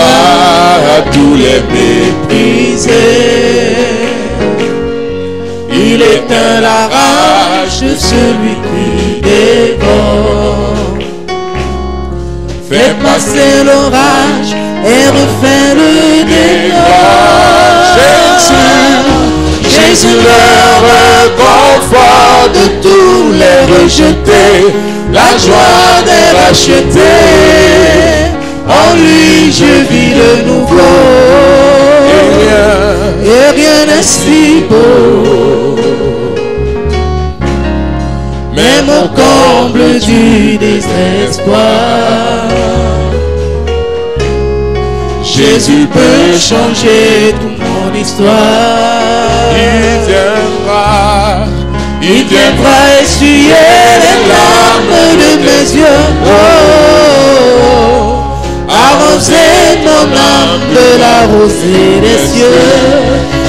à tous les méprisés. Il éteint la rage de celui qui dévore, fait passer l'orage et refait le décor. Jésus, le réconfort de tous les rejetés, la joie des rachetés. En lui je vis de nouveau, et rien n'est si beau. Même au comble du désespoir, Jésus peut changer toute mon histoire. Il viendra essuyer les larmes de mes yeux. Oh, arroser mon âme de la rosée des cieux.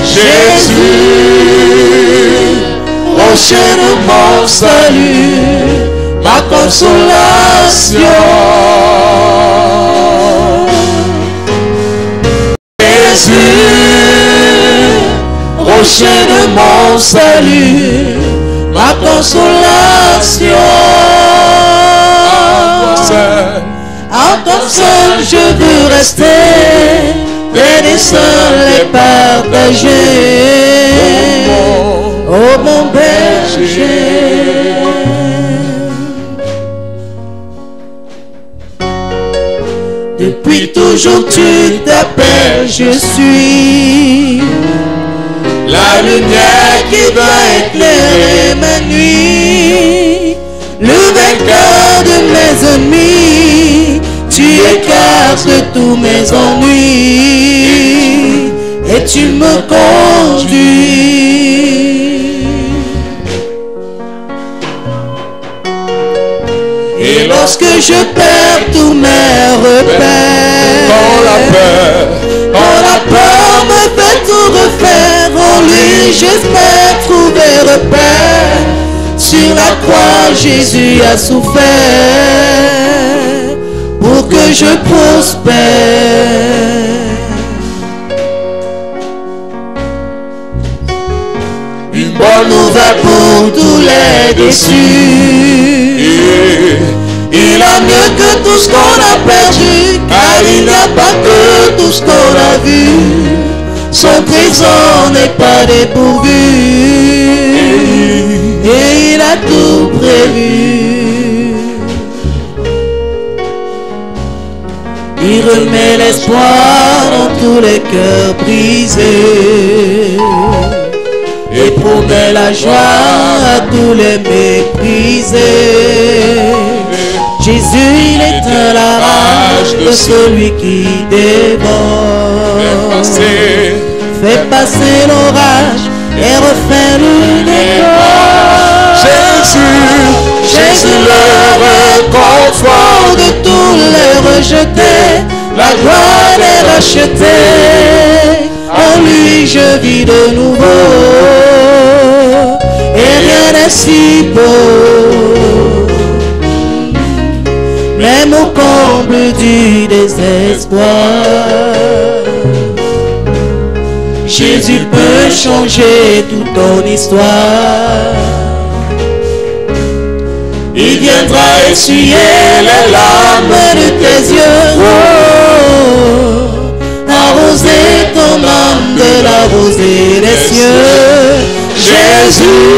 Jésus, rocher de mon salut, ma consolation. Rocher de mon salut, ma consolation. En ton seul je veux rester, béni seul et partager. Oh mon berger. Depuis toujours tu t'appelles je suis, la lumière qui va éclairer ma nuit, le vainqueur de mes ennemis. Tu écartes tous mes ennuis et tu me conduis. Et lorsque je perds tous mes repères, quand la peur me fait tout refaire, en lui j'espère trouver repère. Sur la croix Jésus a souffert pour que je prospère. Une bonne nouvelle pour tous les déçus. Il a mieux que tout ce qu'on a perdu, car il n'y a pas que tout ce qu'on a vu. Son trésor n'est pas dépourvu, a tout prévu. Il remet l'espoir dans tous les cœurs brisés et promet la joie à tous les méprisés. Jésus, il éteint la rage de celui qui dévore. Fait passer l'orage et refait le décor. Jésus, le réconfort de tous les rejetés, la gloire est rachetée. En lui je vis de nouveau, et rien n'est si beau. Même au comble du désespoir, Jésus peut changer toute ton histoire. Il viendra essuyer les larmes de tes yeux, arroser ton âme de la rosée des cieux. Jésus,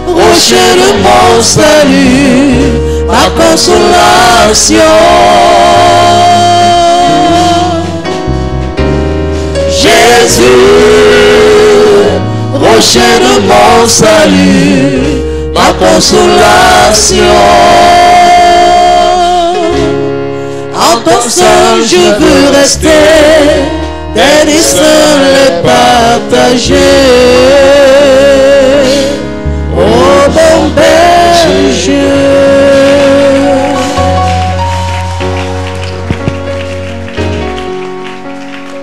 rocher de mon salut, ma consolation. Jésus, rocher de mon salut, ma consolation. En ton sein je veux rester, tes destins les partager. Oh bon berger.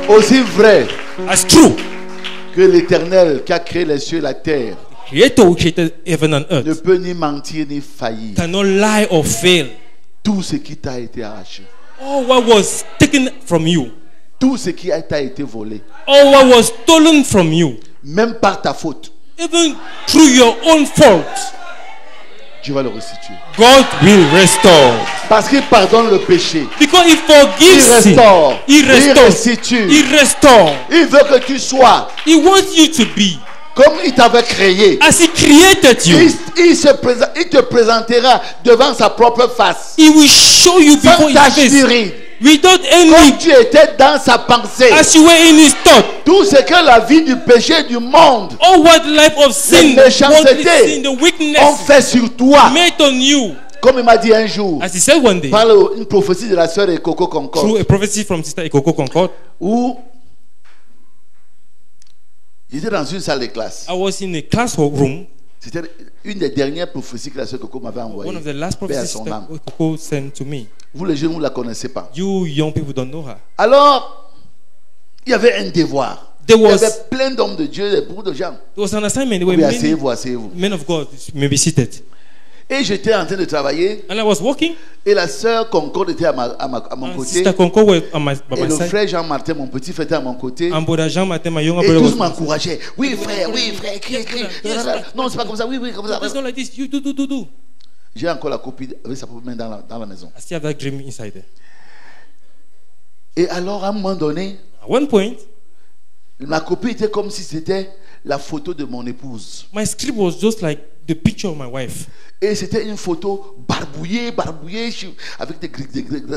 Aussi vrai
As true,
que l'Éternel qui a créé les cieux et la terre
Creator who created heaven and
ne
earth
peut ni mentir ni faillir.
cannot lie or fail.
Tout ce qui t'a été arraché,
All what was taken from you,
tout ce qui t'a été volé,
all what was stolen from you,
même par ta faute,
even through your own fault,
Dieu va le restituer.
God will restore.
Parce qu'il pardonne le péché.
Because He
Il
forgives sin.
restaure.
He
Il
restores.
restitue.
He restores.
Il veut que tu sois
He wants you to be
comme il t'avait créé.
as He created you.
Il te présentera devant sa propre face.
He will show you before
Sans
His
tache
face,
ni ride.
without any,
Comme tu étais dans sa pensée.
as you were in His thought.
Tout ce que la vie du péché du monde
All what life of sin,
méchanceté
worldly sin, the
ont
weakness
fait sur toi.
made on you.
Comme il m'a dit un jour,
As He said one day,
par une prophétie de la sœur de Coco Concorde,
through a prophecy from Sister Ekoko Concord,
où j'étais dans une salle de classe.
I was in a classroom.
C'était une des dernières prophéties que la sœur Coco m'avait envoyée.
One of the last
Paix à
prophecies
son
Sister
âme.
Ekoko sent to me.
Vous les jeunes, vous ne la connaissez pas.
You young people don't know her.
Alors, il y avait un devoir.
There
Il y
was-
avait plein d'hommes de Dieu, beaucoup de gens.
There was an assignment. There were
Oui,
many
asseyez-vous, asseyez-vous.
men of God may be seated.
Et j'étais en train de travailler.
And I was walking,
Et la sœur Concorde était à mon
and
côté.
Sister Concord were on by
Et
my
le
side.
frère Jean-Martin, mon petit frère, était à mon côté.
And Brother Jean Martin, my younger
Et
brother,
tous
was.
m'encourageaient. Oui, frère, crie. Non, c'est pas comme ça. Oui, comme ça.
It's not like this. You do.
J'ai encore la copie avec sa propre main dans la maison.
I still have that dream inside there.
Et alors, à un moment donné,
At one point,
ma copie était comme si c'était la photo de mon épouse.
my script was just like the picture of my wife.
Et c'était une photo barbouillée, avec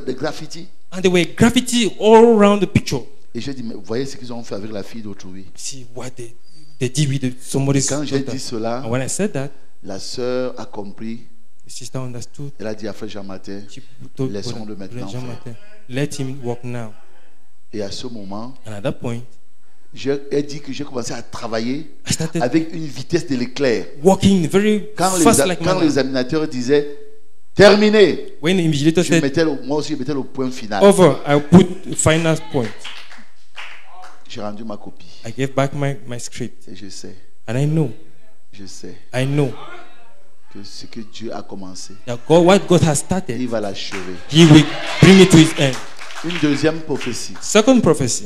des graffitis.
And there were graffiti all around the picture.
Et j'ai dit, mais vous voyez ce qu'ils ont fait avec la fille d'autrui.
See what they did with somebody's
Quand j'ai
daughter.
dit cela,
And when I said that,
la sœur a compris.
the sister understood.
Elle a dit à frère Jean-Martin,
She told
laissons-le
Brother
maintenant
Jean
faire.
Martin, let him walk now.
Et à ce moment,
And at that point,
elle dit que j'ai commencé à travailler
I started
avec une vitesse de l'éclair.
walking very
Quand
fast like
quand
man.
l'examinateur disait terminé,
When the invigilator said
moi aussi je mettais le point final.
over, I put final point.
J'ai rendu ma copie.
I gave back my script.
Et je sais
And I know
que ce que Dieu a commencé,
that God, what God has
il
started,
va l'achever.
He will bring it to His end.
Une deuxième prophétie,
Second prophecy,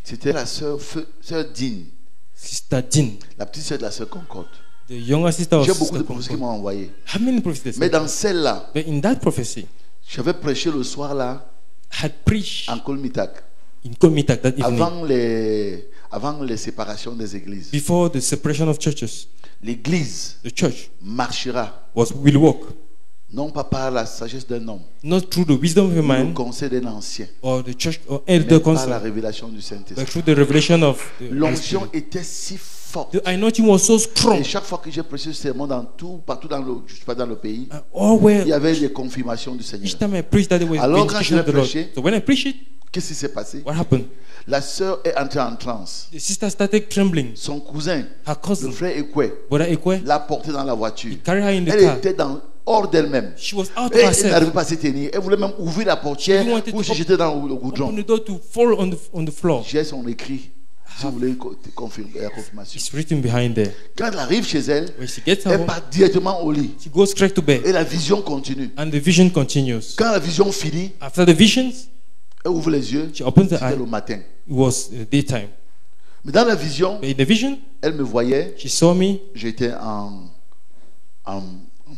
c'était la sœur Dean,
Sister Jean,
la petite sœur de la sœur Concorde.
the younger sister of
J'ai beaucoup
Sister
de prophéties qui
Concord.
m'ont envoyé.
How many prophecies?
Mais dans celle-là,
But in that prophecy,
j'avais prêché le soir là,
I had preached
en Kolmitak,
in Komitak that evening
avant les séparations des églises.
before the separation of churches.
L'église
the church
marchera
will walk,
non pas par la sagesse d'un homme,
not through the wisdom of a
le
man
conseil d'un ancien,
or the church or
mais
elder
par la
council,
révélation du
but
Saint-Esprit.
through the revelation of the Holy
L'onction
Spirit.
était si forte.
The anointing was so strong.
Et chaque fois que j'ai prêché ce sermon partout dans le, je sais pas, dans le pays,
All
il
where
y avait des confirmations du Seigneur.
each time I preached that there was
Alors, quand
vindication
je
of the
l'ai
Lord.
prêché,
So when I preached it,
Qu'est-ce qui s'est passé?
what happened?
La sœur est entrée en transe.
The sister started trembling.
Son cousin,
Her
le
cousin,
frère Ekwe,
Brother Ekwe,
l'a portée dans la voiture.
carried her in the
Elle
car.
était hors d'elle-même.
She was out of
Et elle
herself.
n'arrivait pas à se tenir. Elle voulait même ouvrir la portière
She wanted
pour
to
se jeter dans le
Open
goudron.
the door to fall on the floor.
J'ai son écrit. Si vous voulez la confirmation.
It's written behind there.
Quand elle arrive chez elle,
When she gets
elle
home,
part directement au lit.
she goes straight to bed.
Et la vision continue.
And the vision continues.
Quand la vision finit,
After the visions,
elle ouvre les yeux.
she opens her
C'était
eye.
le matin.
It was daytime.
Mais dans la vision,
But in the vision,
elle me voyait.
she saw me.
J'étais en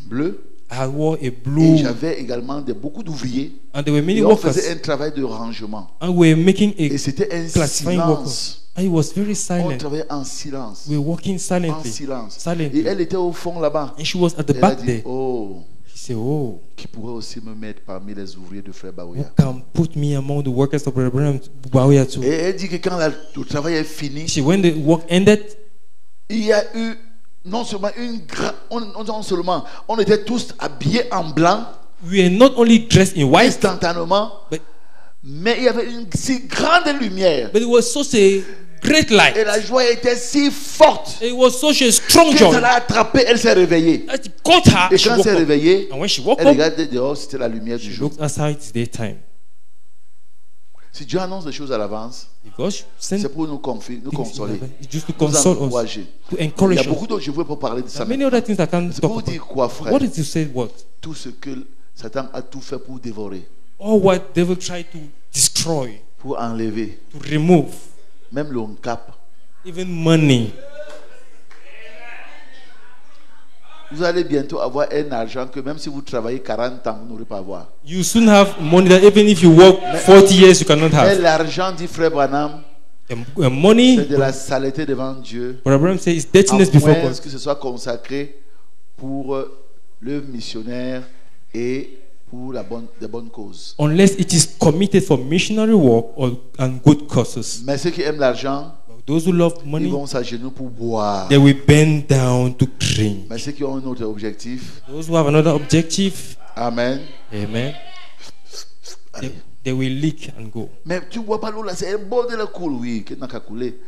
bleu.
I wore a
Et
blue.
j'avais également beaucoup d'ouvriers.
And there were many
Et on faisait
workers.
un travail de rangement.
And we were making
Et
a
c'était un
classifying
silence.
workers. And it was very
On
silent.
travaillait en silence.
We were walking
En
silently.
silence.
Silently.
Et elle était au fond là-bas.
And she was at the
Elle a
back
dit,
there.
oh,
She said, oh,
qui pourrait aussi me mettre parmi les ouvriers de Frère
who
Baouya.
can put me among the workers of Brother Branham Bawia too?
Et elle dit que quand le travail est fini,
She, when the work ended,
il y a eu non seulement on était tous habillés en blanc
we were not only dressed in white,
instantanément,
but
mais il y avait une si grande lumière.
it was such a great light.
Et la joie était si forte
It was such a strong
que
joy.
ça l'a attrapée, elle s'est réveillée.
It caught her.
Et
She
quand elle
woke
s'est
up.
réveillée,
And when she woke
elle
up,
regardait dehors, c'était la lumière du
she
jour.
looked outside. It's daytime.
Si Dieu annonce des choses à l'avance,
If God sent
c'est pour nous
things in
consoler,
heaven, it's just to
nous
console us,
encourager.
to
Il y
encourage
a
us.
beaucoup d'autres, je ne veux pas parler de
There
ça.
are many
maintenant.
other things I can't
C'est
talk
pour
about.
dire quoi, frère?
What is to say what?
Tout ce que Satan a tout fait pour dévorer,
All what devil tried to destroy,
pour enlever,
to remove,
même le handicap.
even money.
Vous allez bientôt avoir un argent que même si vous travaillez 40 ans, vous n'aurez pas avoir.
You soon have money that even if you work 40 years, you cannot
Mais
have.
l'argent, dit Frère Branham,
And money,
c'est de la saleté devant Dieu.
what Abraham says, is
À
dirtiness before
moins
God.
que ce soit consacré pour l'œuvre missionnaire et pour des bonnes causes.
Unless it is committed for missionary work and good causes.
Mais ceux qui aiment l'argent,
But those who love
ils
money,
vont s'agenouiller pour boire.
they will bend down to drink.
Mais ceux qui ont un autre objectif,
Those who have another objective,
amen.
amen,
Allez.
they will leak and go.
Mais tu ne bois pas l'eau là, c'est un bord de la coule, oui, qui n'a qu'à couler.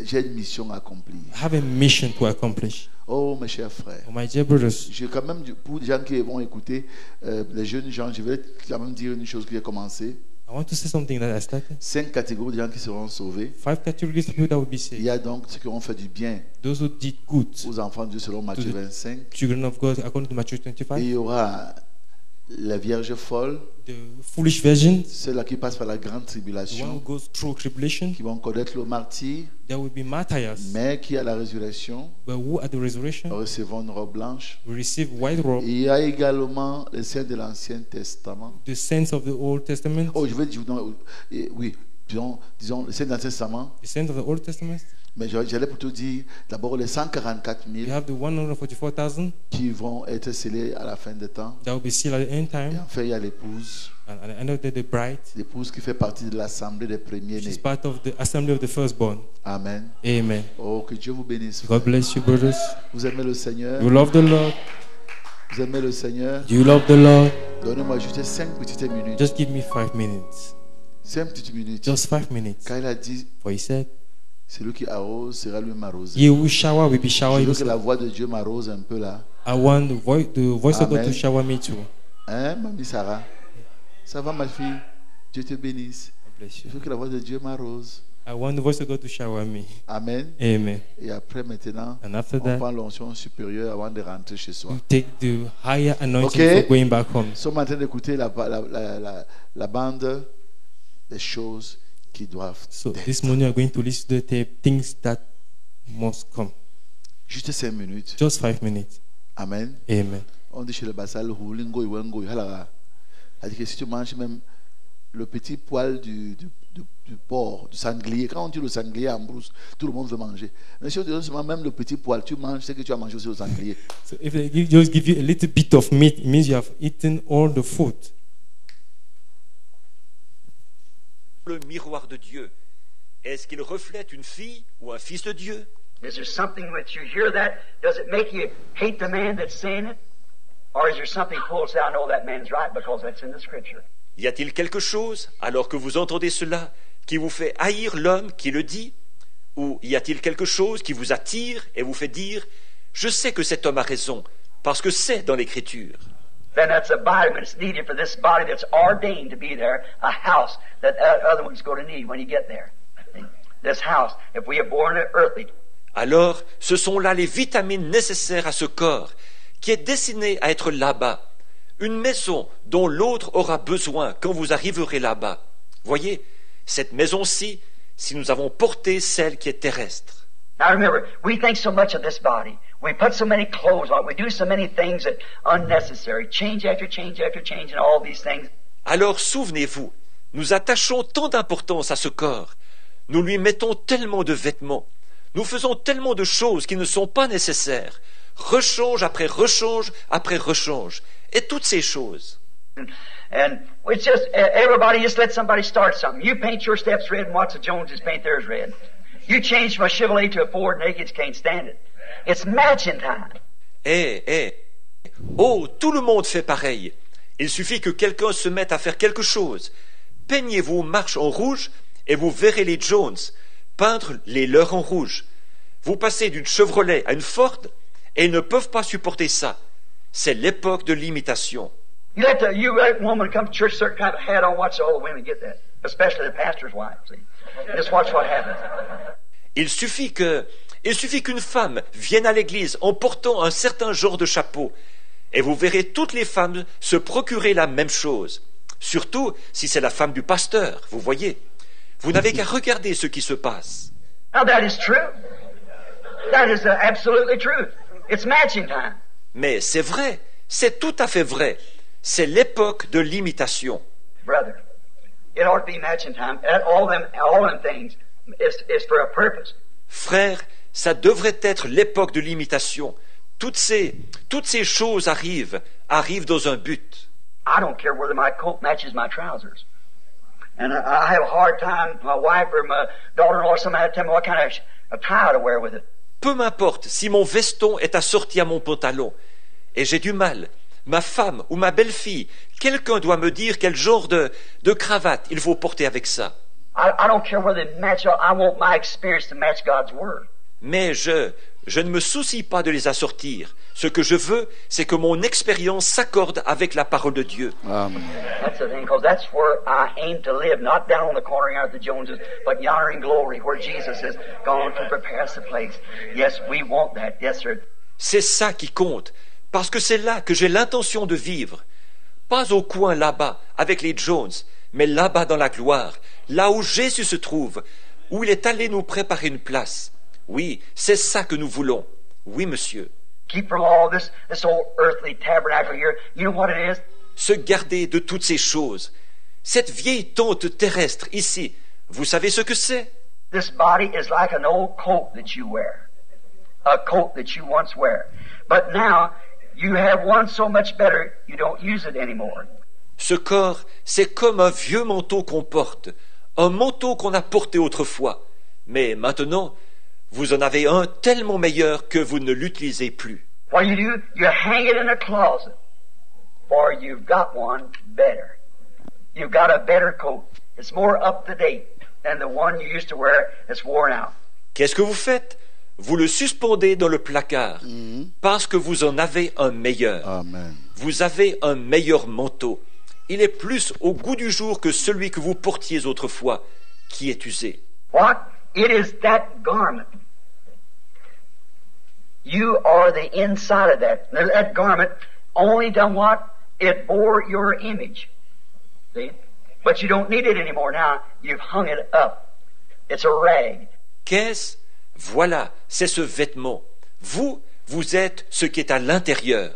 J'ai une mission à accomplir.
I have a mission to accomplish.
Oh, mes chers frères.
Oh, my dear brothers,
J'ai quand même, pour les gens qui vont écouter, les jeunes gens, je vais quand même dire une chose que j'ai commencé.
I want to say something that I started.
5 catégories de gens qui seront sauvés.
5 categories of people that will be
Il
saved.
y a donc ceux qui ont fait du bien
Those who did good,
aux enfants de Dieu selon Matthieu 25.
children of God, according to Matthew
Et
25.
il y aura la Vierge folle,
The foolish virgin,
ceux-là qui passent par la grande
the one who
tribulation,
goes through tribulation,
qui vont connaître le martyr,
there will be martyrs,
mais qui à la résurrection
but who at the resurrection
recevront une robe blanche.
will receive white robe,
Il y a également les saints de l'Ancien Testament.
the saints of the Old Testament,
Oh, je vais dire, non, oui, disons les saints de l'Ancien Testament,
the saints of the Old Testament.
mais j'allais plutôt dire d'abord les 144
We
000
have the 144,000
qui vont être scellés à la fin des temps.
that will be sealed at the end
Et
time,
enfin, il y a l'épouse,
and at the end of the day, the bride,
l'épouse qui fait partie de l'assemblée des
which is
premiers-nés.
part of the assembly of the firstborn.
Amen.
Amen.
Oh, que Dieu vous bénisse.
God bless you, brothers.
Vous aimez le Seigneur?
You love the Lord.
Vous aimez le Seigneur?
You love the Lord.
Donnez-moi juste 5 petites minutes.
Just give me 5 minutes.
5 petites minutes.
Just 5 minutes.
Quand il a dit,
For he said,
celui qui arrose sera lui m'arroser.
he who shower will be
Je
showered.
veux que la voix de Dieu m'arrose un peu là.
I want the voice of God
Amen.
to shower me too.
Hein, mamie Sarah? Ça va, ma fille? Dieu te bénisse.
God bless
Je
you.
veux que la voix de Dieu m'arrose.
I want the voice of God to shower me.
Amen.
Amen.
Et après, maintenant,
And after
on
that,
prend l'onction supérieure avant de rentrer chez soi.
you take the higher anointing
Okay.
for going back home.
Nous sommes en train d'écouter la bande des choses qui doivent
So
être.
this morning we are going to listen to the tape, things that must come.
Juste 5 minutes.
Just 5 minutes.
Amen.
Amen.
On dit chez le Bassal, c'est-à-dire que si tu manges même le petit poil du porc, du sanglier. Quand on dit le sanglier en brousse, tout le monde veut manger. Mais si on te donne seulement même le petit poil, tu manges ce que tu as mangé aussi au sanglier.
So if they just give you a little bit of meat, it means you have eaten all the food.
Le miroir de Dieu, est-ce qu'il reflète une fille ou un fils de Dieu?
Is there something when you hear that, does it make you hate the man that's saying it? Or is there something pulls out, no, that man's right because that's in the scripture?
Y a-t-il quelque chose, alors que vous entendez cela, qui vous fait haïr l'homme qui le dit? Ou y a-t-il quelque chose qui vous attire et vous fait dire « Je sais que cet homme a raison, parce que c'est dans l'Écriture ».
Then that's a body, but it's needed for this body that's ordained to be there, a house that other one's going to need when you get there. This house, if we are born earthly.
Alors, ce sont là les vitamines nécessaires à ce corps, qui est destiné à être là-bas. Une maison dont l'autre aura besoin quand vous arriverez là-bas. Voyez, cette maison-ci, si nous avons porté celle qui est terrestre.
Now remember, we think so much of this body. We put so many clothes on it. We do so many things that unnecessary. Change after change after change and all these things.
Alors souvenez-vous, nous attachons tant d'importance à ce corps. Nous lui mettons tellement de vêtements. Nous faisons tellement de choses qui ne sont pas nécessaires. Rechange après rechange après rechange. Et toutes ces choses.
And it's just, everybody just let somebody start something. You paint your steps red and watch the Joneses paint theirs red. You change from a Chevrolet to a Ford and they just can't stand it. It's matching time.
Oh, tout le monde fait pareil. Il suffit que quelqu'un se mette à faire quelque chose. Peignez vos marches en rouge et vous verrez les Jones peindre les leurs en rouge. Vous passez d'une Chevrolet à une Ford et ils ne peuvent pas supporter ça. C'est l'époque de l'imitation.
You let a woman come to church, certain kind of hat on, watch all the women get that. Especially the pastor's wife, see. Just watch what happens.
Il suffit qu'une femme vienne à l'église en portant un certain genre de chapeau, et vous verrez toutes les femmes se procurer la même chose. Surtout si c'est la femme du pasteur, vous voyez. Vous n'avez qu'à regarder ce qui se passe.
Now that is true. That is absolutely true. It's matching time.
Mais c'est vrai, c'est tout à fait vrai. C'est l'époque de l'imitation.
Brother, it ought to be matching time. All them things is for a purpose.
Frère, ça devrait être l'époque de l'imitation. Toutes ces choses arrivent dans un but.
I don't care whether my coat matches my trousers. And I have a hard time, my wife or my daughter-in-law or somebody tell me what kind of tie to wear with it.
Peu m'importe si mon veston est assorti à mon pantalon. Et j'ai du mal. Ma femme ou ma belle-fille, quelqu'un doit me dire quel genre de cravate il faut porter avec ça.
I don't care whether they match. I want my experience to match God's word.
Mais je ne me soucie pas de les assortir. Ce que je veux, c'est que mon expérience s'accorde avec la parole de Dieu.
Amen.
That's the thing, because that's where I aim to live, not down on the corner yonder at the Joneses, but yonder in glory, where Jesus has gone to prepare us a place. Yes, we want that. Yes, sir.
C'est ça qui compte, parce que c'est là que j'ai l'intention de vivre. Pas au coin là-bas, avec les Jones, mais là-bas dans la gloire, là où Jésus se trouve, où il est allé nous préparer une place. Oui, c'est ça que nous voulons. Oui, monsieur.
Keep from all this old earthly tabernacle here. You know what it is?
Se garder de toutes ces choses. Cette vieille tente terrestre ici, vous savez ce que c'est?
This body is like an old coat that you wear. A coat that you once wear. But now, you have one so much better, you don't use it anymore.
Ce corps, c'est comme un vieux manteau qu'on porte, un manteau qu'on a porté autrefois. Mais maintenant, vous en avez un tellement meilleur que vous ne l'utilisez plus.
What do? You hang it in a closet, for you've got one better. You've got a better coat. It's more up to date than the one you used to wear that's worn out.
Qu'est-ce que vous faites? Vous le suspendez dans le placard, parce que vous en avez un meilleur.
Amen.
Vous avez un meilleur manteau. Il est plus au goût du jour que celui que vous portiez autrefois, qui est usé.
What? It is that garment. You are the inside of that. That garment only done what? It bore your image. See? But you don't need it anymore now. You've hung it up. It's a rag.
Qu'est-ce? Voilà, c'est ce vêtement. Vous êtes ce qui est à l'intérieur.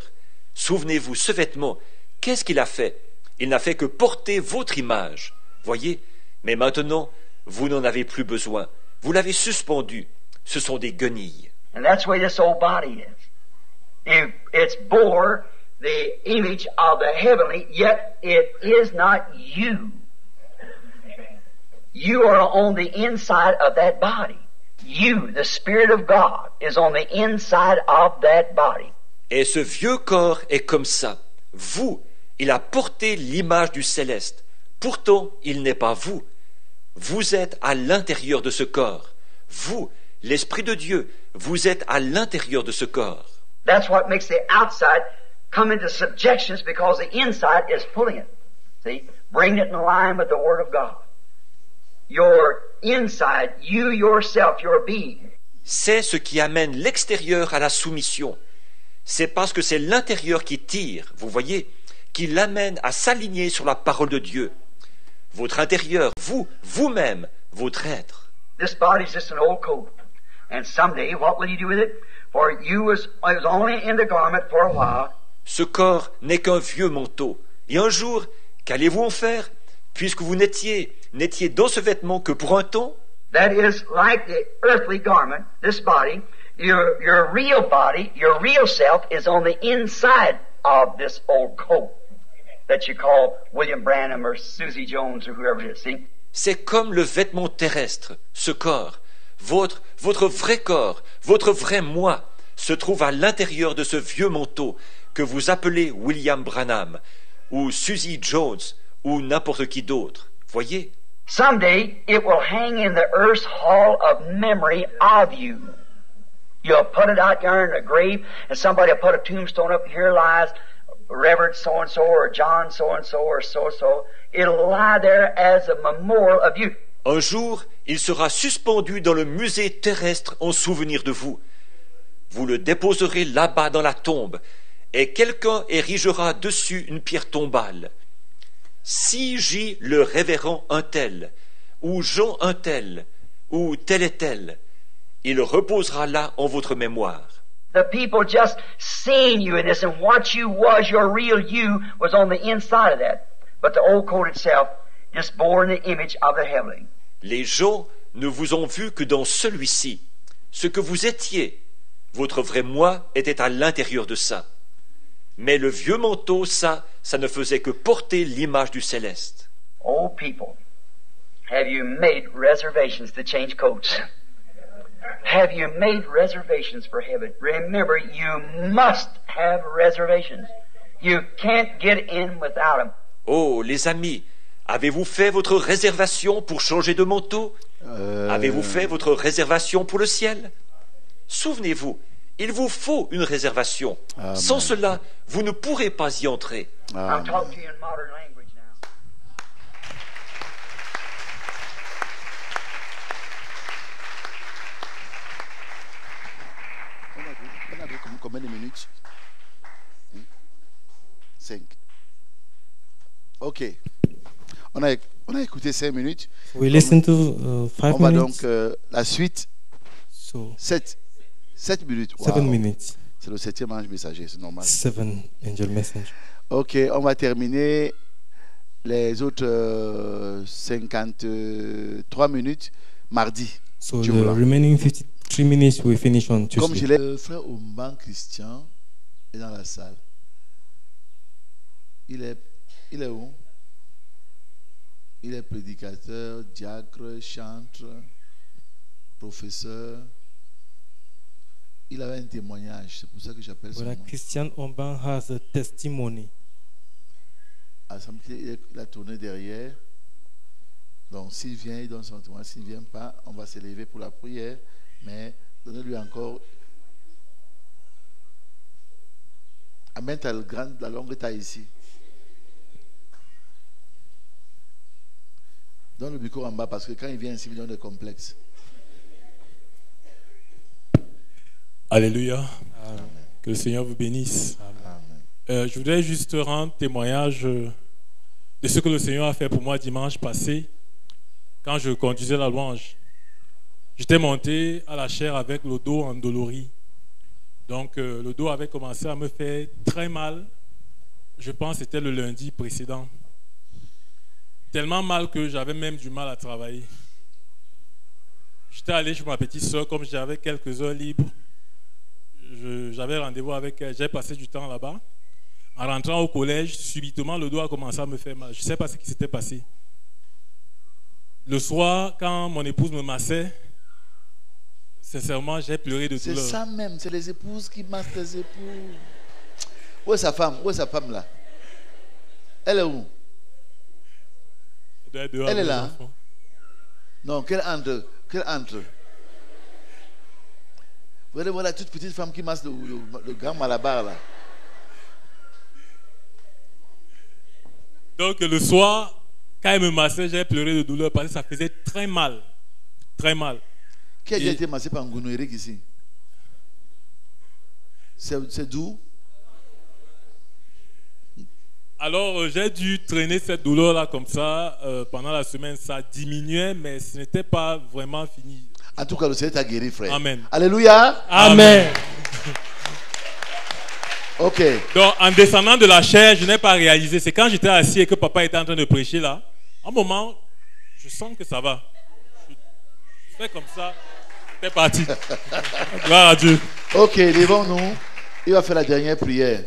Souvenez-vous, ce vêtement, qu'est-ce qu'il a fait? Il n'a fait que porter votre image. Voyez, Mais maintenant, vous n'en avez plus besoin. Vous l'avez suspendu. Ce sont des guenilles.
And that's the way this old body is. It's bore the image of the heavenly, yet it is not you. You are on the inside of that body. You, the Spirit of God, is on the inside of that body.
Et ce vieux corps est comme ça. Vous, il a porté l'image du céleste. Pourtant, il n'est pas vous. Vous êtes à l'intérieur de ce corps. Vous, l'Esprit de Dieu, vous êtes à l'intérieur de ce corps.
That's what makes the outside come into subjection, because the inside is pulling it. See? Bringing it in line with the Word of God. Your inside, you yourself, your being.
C'est ce qui amène l'extérieur à la soumission. C'est parce que c'est l'intérieur qui tire, vous voyez, qui l'amène à s'aligner sur la parole de Dieu. Votre intérieur, vous, vous-même, votre être.
This body is just an old coat. And someday, what will you do with it? For you was only in the garment for a while.
Ce corps n'est qu'un vieux manteau. Et un jour, qu'allez-vous en faire, puisque vous n'étiez dans ce vêtement que pour un temps?
That is like the earthly garment, this body. Your real body, your real self is on the inside of this old coat that you call William Branham or Susie Jones or whoever it is. See?
C'est comme le vêtement terrestre, ce corps. Votre vrai corps, votre vrai moi, se trouve à l'intérieur de ce vieux manteau que vous appelez William Branham, ou Susie Jones, ou n'importe qui d'autre. Voyez?
Someday it will hang in the earth's hall of memory of you. You'll put it out there in a grave, and somebody will put a tombstone up, here lies Reverend so-and-so, or John so-and-so, or so-and-so. It'll lie there as a memorial of you.
Un jour, il sera suspendu dans le musée terrestre en souvenir de vous. Vous le déposerez là-bas dans la tombe, et quelqu'un érigera dessus une pierre tombale. Si J le révérend un tel, ou Jean un tel, ou tel et tel, il reposera là en votre mémoire.
The people just seeing you in this, and what you was, your real you, was on the inside of that. But the old coat itself just bore the image of the heavenly.
Les gens ne vous ont vu que dans celui-ci. Ce que vous étiez, votre vrai moi, était à l'intérieur de ça. Mais le vieux manteau, ça ne faisait que porter l'image du céleste.
Oh, people, have you made reservations to change coats? Have you made reservations for heaven? Remember, you must have reservations. You can't get in without them.
Oh, les amis, avez-vous fait votre réservation pour changer de manteau? Avez-vous fait votre réservation pour le ciel? Souvenez-vous, il vous faut une réservation.
Amen.
Sans cela, vous ne pourrez pas y entrer.
I'll talk to you in modern language now.
On a vu combien de minutes? 5. Ok. On a écouté 5 minutes.
We listen to 5
On va
minutes.
donc la suite.
So
7 minutes.
7
Wow.
minutes.
C'est le 7e ange messager, c'est normal.
7 angel messenger.
Ok, on va terminer les autres 53 minutes mardi.
So
Dieu
the
voulant.
remaining 53 minutes we finish on
Comme je
Tuesday.
l'ai, le frère Omban Christian est dans la salle. Il est où? Il est prédicateur, diacre, chantre, professeur. Il avait un témoignage, c'est pour ça que j'appelle son
Brother
nom.
Christian Omban has a testimony.
Il a tourné derrière. Donc s'il vient, il donne son témoignage. S'il ne vient pas, on va s'élever pour la prière. Mais donnez-lui encore. Amène la longue taille ici. Donne le micro en bas parce que quand il vient ici, il donne des complexes.
Alléluia. Que le Seigneur vous bénisse.
Amen.
Je voudrais juste rendre témoignage de ce que le Seigneur a fait pour moi dimanche passé, quand je conduisais la louange. J'étais monté à la chaire avec le dos endolori. Donc le dos avait commencé à me faire très mal. Je pense que c'était le lundi précédent. tellement mal que j'avais même du mal à travailler. J'étais allé chez ma petite soeur, comme j'avais quelques heures libres. J'avais rendez-vous avec elle, j'ai passé du temps là-bas. En rentrant au collège, subitement, le dos a commencé à me faire mal. Je ne sais pas ce qui s'était passé. Le soir, quand mon épouse me massait, sincèrement, j'ai pleuré de douleur.
C'est ça même, c'est les épouses qui massent les épouses. Où est sa femme? Où est sa femme là? Elle est où? Elle est là. Non, qu'elle entre. Qu'elle entre. Vous allez voir la toute petite femme qui masse le grand malabar là.
Donc le soir, quand elle me massait, j'ai pleuré de douleur parce que ça faisait très mal. Très mal.
Qui a déjà été massé par Ngounou Eric ici? C'est d'où?
Alors j'ai dû traîner cette douleur-là comme ça pendant la semaine. Ça diminuait, mais ce n'était pas vraiment fini.
En tout cas, le Seigneur t'a guéri, frère.
Amen.
Alléluia.
Amen.
Ok.
Donc en descendant de la chair, je n'ai pas réalisé. C'est quand j'étais assis et que papa était en train de prêcher là. Un moment, je sens que ça va. Je fais comme ça. C'est parti. Gloire à Dieu.
Ok, levons-nous. Il va faire la dernière prière.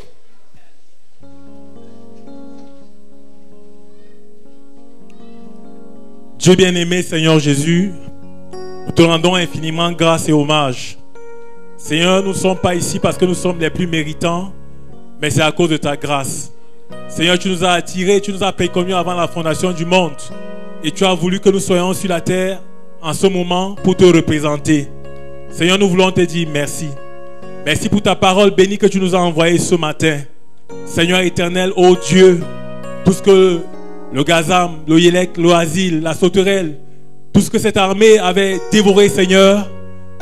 Dieu bien-aimé, Seigneur Jésus, nous te rendons infiniment grâce et hommage. Seigneur, nous ne sommes pas ici parce que nous sommes les plus méritants, mais c'est à cause de ta grâce. Seigneur, tu nous as attirés, tu nous as préconnus avant la fondation du monde. Et tu as voulu que nous soyons sur la terre en ce moment pour te représenter. Seigneur, nous voulons te dire merci. Merci pour ta parole bénie que tu nous as envoyée ce matin. Seigneur éternel, ô Dieu, tout ce que le gazam, le yélek, le asile, la sauterelle, tout ce que cette armée avait dévoré, Seigneur,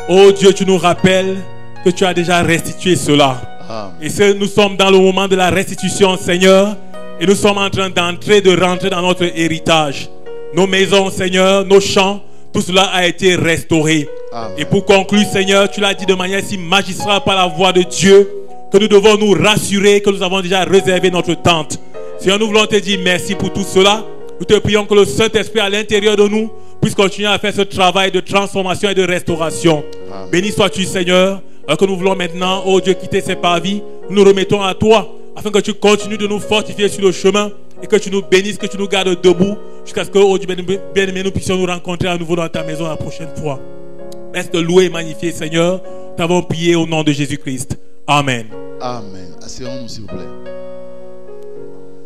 ô Dieu, tu nous rappelles que tu as déjà restitué cela.
Amen.
Et nous sommes dans le moment de la restitution, Seigneur, et nous sommes en train de rentrer dans notre héritage. Nos maisons, Seigneur, nos champs, tout cela a été restauré.
Amen.
Et pour conclure, Seigneur, tu l'as dit de manière si magistrale par la voix de Dieu, que nous devons nous rassurer que nous avons déjà réservé notre tente. Seigneur, nous voulons te dire merci pour tout cela. Nous te prions que le Saint-Esprit à l'intérieur de nous puisse continuer à faire ce travail de transformation et de restauration.
Amen.
Béni sois-tu, Seigneur, alors que nous voulons maintenant, oh Dieu, quitter ces parvis. Nous nous remettons à toi, afin que tu continues de nous fortifier sur le chemin et que tu nous bénisses, que tu nous gardes debout, jusqu'à ce que, oh Dieu bien-aimé, nous puissions nous rencontrer à nouveau dans ta maison la prochaine fois. Reste loué et magnifié, Seigneur. Nous t'avons prié au nom de Jésus-Christ. Amen.
Amen. Asseyons-nous, s'il vous plaît.